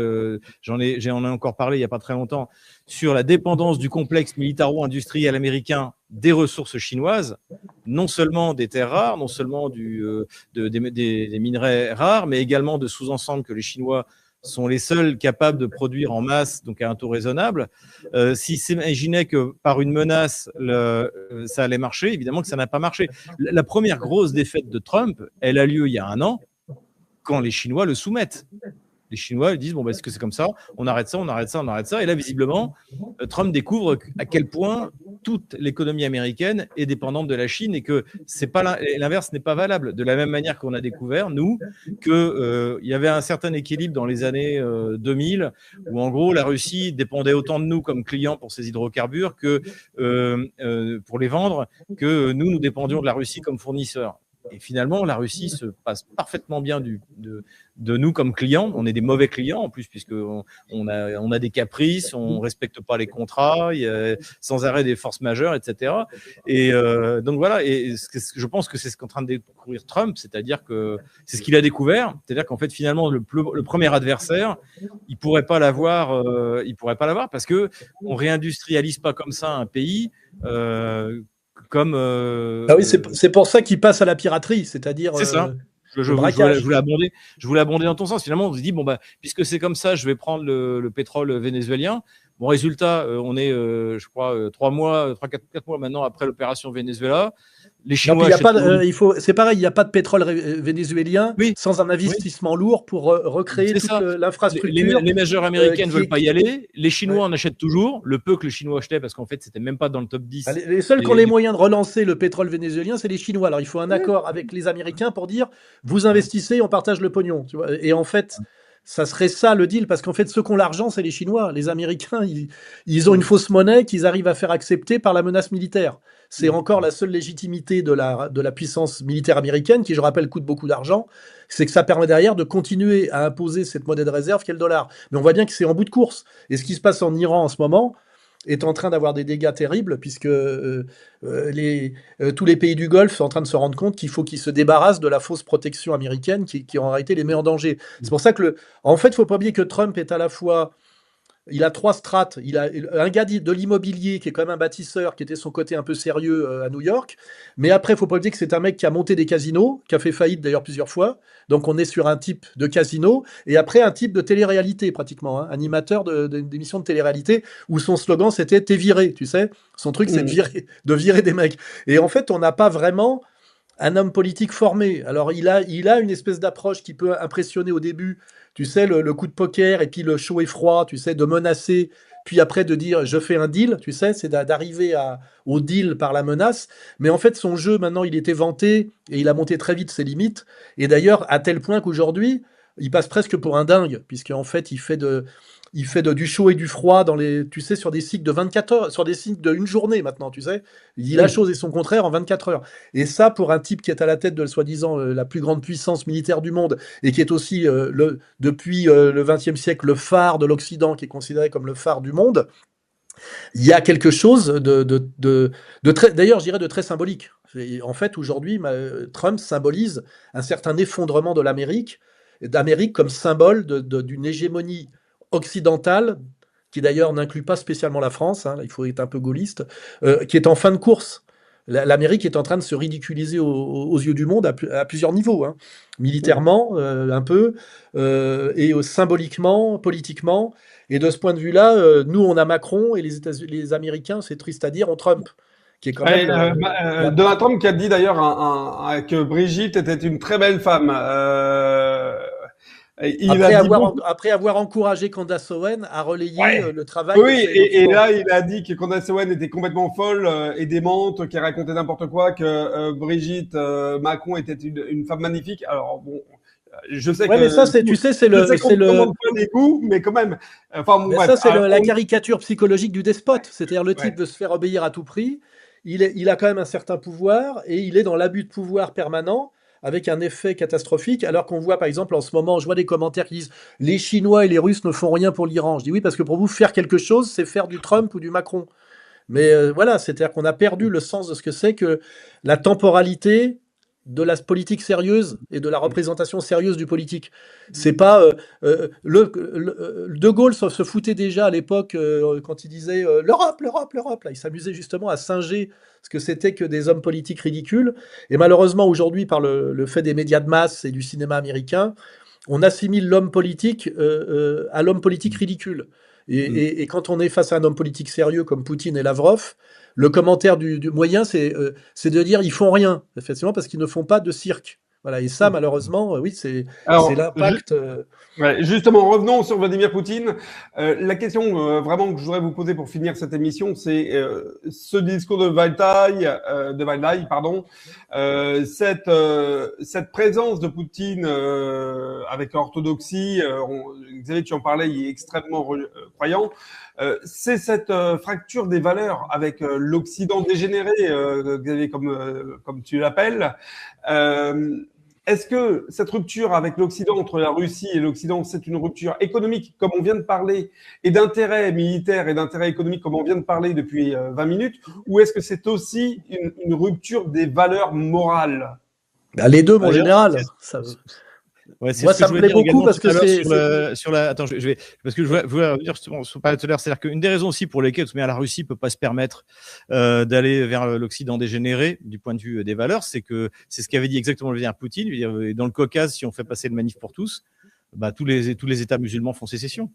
j'en ai encore parlé il n'y a pas très longtemps, sur la dépendance du complexe militaro-industriel américain des ressources chinoises, non seulement des terres rares, non seulement des minerais rares, mais également de sous-ensembles que les Chinois sont les seuls capables de produire en masse, donc à un taux raisonnable. S'ils s'imaginaient que par une menace, ça allait marcher, évidemment que ça n'a pas marché. La première grosse défaite de Trump, elle a lieu il y a 1 an, quand les Chinois le soumettent. Les Chinois ils disent, bon, est-ce que c'est comme ça ? On arrête ça, on arrête ça, on arrête ça. Et là, visiblement, Trump découvre à quel point toute l'économie américaine est dépendante de la Chine et que l'inverse n'est pas valable. De la même manière qu'on a découvert, nous, qu'il y avait un certain équilibre dans les années 2000 où, en gros, la Russie dépendait autant de nous comme clients pour ses hydrocarbures que pour les vendre, que nous dépendions de la Russie comme fournisseurs. Et finalement, la Russie se passe parfaitement bien de nous comme clients. On est des mauvais clients en plus, puisqu'on a des caprices, on ne respecte pas les contrats, il y a sans arrêt des forces majeures, etc. Et donc voilà, et je pense que c'est ce qu'est en train de découvrir Trump, c'est-à-dire que c'est ce qu'il a découvert, c'est-à-dire qu'en fait, finalement, le premier adversaire, il ne pourrait pas l'avoir parce qu'on ne réindustrialise pas comme ça un pays. Ah oui, c'est pour ça qu'il passe à la piraterie, c'est-à-dire. C'est ça. Je voulais abonder dans ton sens. Finalement, on se dit, puisque c'est comme ça, je vais prendre le pétrole vénézuélien. Bon, résultat, on est, je crois, 4 mois maintenant après l'opération Venezuela. Les Chinois. C'est pareil, il n'y a pas de pétrole vénézuélien sans un investissement lourd pour recréer toute l'infrastructure. Les majors américaines ne veulent pas y aller. Les Chinois en achètent toujours. Le peu que les Chinois achetaient, parce qu'en fait, c'était même pas dans le top 10. Les seuls qui ont les moyens de relancer le pétrole vénézuélien, c'est les Chinois. Alors, il faut un accord avec les Américains pour dire, vous investissez, on partage le pognon. Tu vois. Et en fait, ça serait ça le deal, parce qu'en fait, ceux qui ont l'argent, c'est les Chinois. Les Américains, ils ont une fausse monnaie qu'ils arrivent à faire accepter par la menace militaire. C'est encore la seule légitimité de la puissance militaire américaine, qui, je rappelle, coûte beaucoup d'argent, c'est que ça permet derrière de continuer à imposer cette monnaie de réserve qu'est le dollar. Mais on voit bien que c'est en bout de course. Et ce qui se passe en Iran en ce moment est en train d'avoir des dégâts terribles, puisque tous les pays du Golfe sont en train de se rendre compte qu'il faut qu'ils se débarrassent de la fausse protection américaine qui en réalité les met en danger. C'est pour ça que, en fait, il ne faut pas oublier que Trump est à la fois... Il a 3 strates. Il a un gars de l'immobilier qui est quand même un bâtisseur, qui était son côté un peu sérieux à New York. Mais après, il ne faut pas oublier que c'est un mec qui a monté des casinos, qui a fait faillite d'ailleurs plusieurs fois. Donc on est sur un type de casino. Et après, un type de télé-réalité pratiquement. Animateur d'émissions de télé-réalité où son slogan c'était « T'es viré », tu sais. Son truc c'est de virer des mecs. Et en fait, on n'a pas vraiment un homme politique formé. Alors il a une espèce d'approche qui peut impressionner au début. Tu sais, le coup de poker et puis le chaud et froid, tu sais, de menacer puis après de dire je fais un deal, tu sais, c'est d'arriver au deal par la menace. Mais en fait, son jeu, maintenant, il était vanté et il a monté très vite ses limites. Et d'ailleurs, à tel point qu'aujourd'hui, il passe presque pour un dingue, puisqu'en fait, du chaud et du froid tu sais, sur des cycles de 24 heures, sur des cycles de une journée maintenant, tu sais. Il dit la chose et son contraire en 24 heures. Et ça, pour un type qui est à la tête de, soi-disant, la plus grande puissance militaire du monde, et qui est aussi, depuis le XXe siècle, le phare de l'Occident, qui est considéré comme le phare du monde, il y a quelque chose de très, d'ailleurs, je dirais, de très symbolique. Et en fait, aujourd'hui, Trump symbolise un certain effondrement de d'Amérique comme symbole d'une hégémonie occidentale, qui d'ailleurs n'inclut pas spécialement la France, hein, il faut être un peu gaulliste, qui est en fin de course. L'Amérique est en train de se ridiculiser aux yeux du monde à plusieurs niveaux, hein. Militairement, un peu, et symboliquement, politiquement. Et de ce point de vue-là, nous, on a Macron, et les Américains, c'est triste à dire, ont Trump, qui est quand même... Donald Trump qui a dit d'ailleurs que Brigitte était une très belle femme. Après avoir encouragé Candace Owen à relayer le travail. Oui, et là, il a dit que Candace Owen était complètement folle et démente, qu'elle racontait n'importe quoi, que Brigitte Macron était une femme magnifique. Alors bon, je sais que. Mais ça, tu sais, c'est le. Les goûts, mais quand même. Enfin, mais ça, c'est la caricature psychologique du despote. C'est-à-dire le type veut se faire obéir à tout prix. Il a quand même un certain pouvoir et il est dans l'abus de pouvoir permanent, avec un effet catastrophique, alors qu'on voit par exemple en ce moment, je vois des commentaires qui disent « les Chinois et les Russes ne font rien pour l'Iran ». Je dis oui, parce que pour vous, faire quelque chose, c'est faire du Trump ou du Macron. Mais voilà, c'est-à-dire qu'on a perdu le sens de ce que c'est que la temporalité de la politique sérieuse et de la représentation sérieuse du politique. C'est pas De Gaulle se foutait déjà à l'époque quand il disait l'Europe, l'Europe, l'Europe. Là, il s'amusait justement à singer ce que c'était que des hommes politiques ridicules. Et malheureusement aujourd'hui, par le fait des médias de masse et du cinéma américain, on assimile l'homme politique à l'homme politique ridicule. Et quand on est face à un homme politique sérieux comme Poutine et Lavrov, le commentaire du moyen, c'est de dire ils font rien, effectivement, parce qu'ils ne font pas de cirque. Voilà, et ça, malheureusement, oui, c'est l'impact. Justement, revenons sur Vladimir Poutine. La question vraiment que je voudrais vous poser pour finir cette émission, c'est ce discours de Valdai, cette présence de Poutine avec l'orthodoxie. Xavier, tu en parlais, il est extrêmement croyant. C'est cette fracture des valeurs avec l'Occident dégénéré, Xavier, comme tu l'appelles. Est-ce que cette rupture avec l'Occident, entre la Russie et l'Occident, c'est une rupture économique, comme on vient de parler, et d'intérêt militaire et d'intérêt économique, comme on vient de parler depuis 20 minutes, ou est-ce que c'est aussi une rupture des valeurs morales? Les deux, mon général. Ouais, moi, ça me plaît beaucoup parce que c'est Attends, parce que je voulais dire justement sur pas tout à l'heure, c'est-à-dire qu'une des raisons aussi pour lesquelles la Russie peut pas se permettre d'aller vers l'Occident dégénéré du point de vue des valeurs, c'est que c'est ce qu'avait dit exactement Vladimir Poutine. Dans le Caucase, si on fait passer le manif pour tous, tous les États musulmans font sécession.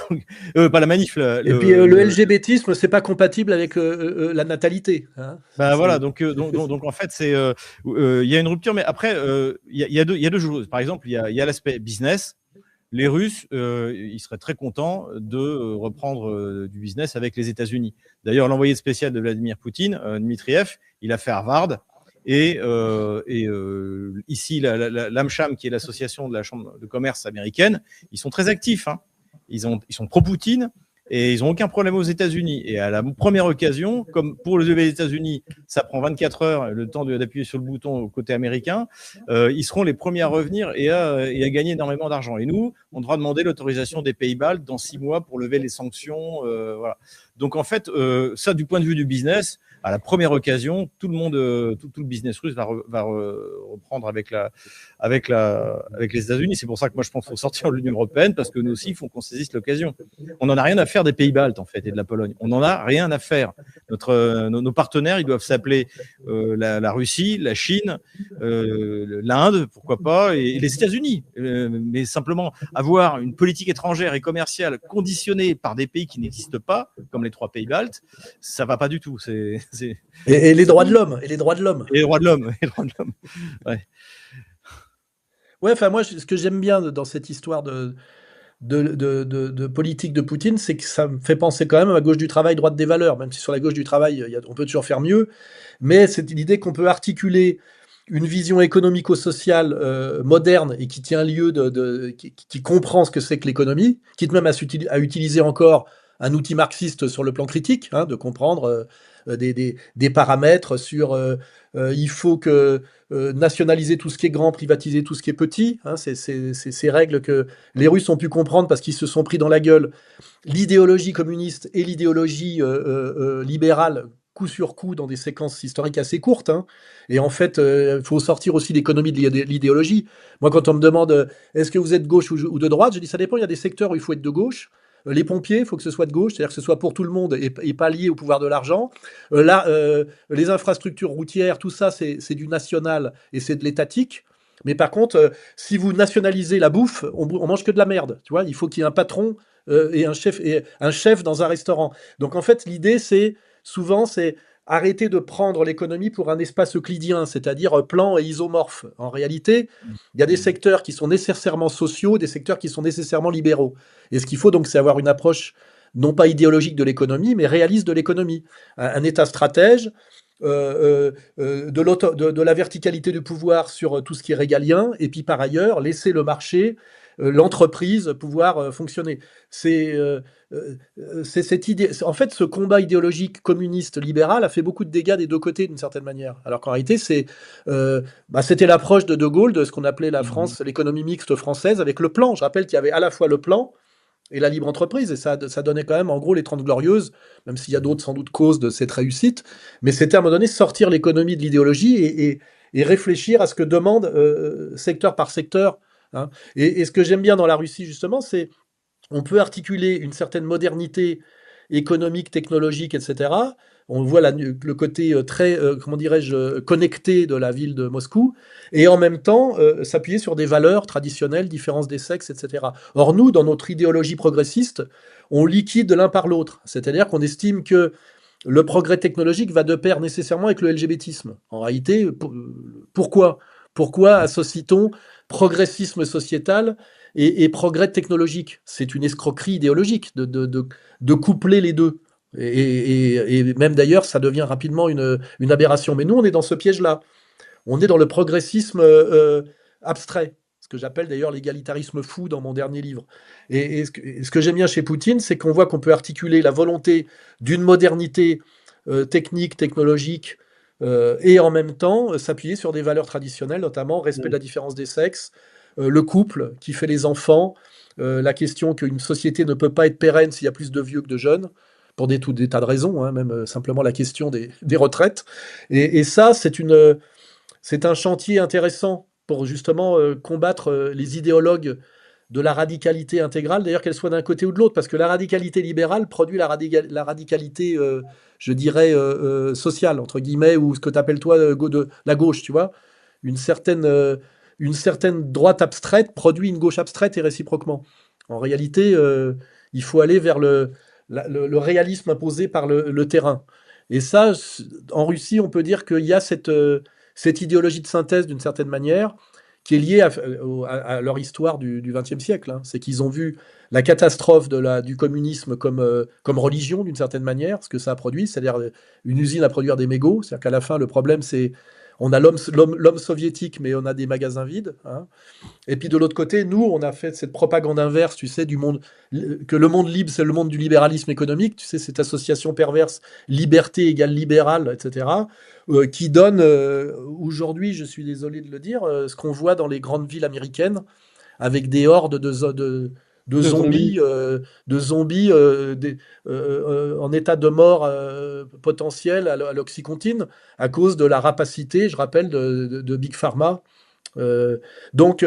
Donc, pas la manif. Et puis le LGBTisme, c'est pas compatible avec la natalité. Hein, voilà, donc en fait, il y a une rupture, mais après, il y a deux choses. Par exemple, il y a l'aspect business. Les Russes, ils seraient très contents de reprendre du business avec les États-Unis. D'ailleurs, l'envoyé spécial de Vladimir Poutine, Dmitriev, il a fait Harvard. Et ici, l'AmCham, qui est l'association de la Chambre de commerce américaine, ils sont très actifs. Hein. Ils sont pro-Poutine et ils n'ont aucun problème aux États-Unis. Et à la première occasion, comme pour les États-Unis, ça prend 24 heures, le temps d'appuyer sur le bouton au côté américain, ils seront les premiers à revenir et à gagner énormément d'argent. Et nous, on devra demander l'autorisation des Pays-Baltes dans 6 mois pour lever les sanctions. Voilà. Donc en fait, ça, du point de vue du business, à la première occasion, tout le business russe va reprendre avec les États-Unis. C'est pour ça que moi je pense qu'il faut sortir de l'Union européenne, parce que nous aussi, il faut qu'on saisisse l'occasion. On n'en a rien à faire des Pays-Baltes en fait et de la Pologne. On n'en a rien à faire. Nos partenaires, ils doivent s'appeler la Russie, la Chine, l'Inde, pourquoi pas, et les États-Unis. Mais simplement avoir une politique étrangère et commerciale conditionnée par des pays qui n'existent pas, comme les 3 Pays-Baltes, ça va pas du tout. Et les droits de l'homme. Et les droits de l'homme. Ouais. Ouais, enfin, moi, ce que j'aime bien dans cette histoire de politique de Poutine, c'est que ça me fait penser quand même à la gauche du travail, droite des valeurs, même si sur la gauche du travail, on peut toujours faire mieux, mais c'est l'idée qu'on peut articuler une vision économico-sociale moderne et qui tient lieu qui comprend ce que c'est que l'économie, quitte même à utiliser encore un outil marxiste sur le plan critique, hein, de comprendre des paramètres sur il faut que nationaliser tout ce qui est grand, privatiser tout ce qui est petit, hein, c'est ces règles que les Russes ont pu comprendre parce qu'ils se sont pris dans la gueule l'idéologie communiste et l'idéologie libérale coup sur coup dans des séquences historiques assez courtes, hein. Et en fait, il faut sortir aussi l'économie de l'idéologie. Moi, quand on me demande est-ce que vous êtes gauche ou de droite, je dis ça dépend, il y a des secteurs où il faut être de gauche. Les pompiers, il faut que ce soit de gauche, c'est-à-dire que ce soit pour tout le monde et pas lié au pouvoir de l'argent. Les infrastructures routières, tout ça, c'est du national et c'est de l'étatique. Mais par contre, si vous nationalisez la bouffe, on mange que de la merde. Tu vois, il faut qu'il y ait un patron et un chef dans un restaurant. Donc en fait, l'idée, souvent, c'est arrêter de prendre l'économie pour un espace euclidien, c'est-à-dire plan et isomorphe. En réalité, il y a des secteurs qui sont nécessairement sociaux, des secteurs qui sont nécessairement libéraux. Et ce qu'il faut donc, c'est avoir une approche non pas idéologique de l'économie, mais réaliste de l'économie. Un État stratège, de la verticalité du pouvoir sur tout ce qui est régalien, et puis par ailleurs, laisser le marché, l'entreprise pouvoir fonctionner. C'est cette idée. En fait, ce combat idéologique communiste libéral a fait beaucoup de dégâts des deux côtés d'une certaine manière. Alors qu'en réalité, c'était l'approche de Gaulle de ce qu'on appelait la France, l'économie mixte française, avec le plan. Je rappelle qu'il y avait à la fois le plan et la libre entreprise, et ça donnait quand même en gros les 30 glorieuses, même s'il y a d'autres sans doute causes de cette réussite. Mais c'était à un moment donné sortir l'économie de l'idéologie et réfléchir à ce que demande secteur par secteur. Hein. Et ce que j'aime bien dans la Russie, justement, c'est on peut articuler une certaine modernité économique, technologique, etc. On voit le côté très, comment dirais-je, connecté de la ville de Moscou, et en même temps s'appuyer sur des valeurs traditionnelles, différence des sexes, etc. Or, nous, dans notre idéologie progressiste, on liquide l'un par l'autre. C'est-à-dire qu'on estime que le progrès technologique va de pair nécessairement avec le LGBTisme. En réalité, pourquoi associe-t-on progressisme sociétal et progrès technologique? C'est une escroquerie idéologique de coupler les deux. Et même d'ailleurs, ça devient rapidement une aberration. Mais nous, on est dans ce piège-là. On est dans le progressisme abstrait, ce que j'appelle d'ailleurs l'égalitarisme fou dans mon dernier livre. Et ce que j'aime bien chez Poutine, c'est qu'on voit qu'on peut articuler la volonté d'une modernité technique, technologique, et en même temps s'appuyer sur des valeurs traditionnelles, notamment respect de la différence des sexes, le couple qui fait les enfants, la question qu'une société ne peut pas être pérenne s'il y a plus de vieux que de jeunes, pour des tas de raisons, hein, même simplement la question des retraites. Et ça, c'est un chantier intéressant pour justement combattre les idéologues de la radicalité intégrale, d'ailleurs qu'elle soit d'un côté ou de l'autre, parce que la radicalité libérale produit la radicalité, je dirais, sociale, entre guillemets, ou ce que tu appelles toi de la gauche, tu vois. Une certaine droite abstraite produit une gauche abstraite et réciproquement. En réalité, il faut aller vers le réalisme imposé par le terrain. Et ça, en Russie, on peut dire qu'il y a cette idéologie de synthèse, d'une certaine manière, qui est liée à leur histoire du XXe siècle. Hein. C'est qu'ils ont vu la catastrophe du communisme comme religion, d'une certaine manière, ce que ça a produit, c'est-à-dire une usine à produire des mégots. C'est-à-dire qu'à la fin, le problème, c'est on a l'homme soviétique, mais on a des magasins vides. Hein. Et puis de l'autre côté, nous, on a fait cette propagande inverse, tu sais, que le monde libre, c'est le monde du libéralisme économique, tu sais, cette association perverse, liberté égale libéral, etc., qui donne, aujourd'hui, je suis désolé de le dire, ce qu'on voit dans les grandes villes américaines, avec des hordes de zombies, en état de mort potentiel à l'oxycontine, à cause de la rapacité, je rappelle, de Big Pharma. Donc,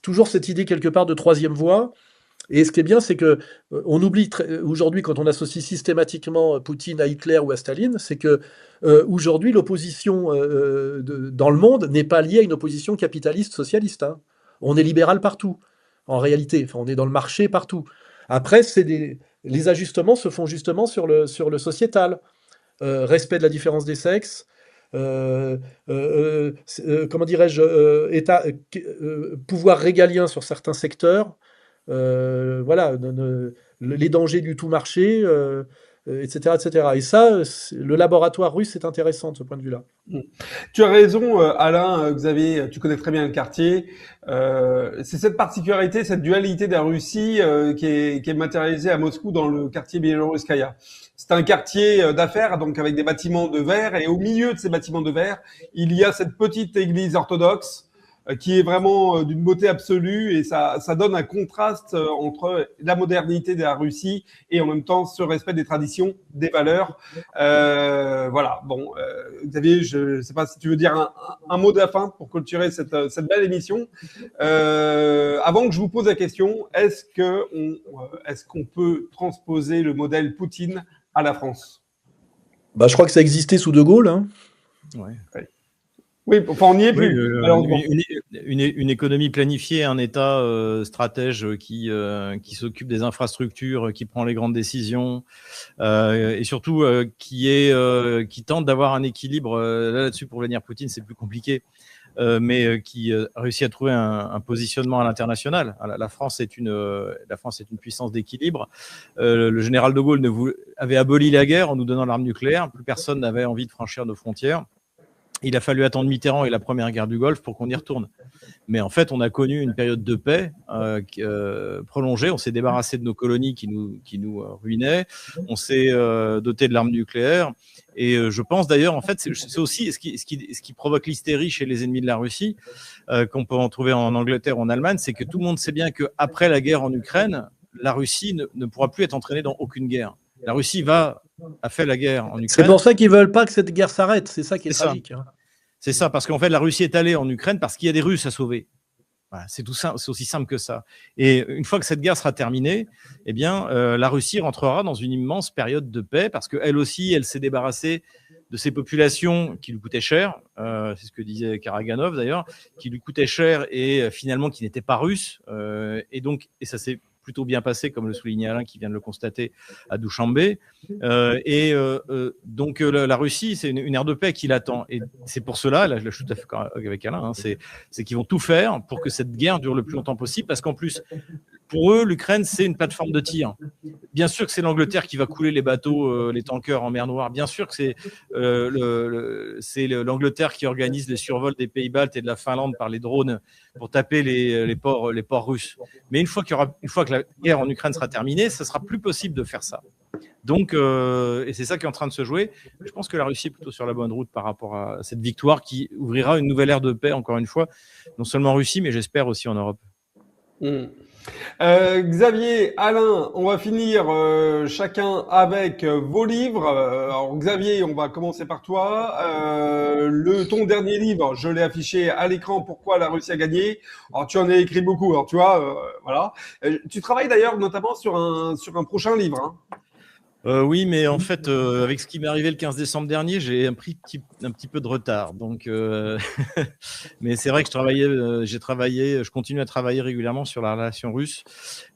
toujours cette idée quelque part de troisième voie. Et ce qui est bien, c'est que on oublie aujourd'hui, quand on associe systématiquement Poutine à Hitler ou à Staline, c'est que aujourd'hui, l'opposition dans le monde n'est pas liée à une opposition capitaliste-socialiste. Hein. On est libéral partout, en réalité. Enfin, on est dans le marché partout. Après, les ajustements se font justement sur le sociétal. Respect de la différence des sexes, comment dirais-je, pouvoir régalien sur certains secteurs, voilà, les dangers du tout marché, etc., etc. Et ça, le laboratoire russe est intéressant de ce point de vue-là. Tu as raison, Alain, Xavier, tu connais très bien le quartier. C'est cette particularité, cette dualité de la Russie qui est matérialisée à Moscou dans le quartier Biélorusskaya. C'est un quartier d'affaires, donc avec des bâtiments de verre, et au milieu de ces bâtiments de verre, il y a cette petite église orthodoxe qui est vraiment d'une beauté absolue, et ça donne un contraste entre la modernité de la Russie et en même temps ce respect des traditions, des valeurs. Voilà. Bon, Xavier, je ne sais pas si tu veux dire un mot de la fin pour clôturer cette belle émission. Avant que je vous pose la question, est-ce qu'on peut transposer le modèle Poutine à la France? Bah, je crois que ça existait sous De Gaulle. Hein. Ouais. Oui, enfin, on n'y est plus. Une économie planifiée, un État stratège qui s'occupe des infrastructures, qui prend les grandes décisions, et surtout qui tente d'avoir un équilibre. Là-dessus, pour Vladimir Poutine, c'est plus compliqué, mais qui réussit à trouver un positionnement à l'international. La France est une puissance d'équilibre. Le général de Gaulle avait aboli la guerre en nous donnant l'arme nucléaire. Plus personne n'avait envie de franchir nos frontières. Il a fallu attendre Mitterrand et la première guerre du Golfe pour qu'on y retourne. Mais en fait, on a connu une période de paix prolongée. On s'est débarrassé de nos colonies qui nous ruinaient. On s'est doté de l'arme nucléaire. Et je pense d'ailleurs, en fait, c'est aussi ce qui provoque l'hystérie chez les ennemis de la Russie, qu'on peut en trouver en Angleterre ou en Allemagne, c'est que tout le monde sait bien qu'après la guerre en Ukraine, la Russie ne pourra plus être entraînée dans aucune guerre. La Russie a fait la guerre en Ukraine. C'est pour ça qu'ils veulent pas que cette guerre s'arrête. C'est ça qui est tragique. Hein. C'est ça, parce qu'en fait, la Russie est allée en Ukraine parce qu'il y a des Russes à sauver. Voilà, c'est tout ça, c'est aussi simple que ça. Et une fois que cette guerre sera terminée, eh bien, la Russie rentrera dans une immense période de paix parce qu'elle aussi, elle s'est débarrassée de ces populations qui lui coûtaient cher. C'est ce que disait Karaganov d'ailleurs, qui lui coûtaient cher et finalement qui n'étaient pas russes. Et ça s'est plutôt bien passé, comme le soulignait Alain, qui vient de le constater à Douchambé. Donc la Russie, c'est une ère de paix qui l'attend. Et c'est pour cela, là je suis tout à fait d'accord avec Alain, hein, c'est qu'ils vont tout faire pour que cette guerre dure le plus longtemps possible, parce qu'en plus, pour eux, l'Ukraine, c'est une plateforme de tir. Bien sûr que c'est l'Angleterre qui va couler les bateaux, les tankers en mer Noire. Bien sûr que c'est l'Angleterre qui organise les survols des pays baltes et de la Finlande par les drones pour taper les ports russes. Mais une fois que la guerre en Ukraine sera terminée, ce sera plus possible de faire ça. Donc, et c'est ça qui est en train de se jouer. Je pense que la Russie est plutôt sur la bonne route par rapport à cette victoire qui ouvrira une nouvelle ère de paix, encore une fois, non seulement en Russie, mais j'espère aussi en Europe. Xavier, Alain, on va finir chacun avec vos livres. Alors Xavier, on va commencer par toi. Ton dernier livre, je l'ai affiché à l'écran, Pourquoi la Russie a gagné. Alors tu en as écrit beaucoup, alors tu vois, voilà. Tu travailles d'ailleurs notamment sur un prochain livre. Hein. Oui, mais en fait, avec ce qui m'est arrivé le 15 décembre dernier, j'ai un petit peu de retard. Donc, mais c'est vrai que je continue à travailler régulièrement sur la relation russe.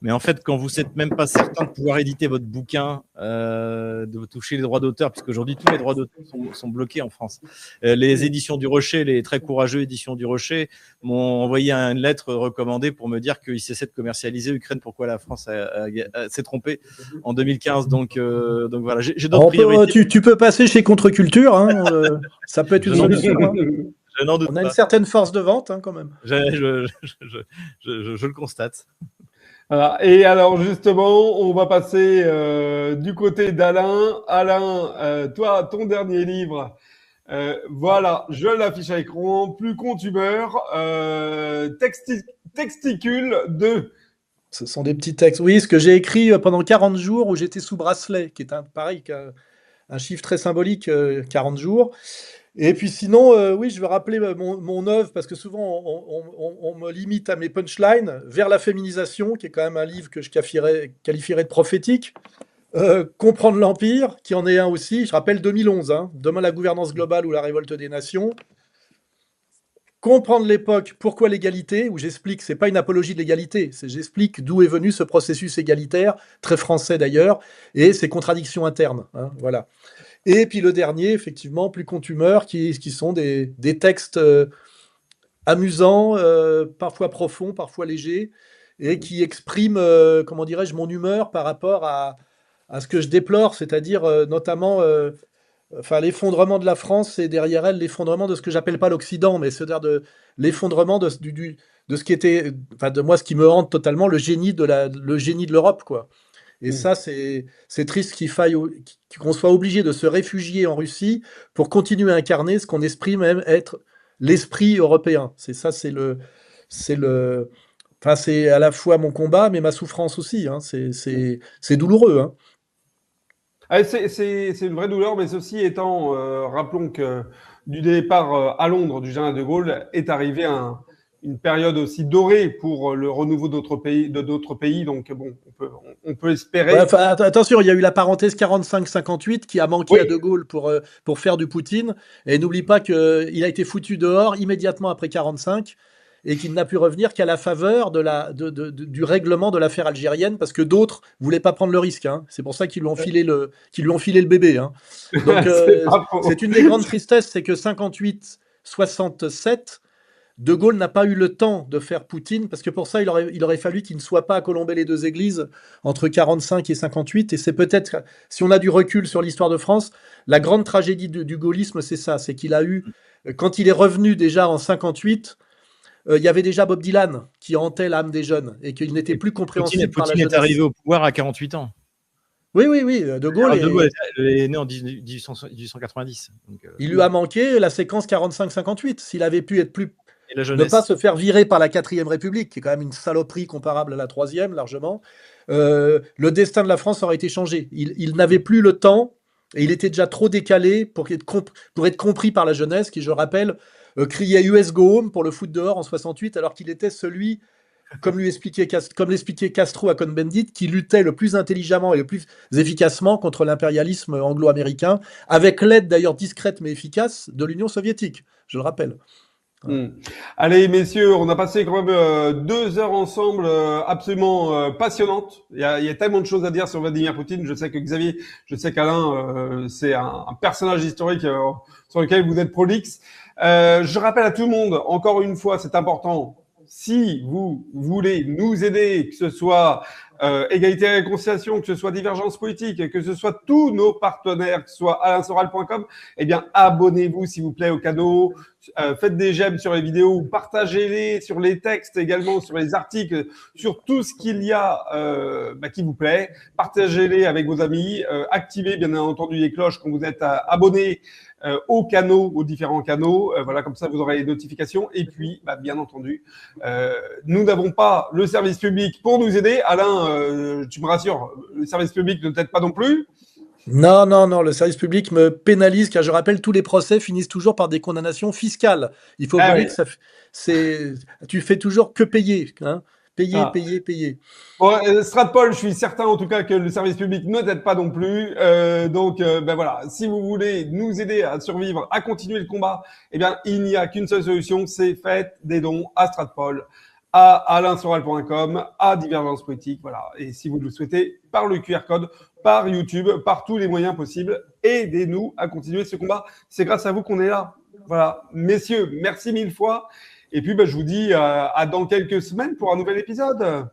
Mais en fait, quand vous n'êtes même pas certain de pouvoir éditer votre bouquin, de toucher les droits d'auteur, puisque aujourd'hui tous les droits d'auteur sont bloqués en France. Les éditions du Rocher, les très courageux éditions du Rocher, m'ont envoyé une lettre recommandée pour me dire qu'ils cessaient de commercialiser Ukraine. Pourquoi la France s'est trompée en 2015. Donc voilà, j'ai d'autres priorités. Tu peux passer chez Contre-Culture, hein, ça peut être une solution. Hein. On a une certaine force de vente, hein, quand même. Je le constate. Voilà. Et alors justement, on va passer du côté d'Alain. Alain, toi, ton dernier livre, voilà, je l'affiche à l'écran, Plus con tu meurs, Texticule 2. Ce sont des petits textes. Oui, ce que j'ai écrit pendant 40 jours où j'étais sous bracelet, qui est un chiffre très symbolique, 40 jours. Et puis sinon, oui, je veux rappeler mon œuvre, parce que souvent on me limite à mes punchlines, Vers la féminisation, qui est quand même un livre que je qualifierais de prophétique. Comprendre l'Empire, qui en est un aussi, je rappelle 2011, hein, Demain la gouvernance globale ou la révolte des nations. Comprendre l'époque, pourquoi l'égalité, où j'explique que ce n'est pas une apologie de l'égalité, j'explique d'où est venu ce processus égalitaire, très français d'ailleurs, et ses contradictions internes. Hein, voilà. Et puis le dernier, effectivement, Plus con tu meurs, qui sont des textes amusants, parfois profonds, parfois légers, et qui exprime, comment dirais-je, mon humeur par rapport à ce que je déplore, c'est-à-dire notamment enfin, l'effondrement de la France et derrière elle l'effondrement de ce que j'appelle pas l'Occident, mais c'est-à-dire de l'effondrement de ce qui était, enfin de moi ce qui me hante totalement, le génie de l'Europe, quoi. Et ça, c'est triste qu'on soit obligé de se réfugier en Russie pour continuer à incarner ce qu'on exprime même être l'esprit européen. Enfin, c'est à la fois mon combat, mais ma souffrance aussi, hein. C'est douloureux, hein. C'est une vraie douleur, mais ceci étant, rappelons que du départ à Londres du général de Gaulle est arrivé une période aussi dorée pour le renouveau d'autres pays. Donc bon, on peut espérer. Ouais, enfin, attention, il y a eu la parenthèse 45-58 qui a manqué à De Gaulle pour faire du Poutine. Et n'oublie pas qu'il a été foutu dehors immédiatement après 45 et qu'il n'a pu revenir qu'à la faveur du règlement de l'affaire algérienne parce que d'autres voulaient pas prendre le risque, hein. C'est pour ça qu'ils lui ont filé le bébé, hein. Donc c'est une des grandes tristesses, c'est que 58-67, De Gaulle n'a pas eu le temps de faire Poutine, parce que pour ça, il aurait fallu qu'il ne soit pas à colomber les deux églises entre 45 et 58. Et c'est peut-être, si on a du recul sur l'histoire de France, la grande tragédie du gaullisme, c'est ça. C'est qu'il a eu, quand il est revenu déjà en 58, il y avait déjà Bob Dylan qui hantait l'âme des jeunes et qu'il n'était plus compréhensible par la jeunesse. Poutine est arrivé au pouvoir à 48 ans. Oui, De Gaulle, De Gaulle est né en 1890. Donc, il lui a manqué la séquence 45-58. S'il avait pu être plus... Et la jeunesse. Ne pas se faire virer par la 4e République, qui est quand même une saloperie comparable à la 3e, largement, le destin de la France aurait été changé. Il n'avait plus le temps, et il était déjà trop décalé pour être compris par la jeunesse, qui, je rappelle, criait US Go Home pour le foot dehors en 68, alors qu'il était celui, comme l'expliquait Castro à Cohn-Bendit, qui luttait le plus intelligemment et le plus efficacement contre l'impérialisme anglo-américain, avec l'aide d'ailleurs discrète mais efficace de l'Union soviétique, je le rappelle. Allez, messieurs, on a passé quand même 2 heures ensemble absolument passionnantes. Il y a tellement de choses à dire sur Vladimir Poutine. Je sais que Xavier, je sais qu'Alain, c'est un personnage historique sur lequel vous êtes prolixe. Je rappelle à tout le monde, encore une fois, c'est important, si vous voulez nous aider, que ce soit Égalité et Réconciliation, que ce soit Divergence Politique, que ce soit tous nos partenaires, que ce soit alainsoral.com, eh bien, abonnez-vous, s'il vous plaît, au canal. Faites des j'aime sur les vidéos, partagez-les sur les textes également, sur les articles, sur tout ce qu'il y a qui vous plaît. Partagez-les avec vos amis. Activez bien entendu les cloches quand vous êtes abonnés aux canaux, aux différents canaux. Voilà, comme ça vous aurez les notifications. Et puis, bien entendu, nous n'avons pas le service public pour nous aider. Alain, tu me rassures, le service public ne t'aide pas non plus. Non, le service public me pénalise, car je rappelle, tous les procès finissent toujours par des condamnations fiscales. Il faut oublier que tu fais toujours que payer, hein. Payer. Bon, Stratpol, je suis certain en tout cas que le service public ne t'aide pas non plus. Donc, voilà, si vous voulez nous aider à survivre, à continuer le combat, eh bien, il n'y a qu'une seule solution, c'est faites des dons à Stratpol, à alainsoral.com, à Divergence Politique, voilà. Et si vous le souhaitez, par le QR code, par YouTube, par tous les moyens possibles, aidez-nous à continuer ce combat. C'est grâce à vous qu'on est là. Voilà. Messieurs, merci 1000 fois. Et puis, je vous dis à dans quelques semaines pour un nouvel épisode.